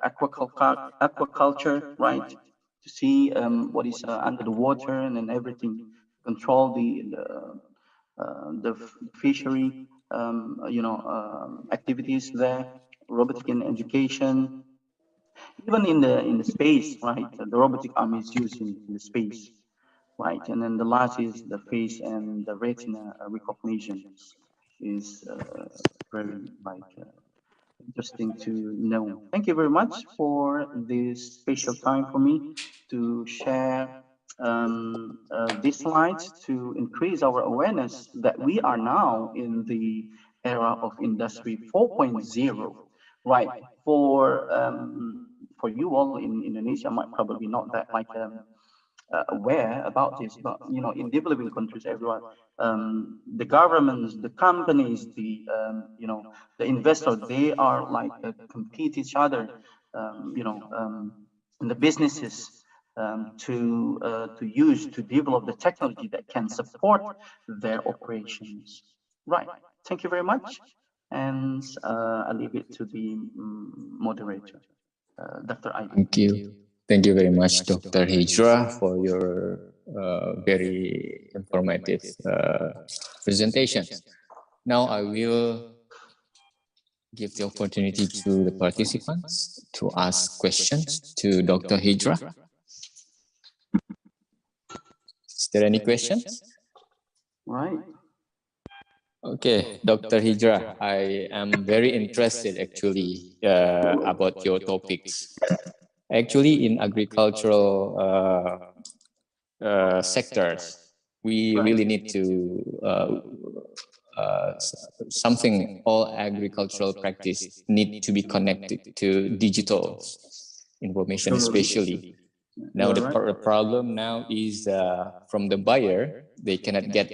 aquaculture, right? To see what is under the water, and then everything, control the fishery, you know, activities there. Robotic in education, even in the space, right? The robotic arm is used in the space, right? And then the last is the face and the retina recognition is very like interesting to know. Thank you very much for this special time for me to share these slides to increase our awareness that we are now in the era of Industry 4.0, right? For you all in Indonesia, might probably not that like aware about this, but you know, in developing countries, everyone, the governments, the companies, the you know, the investors, they are like compete each other, you know, in the businesses to develop the technology that can support their operations. Right. Thank you very much, and I leave it to the moderator, Dr. Aidil. Thank you. Thank you very much, Dr. Hijrah, for your very informative presentation. Now I will give the opportunity to the participants to ask questions to Dr. Hijrah. Is there any questions? Right. Okay, Dr. Hijrah, I am very interested actually about your topics. Actually, in agricultural sectors, we really need to something all agricultural practice need to be connected to digital information, especially. Now the problem now is from the buyer, they cannot get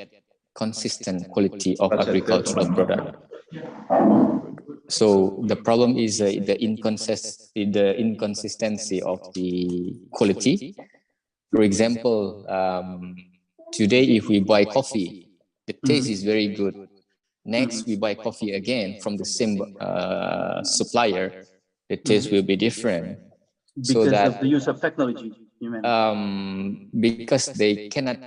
consistent quality of agricultural product. So the problem is the inconsistency of the quality. For example, today if we buy coffee, the taste is very good, Next, we buy coffee again from the same supplier. The taste will be different. Because of the use of technology, you mean? Because they cannot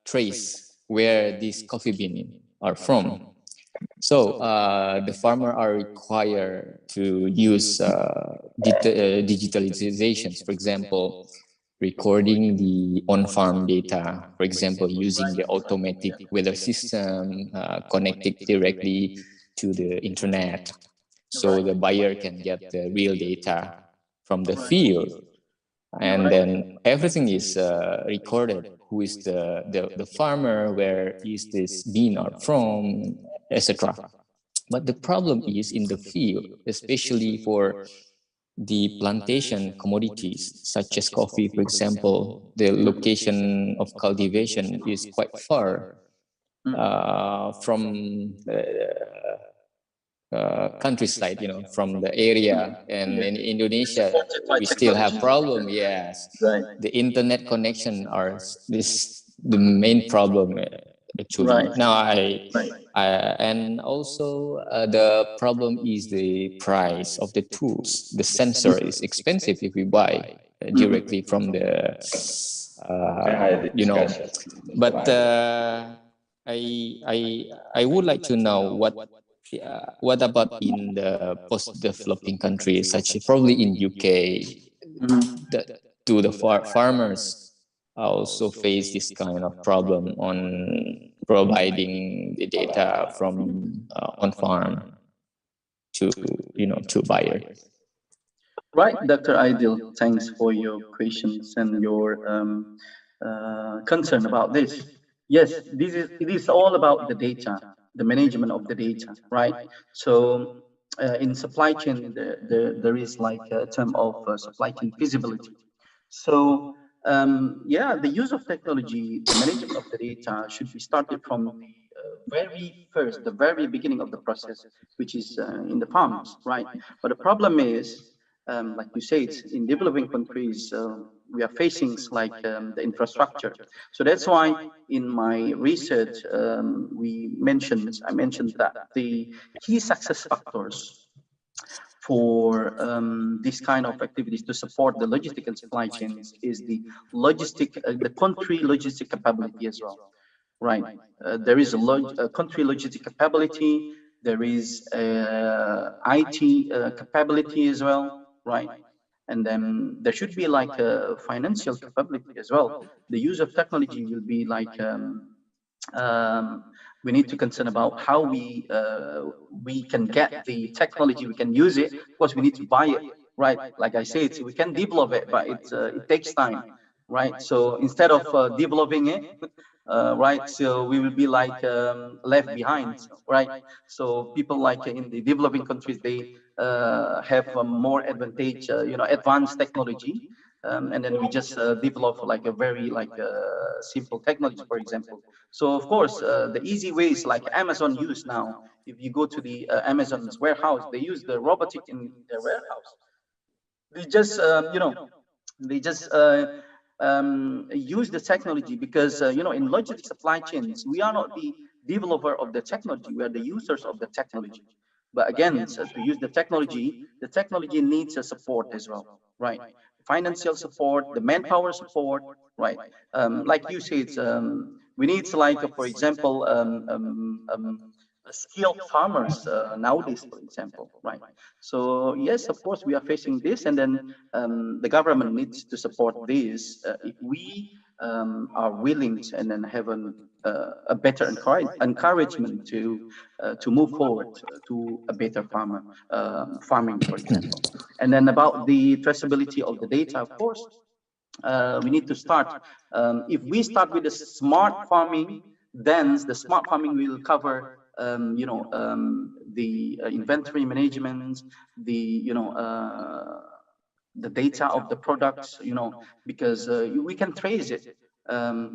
trace where these coffee beans are from. So the farmer are required to use digitalizations, for example, recording the on-farm data, for example, using the automatic weather system, connected directly to the internet. So the buyer can get the real data from the field. And then everything is recorded. Who is the farmer, where is this bean are from, etc. But the problem is in the field, especially for the plantation commodities such as coffee, for example, the location of cultivation is quite far from countryside, from the area. And in Indonesia, we still have problem. Yes, the internet connection are the main problem actually. Now and also the problem is the price of the tools. The sensor is expensive if we buy directly from the But I would like to know what about in the post-developing countries, such as probably in UK, do the farmers also face this kind of problem on providing the data from on farm to buyer? Right, Dr. Aidil, thanks for your questions and your concern about this. Yes, it is all about the data, the management of the data, right? So in supply chain, there is like a term of supply chain feasibility. So yeah, the use of technology, the management of the data should be started from the very first, the very beginning of the process, which is in the farms, right? But the problem is, like you said, in developing countries, we are facing like the infrastructure. So that's why in my research, I mentioned that the key success factors for this kind of activities to support the logistic and supply chains is the the country logistic capability as well, right? There is a country logistic capability. There is IT capability as well, right? And then there should be like a financial capability as well. The use of technology will be like we need to concern about how we can get the technology, we can use it. Of course, we need to buy it, right? Like I said, we can develop it, but it takes time, right? So instead of developing it, right, so we will be like left behind, right? So people like in the developing countries, they have a more advantage, advanced technology. And then we just develop like a very simple technology, for example. So of course, the easy ways like Amazon use now, if you go to the Amazon's warehouse, they use the robotic in their warehouse. They just, they just use the technology because, in logistics supply chains, we are not the developer of the technology, we are the users of the technology. But again, so to use the technology needs a support as well, right? Financial support, the manpower support, right? Like you said, we need like, for example, skilled farmers nowadays, for example, right? So yes, of course, we are facing this, and then the government needs to support this if we are willing to, and then have a better encouragement to move forward to a better farming, for example. And then about the traceability of the data, of course, we need to start. If we start with the smart farming, then the smart farming will cover the inventory management, the data of the products, because we can trace it.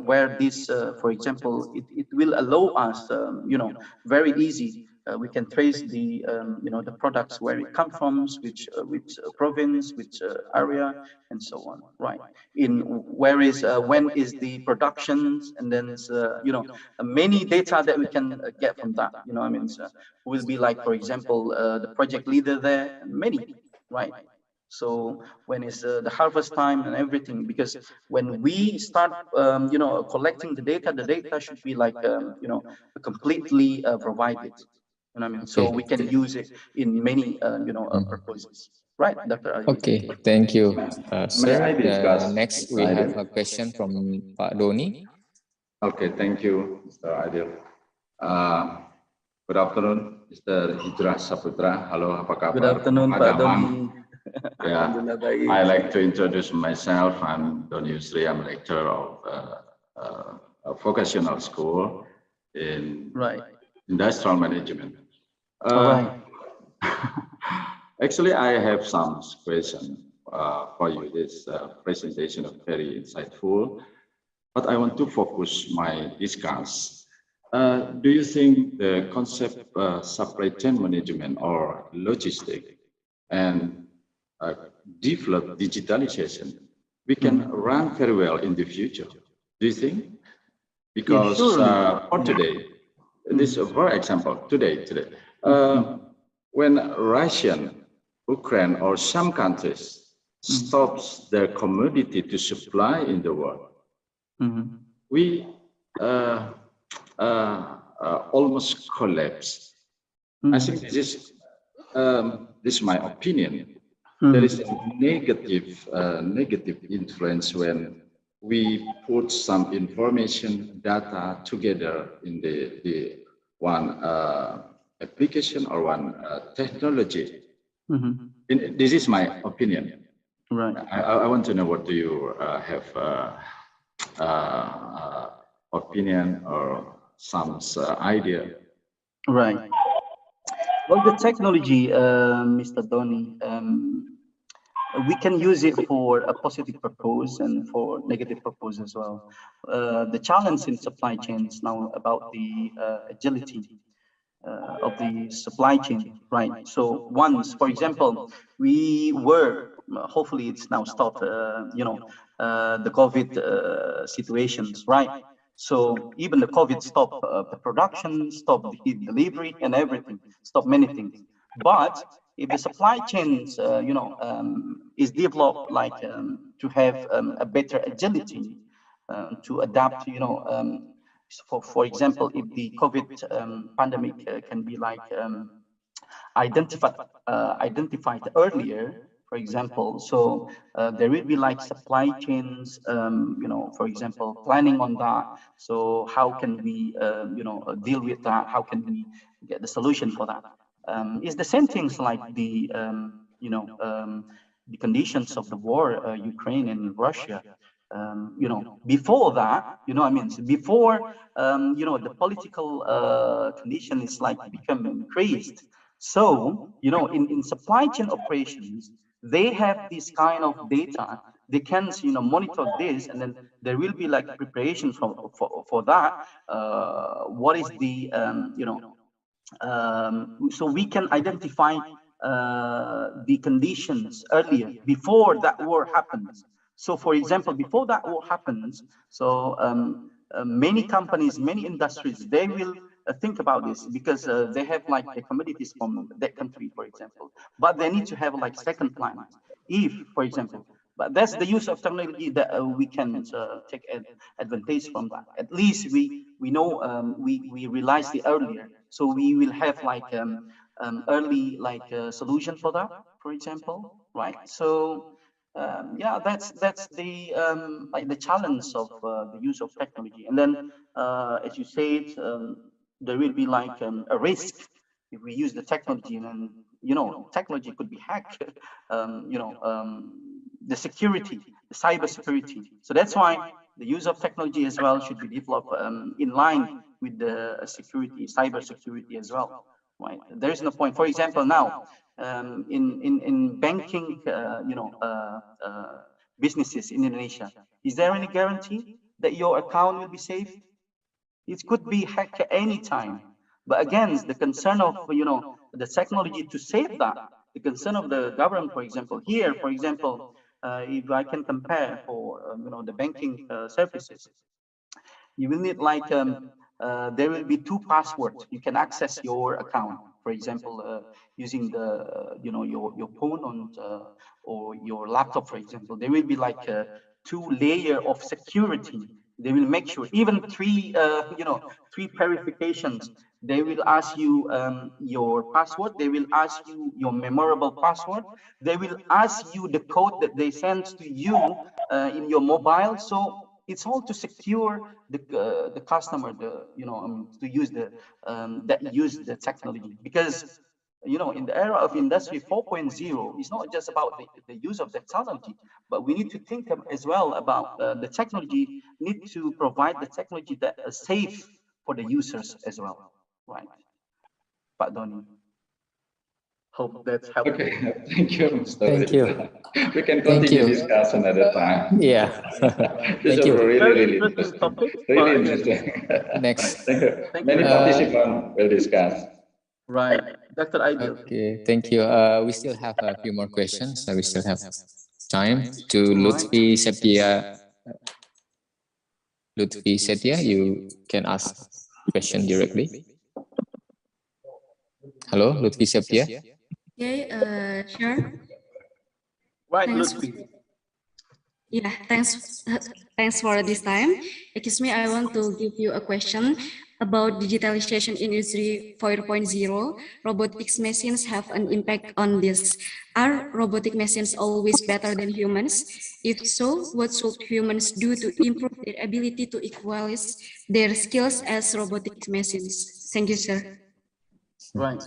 Where this, for example, it will allow us, very easy we can trace the the products, where it comes from, which province, which area, and so on, right? In where is when is the productions, and then many data that we can get from that. I mean, will be like, for example, the project leader there, and many, right? So when is the harvest time and everything, because when we start collecting the data should be like completely provided. I mean, so we can use it in many purposes, right, Dr. Arif? Okay, thank you, May sir. I discuss, Next, Mr. we Adil? have a question from Pak Doni. Okay, thank you, Mr. Adil. Good afternoon, Mr. Hijrah Saputra. Halo, apa kabar? Good afternoon, Pak Doni. Yeah, I like to introduce myself. I'm Doni Yusri. I'm lecturer of a vocational school in industrial management. Right. Actually, I have some questions for you. This presentation is very insightful, but I want to focus my discuss. Do you think the concept supply chain management or logistics and develop digitalization, we can run very well in the future? Do you think? Because for today, this for example, today, when Russian, Ukraine, or some countries stops their commodity to supply in the world, we almost collapse. I think this is my opinion. There is a negative influence when we put some information data together in the one application or one technology. This is my opinion. Right. I want to know, what do you have opinion or some idea? Right. Well, the technology, Mr. Doni, we can use it for a positive purpose and for negative purpose as well. The challenge in supply chains now about the agility of the supply chain, right? So once, for example, we were, hopefully it's now stopped, the COVID situations, right? So even the COVID stopped the production, stopped the delivery and everything, stopped many things. But if the supply chains, is developed like to have a better agility, to adapt, for example, if the COVID pandemic can be like identified earlier, for example, so there will be like supply chains, for example, planning on that. So how can we, deal with that? How can we get the solution for that? It's the same things like the, the conditions of the war, Ukraine and Russia. Before that, before, the political condition is like become increased. So, in supply chain operations, they have this kind of data. They can, monitor this, and then there will be like preparation for that. What is the, so we can identify the conditions earlier, before that war happens. So, for example, before that war happens, so many companies, many industries, they will think about this, because they have like the commodities from that country, for example, but they need to have like second plan. If, for example, but that's the use of technology that we can take advantage from that. At least we know, we realize the earlier, so we will have like early like solution for that, for example, right? So yeah, that's the like the challenge of the use of technology. And then as you said, there will be like a risk if we use the technology, and then technology could be hacked. The security, the cyber security. So that's why the use of technology as well should be developed in line with the security, cyber security as well. Right? There is no point. For example, now in banking, businesses in Indonesia, is there any guarantee that your account will be safe? It could be hacked at any time. But again, the concern of, the technology to save that, the concern of the government, for example, here, for example, if I can compare for, the banking services, you will need like, there will be 2 passwords. You can access your account, for example, using the, your phone on, or your laptop, for example. There will be like 2 layer of security. They will make sure, even 3, 3 verifications. They will ask you your password. They will ask you your memorable password. They will ask you the code that they send to you in your mobile. So it's all to secure the customer, to use that use the technology, because in the era of industry 4.0, it's not just about the use of technology, but we need to think as well about the technology need to provide the technology that is safe for the users as well, right? Pak Doni, hope that's helpful. Okay, thank you, Mr. Thank you. We can Thank continue you. discuss another time. Yeah. This Thank is you. really, Very really interesting topic. Really But yes, interesting. Next. Thank you. Thank Many you. participants will discuss. Right, Dr. Aidil. Okay, thank you. We still have a few more questions. So we still have time to Lutfi Septia. Lutfi Setia, you can ask question directly. Hello, Lutfi Septia. Okay, sure. Right, Thanks. Lutfi. Yeah, thanks for this time. Excuse me, I want to give you a question about digitalization in Industry 4.0. Robotics machines have an impact on this. Are robotic machines always better than humans? If so, what should humans do to improve their ability to equalize their skills as robotic machines? Thank you, sir. Right.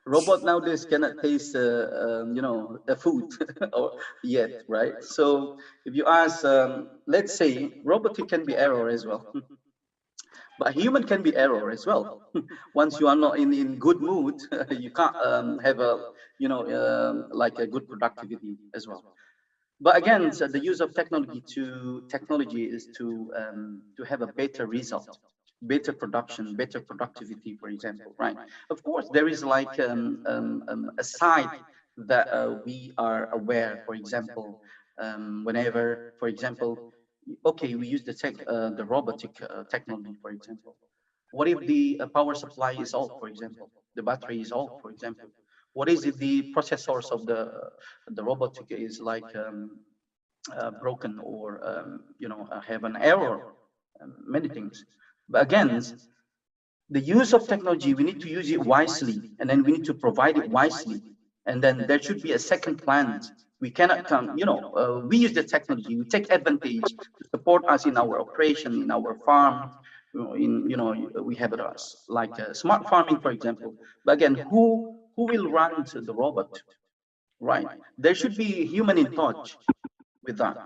Robot nowadays cannot taste, a food or yet, right? So if you ask, let's say, robotic can be error as well, but human can be error as well. Once you are not in good mood, you can't have a, like a good productivity as well. But again, so the use of technology is to have a better result, better production, better productivity, for example, right? Of course, there is like a side that we are aware. For example, whenever, for example, okay, we use the robotic technology, for example. What if the power supply is off, for example, the battery is off, for example? What is it, the processors of the robotic is like broken, or have an error, many things. But again, the use of technology, we need to use it wisely, and then we need to provide it wisely, and then there should be a second plan. We cannot come, we use the technology, we take advantage to support us in our operation, in our farm, we have us like smart farming, for example. But again, who will run the robot, right? There should be human in touch with that.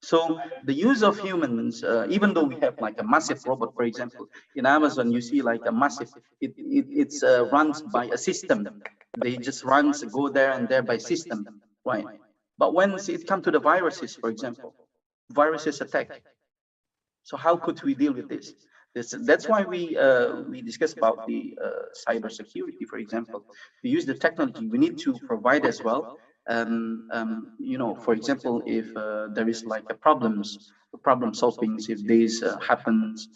So the use of humans, even though we have like a massive robot, for example, in Amazon, you see like a massive, it's runs by a system. They just go there and there by system, right? But when it comes to the viruses, for example, viruses attack. So how could we deal with this? That's why we discuss about the cyber security, for example. We use the technology. We need to provide as well. For example, if there is like a problem solving, if this happens,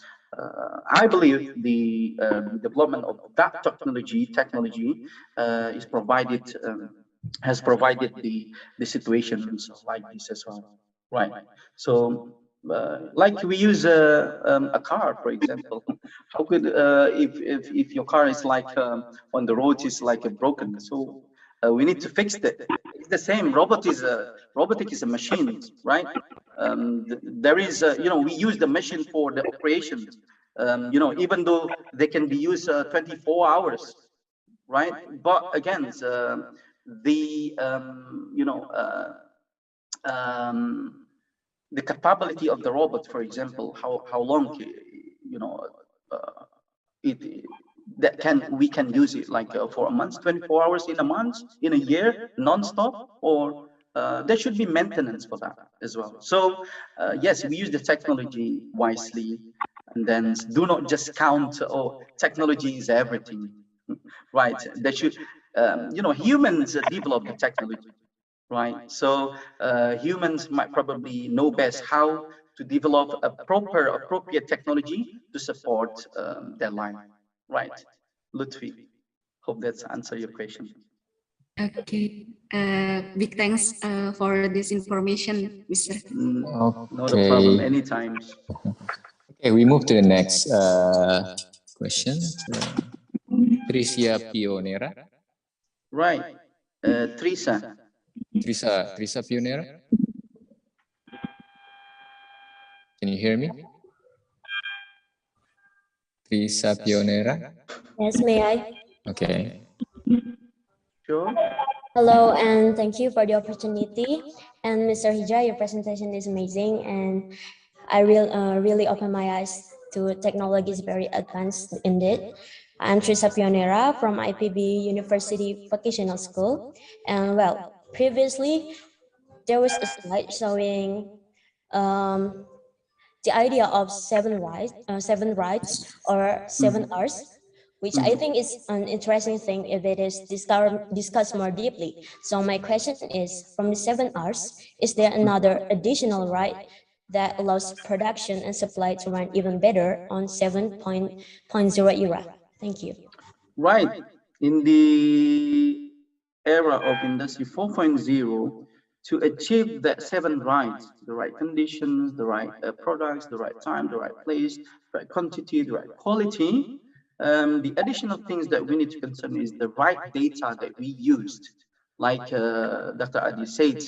I believe the development of that technology is provided, has provided the situations like this as well, right? So like we use a car, for example. How could if your car is like on the road is like broken, so we need to fix it. It's the same. Robotic is a machine, right? There is we use the machine for the operations. Even though they can be used 24 hours, right? But again, the capability of the robot, for example, how long we can use it, like for a month, 24 hours in a month, in a year, non-stop, or there should be maintenance for that as well. So yes, we use the technology wisely, And then do not just count, oh, technology is everything, right? They should, humans develop the technology, right? So humans might probably know best how to develop a proper, appropriate technology to support their life, right? Lutfi, hope that's answer your question. Okay. Big thanks for this information, Mr. Not a problem, anytime. Okay, we move to the next question. Tricia Pionera. Right. Trisa. Trisa Pionera. Can you hear me? Trisa Pionera. Yes, may I? Okay. Sure. Hello, and thank you for the opportunity. And Mr. Hijra, your presentation is amazing, and I really opened my eyes to technology is very advanced indeed. I'm Trisa Pionera from IPB University Vocational School. And well, previously there was a slide showing the idea of seven rights or 7 Rs, which I think is an interesting thing if it is discussed more deeply. So my question is, from the 7 Rs, is there another additional right that allows production and supply to run even better on 7.0 era? Thank you. Right. In the era of Industry 4.0, to achieve that 7 rights, the right conditions, the right products, the right time, the right place, the right quantity, the right quality, the additional things that we need to consider is the right data that we used. Like Dr. Adi said,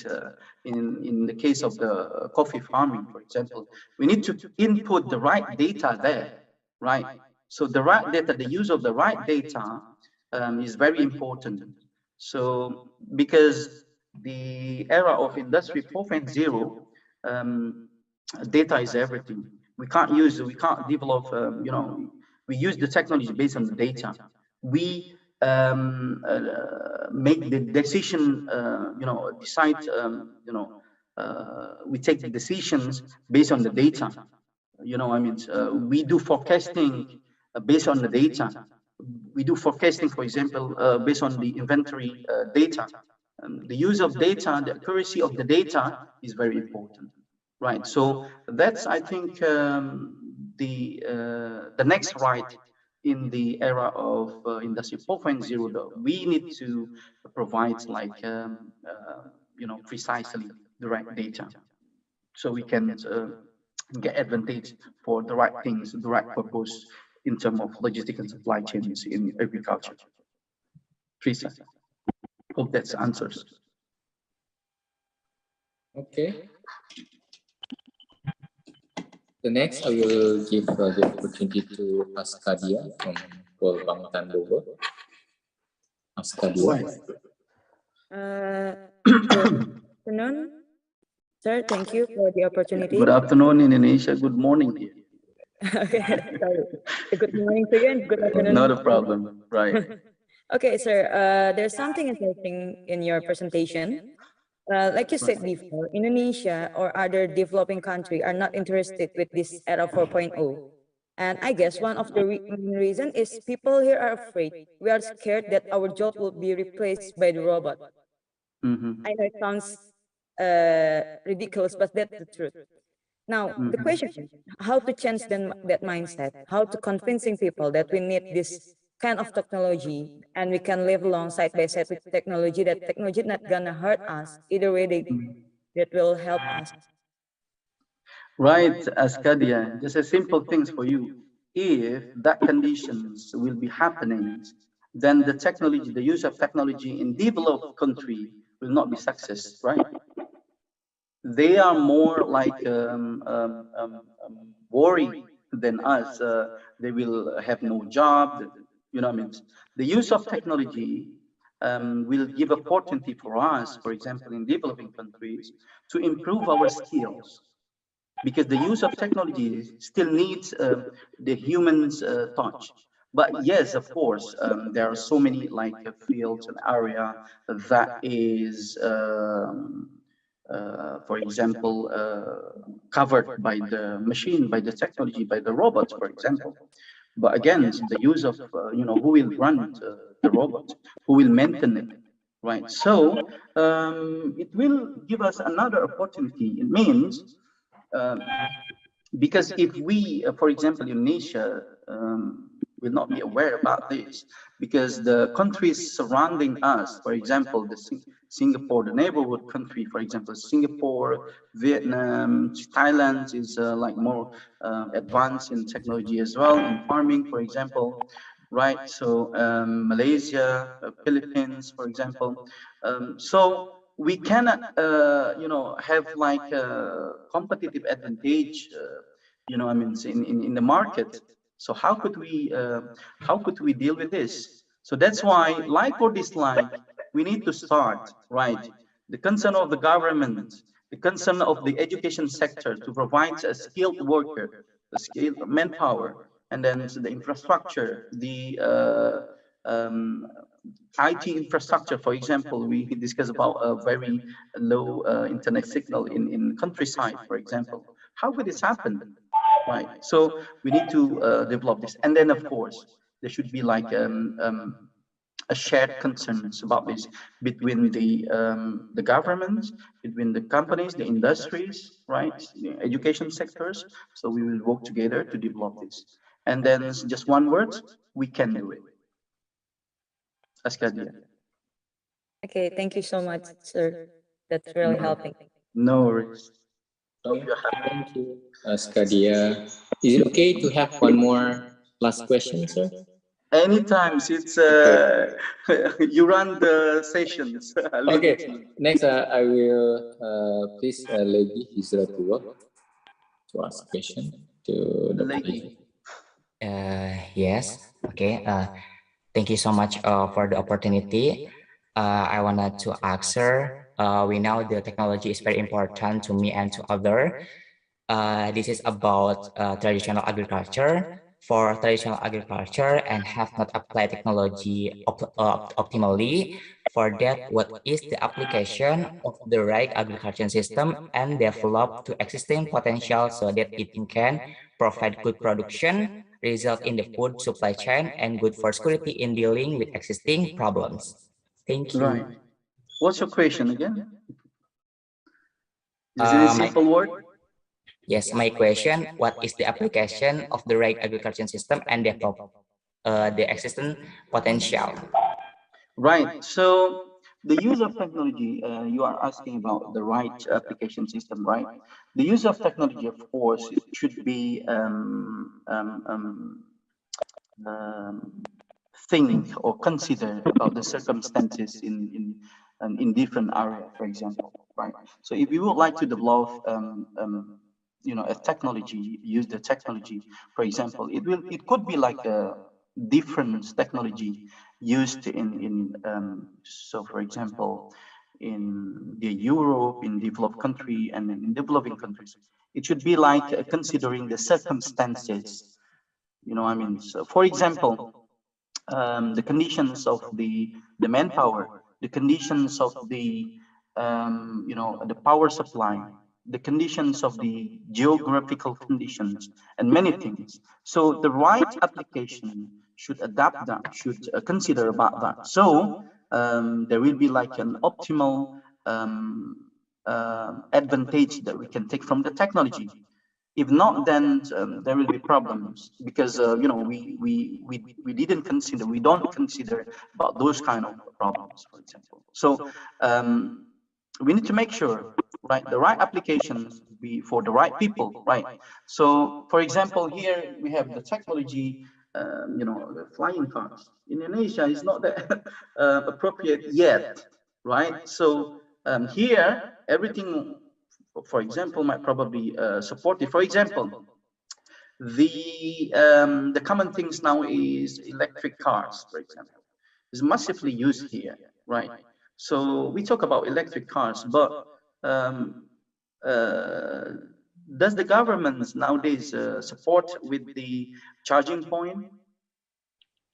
in the case of the coffee farming, for example, we need to input the right data there, right? So the right data, the use of the right data is very important. So because the era of Industry 4.0, data is everything. We can't develop, we use the technology based on the data. We make the decision, decide, we take the decisions based on the data. We do forecasting based on the data. We do forecasting, for example, based on the inventory data. The use of data, the accuracy of the data is very important, right? So that's, I think, the next right in the era of Industry 4.0. Though we need to provide precisely the right data, so we can get advantage for the right things, the right purpose in terms of logistics and supply chains in agriculture. Teresa, hope that answers. Okay. The next, I will give the opportunity to Askadia from Bangtan Bogor. Askadia. Good afternoon, sir. Thank you for the opportunity. Good afternoon in Indonesia. Good morning here. Okay, sorry. Good morning to you and good afternoon. Not a problem, right? Okay, sir. There's something interesting in your presentation. Like you said before, Indonesia or other developing country are not interested with this era 4.0. And I guess one of the main reason is people here are afraid. We are scared that our job will be replaced by the robot. I know it sounds ridiculous, but that's the truth. Now, the question is how to change that mindset, how to convincing people that we need this kind of technology and we can live along side by side with technology, that technology not gonna hurt us, either way that will help us. Right, Askadia, just a simple things for you. If that conditions will be happening, then the technology, the use of technology in developed country will not be success, right? They are more like worried than us. They will have no job. You know what I mean? The use of technology will give opportunity for us, for example, in developing countries, to improve our skills. Because the use of technology still needs the human's touch. But yes, of course, there are so many fields and area that is for example, covered by the machine, by the technology, by the robots, for example. But again, the use of, who will run the robot, who will maintain it, right? So it will give us another opportunity. It means, because if we, for example, Indonesia, will not be aware about this, because the countries surrounding us, for example, Singapore, the neighborhood country, for example, Singapore, Vietnam, Thailand is like more advanced in technology as well, in farming, for example, right? So Malaysia, Philippines, for example. So we cannot, have like a competitive advantage, I mean, in the market. So how could we deal with this? So that's why, like or dislike, we need to start, right? The concern of the government, the concern of the education sector to provide a skilled worker, the skilled manpower, and then the infrastructure, the IT infrastructure. For example, we discussed about a very low internet signal in countryside, for example. How could this happen? Right. So we need to develop this, and then of course there should be like a shared concerns about this between the government, between the companies, the industries, right, the education sectors. So we will work together to develop this. And then just one word: we can do it. Askadia. Okay, thank you so much, sir. That's really helping. No worries. Thank you, Askadia. Is it okay to have one more last question, sir? Anytime, it's you run the sessions. Okay, next I will please Lady Hizratullah to ask question to the Lady. Yes. Okay. Thank you so much for the opportunity. I wanted to ask her. We know the technology is very important to me and to other. This is about traditional agriculture. For traditional agriculture and have not applied technology optimally. For that, what is the application of the right agriculture system and develop to existing potential so that it can provide good production, result in the food supply chain, and good for security in dealing with existing problems? Thank you. Right. What's your question again? Is it a simple word? Yes, my question, what is the application of the right agriculture system and develop the existing potential? Right. So the use of technology, you are asking about the right application system, right? The use of technology, of course, it should be think or consider about the circumstances in different area, for example, right? So if you would like to develop a technology, use the technology, for example, it could be like a different technology used so for example in the Europe, in developed country, and in developing countries. It should be like considering the circumstances, I mean, so for example, the conditions of the manpower, the conditions of the the power supply, the conditions of the geographical conditions, and many things. So the right application should adapt that, should consider about that. So there will be like an optimal advantage that we can take from the technology. If not, then there will be problems because we didn't consider, we don't consider about those kind of problems, for example. So we need to make sure, right, the right applications be for the right people, right? So for example, here we have the technology, the flying cars. Indonesia is not that appropriate yet, right? So here everything, for example, might probably support it. For example, the common things now is electric cars, for example, is massively used here, right? So we talk about electric cars, but does the government nowadays support with the charging point?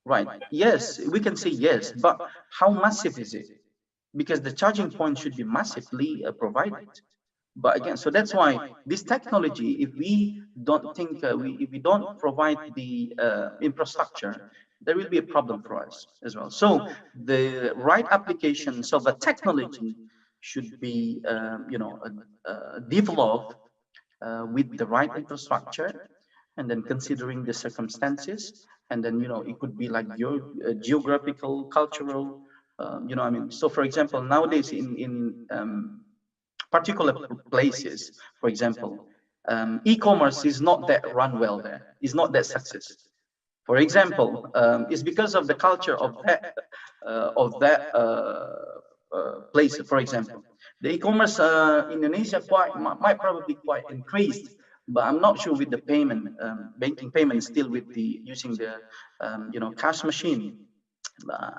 Right. Yes, we can say yes, but how massive is it? because the charging point should be massively provided. But again, so that's why this technology, if we don't think, if we don't provide the infrastructure, there will be a problem for us as well. So the right applications of a technology should be, developed with the right infrastructure, and then considering the circumstances, and then it could be like your geographical, cultural, I mean. So for example, nowadays in particular places, for example, e-commerce is not that run well there, is not that success. For example, it's because of the culture of that place. For example, the e-commerce Indonesia might probably quite increased, but I'm not sure with the payment, banking payment still with the using the cash machine.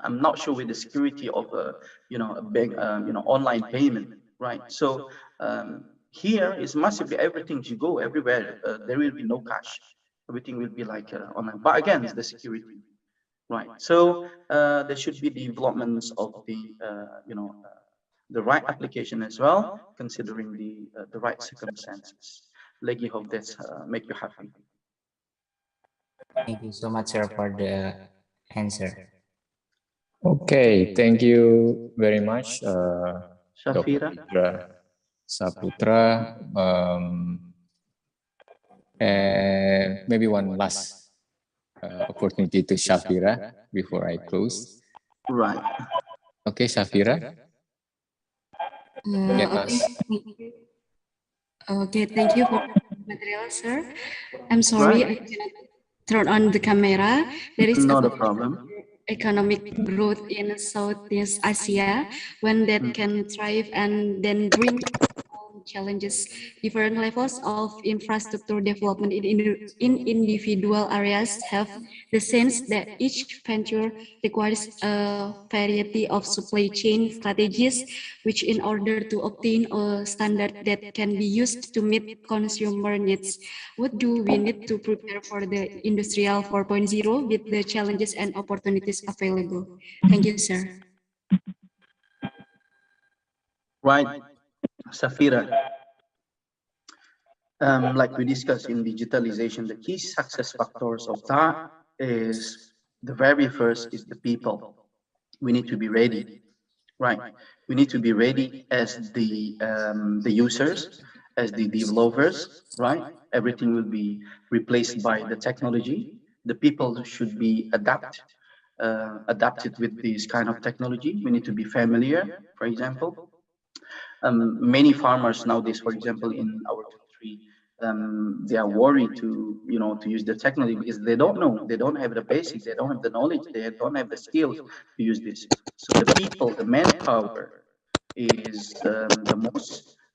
I'm not sure with the security of a bank, online payment, right? So here is massively everything. You go everywhere, there will be no cash. Everything will be like online. But again, it's the security, right? So there should be developments of the right application as well, considering the right circumstances. Lagi, hope that's make you happy. Thank you so much, sir, for the answer. Okay, thank you very much, Shafira. Dr. Saputra. And maybe one last opportunity to Shafira before I close. Right. Okay, Shafira. Okay, thank you for the material, sir. I'm sorry, I cannot turn on the camera. There is not a problem. Economic growth in Southeast Asia, when that can thrive and then bring challenges. Different levels of infrastructure development in individual areas have the sense that each venture requires a variety of supply chain strategies, which in order to obtain a standard that can be used to meet consumer needs. What do we need to prepare for the industrial 4.0 with the challenges and opportunities available? Thank you, sir. Right, Safira. Like we discussed in digitalization, the key success factors of that is the very first is the people. We need to be ready, right? We need to be ready as the users, as the developers, right? Everything will be replaced by the technology. The people should be adapted with this kind of technology. We need to be familiar, for example. Many farmers nowadays, for example, in our country, they are worried to use the technology because they don't know, they don't have the basic, they don't have the knowledge, they don't have the skills to use this. So the people, the manpower is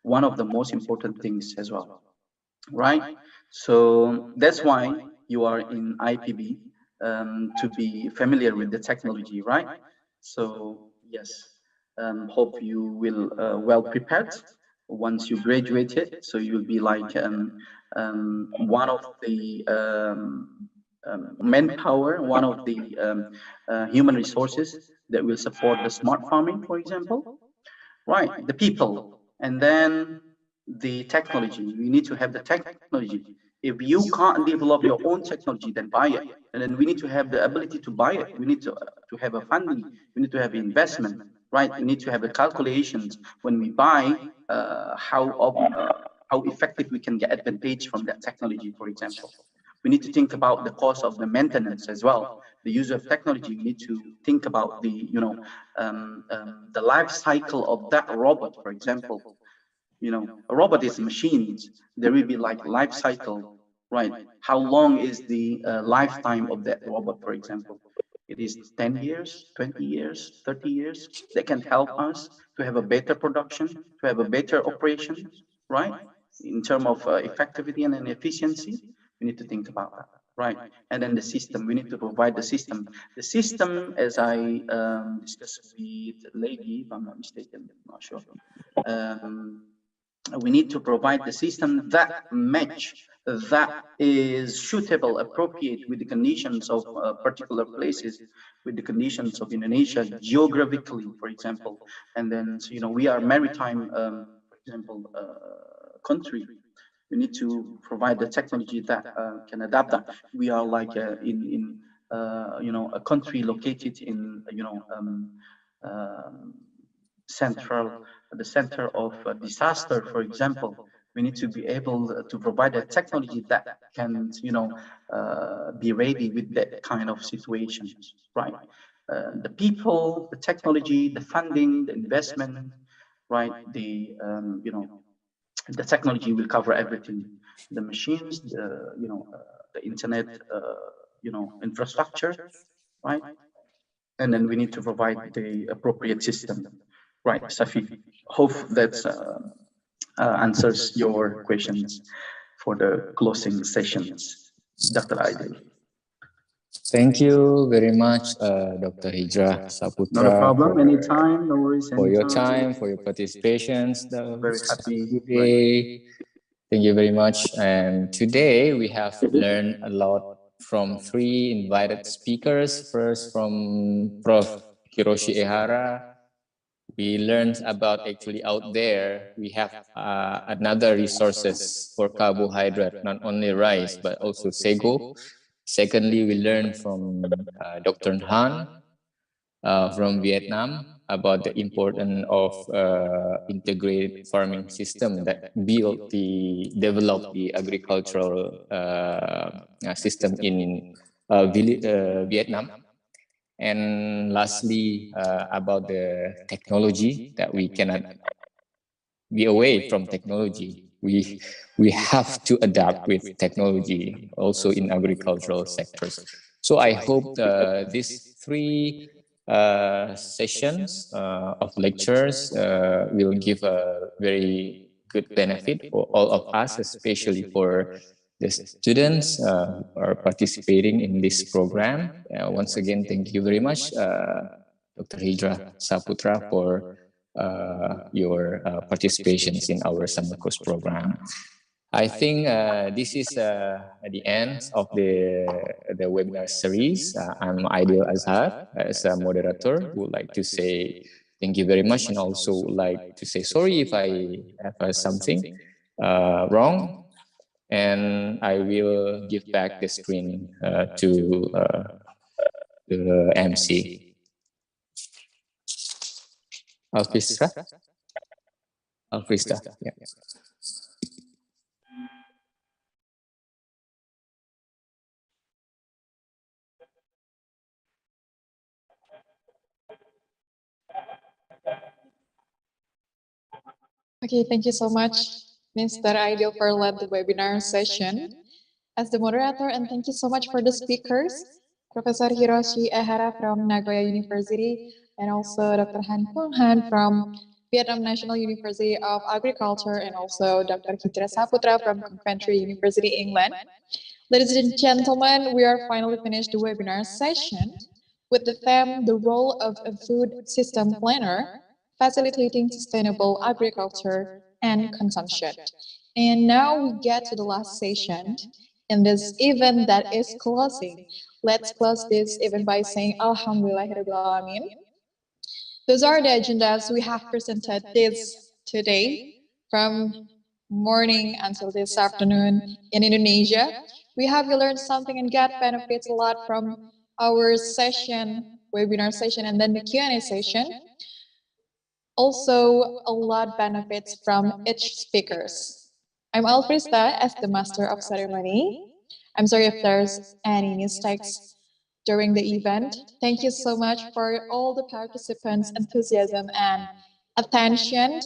one of the most important things as well, right? So that's why you are in IPB, to be familiar with the technology, right? So yes, hope you will well prepared once you graduated. So you'll be like one of the manpower, one of the human resources that will support the smart farming, for example, right? The people, and then the technology. We need to have the technology. If you can't develop your own technology, then buy it. And then we need to have the ability to buy it. We need to have a funding. We need to have investment, right? We need to have the calculations when we buy, how effective we can get advantage from that technology, for example. We need to think about the cost of the maintenance as well. The use of technology, we need to think about the life cycle of that robot, for example. A robot is machines. There will be like life cycle, right? How long is the lifetime of that robot, for example? It is 10 years, 20 years, 30 years. That can help us to have a better production, to have a better operation, right? In terms of effectivity and efficiency, we need to think about that, right? And then the system, we need to provide the system. The system, as I discussed with Lady, if I'm not mistaken, I'm not sure. we need to provide the system that match, that is suitable, appropriate with the conditions of particular places, with the conditions of Indonesia geographically, for example. And then, so, you know, we are maritime, for example, country. We need to provide the technology that can adapt that. We are like in you know, a country located in, you know, the center of a disaster, for example. We need to be able to provide a technology that can, you know, be ready with that kind of situations, right? The people, the technology, the funding, the investment, right? The you know, the technology will cover everything: the machines, the, you know, the internet, you know, infrastructure, right? And then we need to provide the appropriate system, right? Safi, hope that answers your questions for the closing sessions, Dr. Aidil. Thank you very much, Dr. Hijrah Saputra. Not a problem. Anytime, no worries. For your time, for your participations. Very happy. Good day. Thank you very much. And today we have learned a lot from 3 invited speakers. First, from Prof. Hiroshi Ehara. We learned about actually out there, we have another resources for carbohydrate, not only rice, but also sago. Secondly, we learned from Dr. Han from Vietnam about the importance of integrated farming system that develop the agricultural system in Vietnam. And lastly, about the technology, that we cannot be away from technology. We have to adapt with technology also in agricultural sectors. So I hope these 3 sessions of lectures will give a very good benefit for all of us, especially for the students are participating in this program. Once again, thank you very much, Dr. Hijrah Saputra, for your participations in our summer course program. I think this is the end of the webinar series. I'm Aidil Azhar as a moderator. Would like to say thank you very much, and also would like to say sorry if I have something wrong. And I will give back the screen to the MC. Alfista? Alfista, yeah. Okay, thank you so much, Mr. Aidil, for led the webinar session as the moderator, and thank you so much for the speakers, Professor Hiroshi Ehara from Nagoya University, and also Dr. Han Quang Han from Vietnam National University of Agriculture, and also Dr. Hijrah Saputra from Coventry University, England. Ladies and gentlemen, we are finally finished the webinar session with the theme, the role of a food system planner, facilitating sustainable agriculture and consumption. And now we get to the last session in this event that is closing. Let's close this event by saying Alhamdulillahirabbil alamin. Those are the agendas we have presented this today from morning until this afternoon in Indonesia. We have learned something and got benefits a lot from our session, webinar session, and then the Q&A session. Also, a lot benefits from each speakers. I'm Alfrista as the master of ceremony. I'm sorry if there's any mistakes during the event. Thank you so much for all the participants' enthusiasm and attention.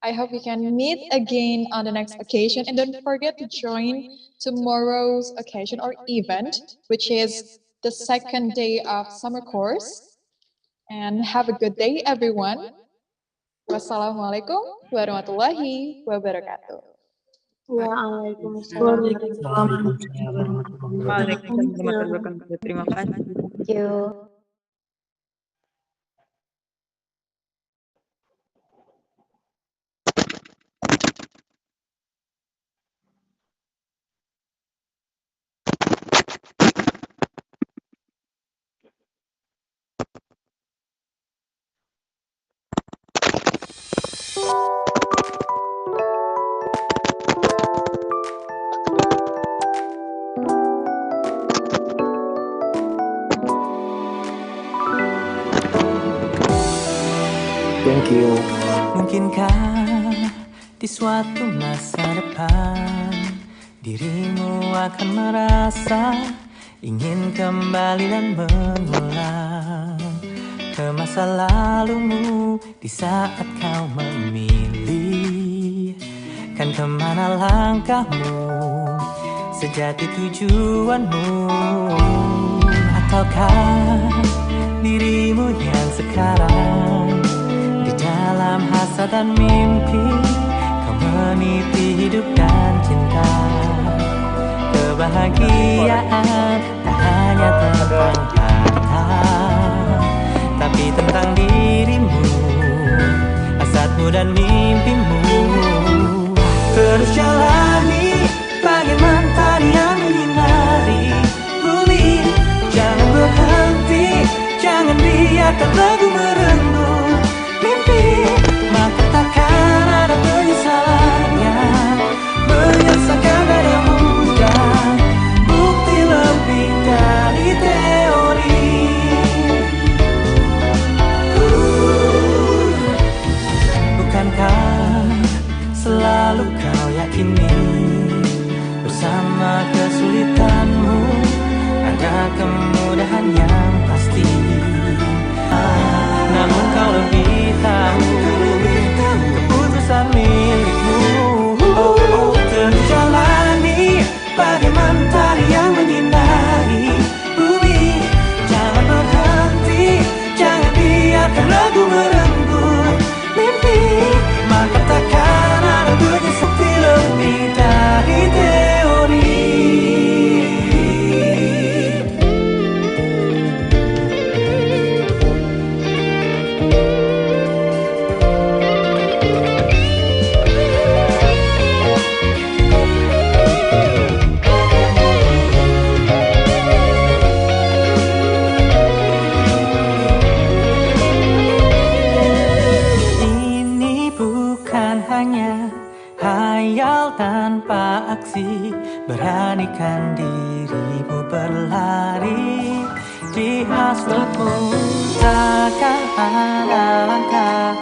I hope we can meet again on the next occasion, and don't forget to join tomorrow's occasion or event, which is the second day of summer course. And have a good day, everyone. Wassalamualaikum warahmatullahi wabarakatuh. Waalaikumsalam Waalaikumsalam warahmatullahi wabarakatuh. Terima kasih. Thank you. Thank you. Mungkinkah di suatu masa depan dirimu akan merasa ingin kembali dan mengulang ke masa lalumu di saat kau memilih kan kemana langkahmu sejati tujuanmu, ataukah dirimu yang sekarang di dalam hasrat dan mimpi kau meniti hidup dan cinta. Kebahagiaan tak hanya tentang harta, tapi tentang dirimu, hasratmu dan mimpimu. Terus jalani bagai mentari yang menyinari bumi. Jangan berhenti, jangan biarkan lagu merenggut mimpi. Maka takkan ada penyesalan yang menyelesaikan dari mudah. Bukti lebih dari teori. Bukankah selalu kau yakini bersama kesulitanmu ada kemudahan yang pasti. Namun kau lebih tahu keputusan milikmu. Terjalani bagai mentari yang menyinari bumi. Jangan berhenti, jangan biarkan lagu merenggut mimpi. Maka takkan ada bukti lebih dari teori. Ini bukan hanya hayal tanpa aksi. Beranikan dirimu berlari di hasratmu. Takkan ada langkah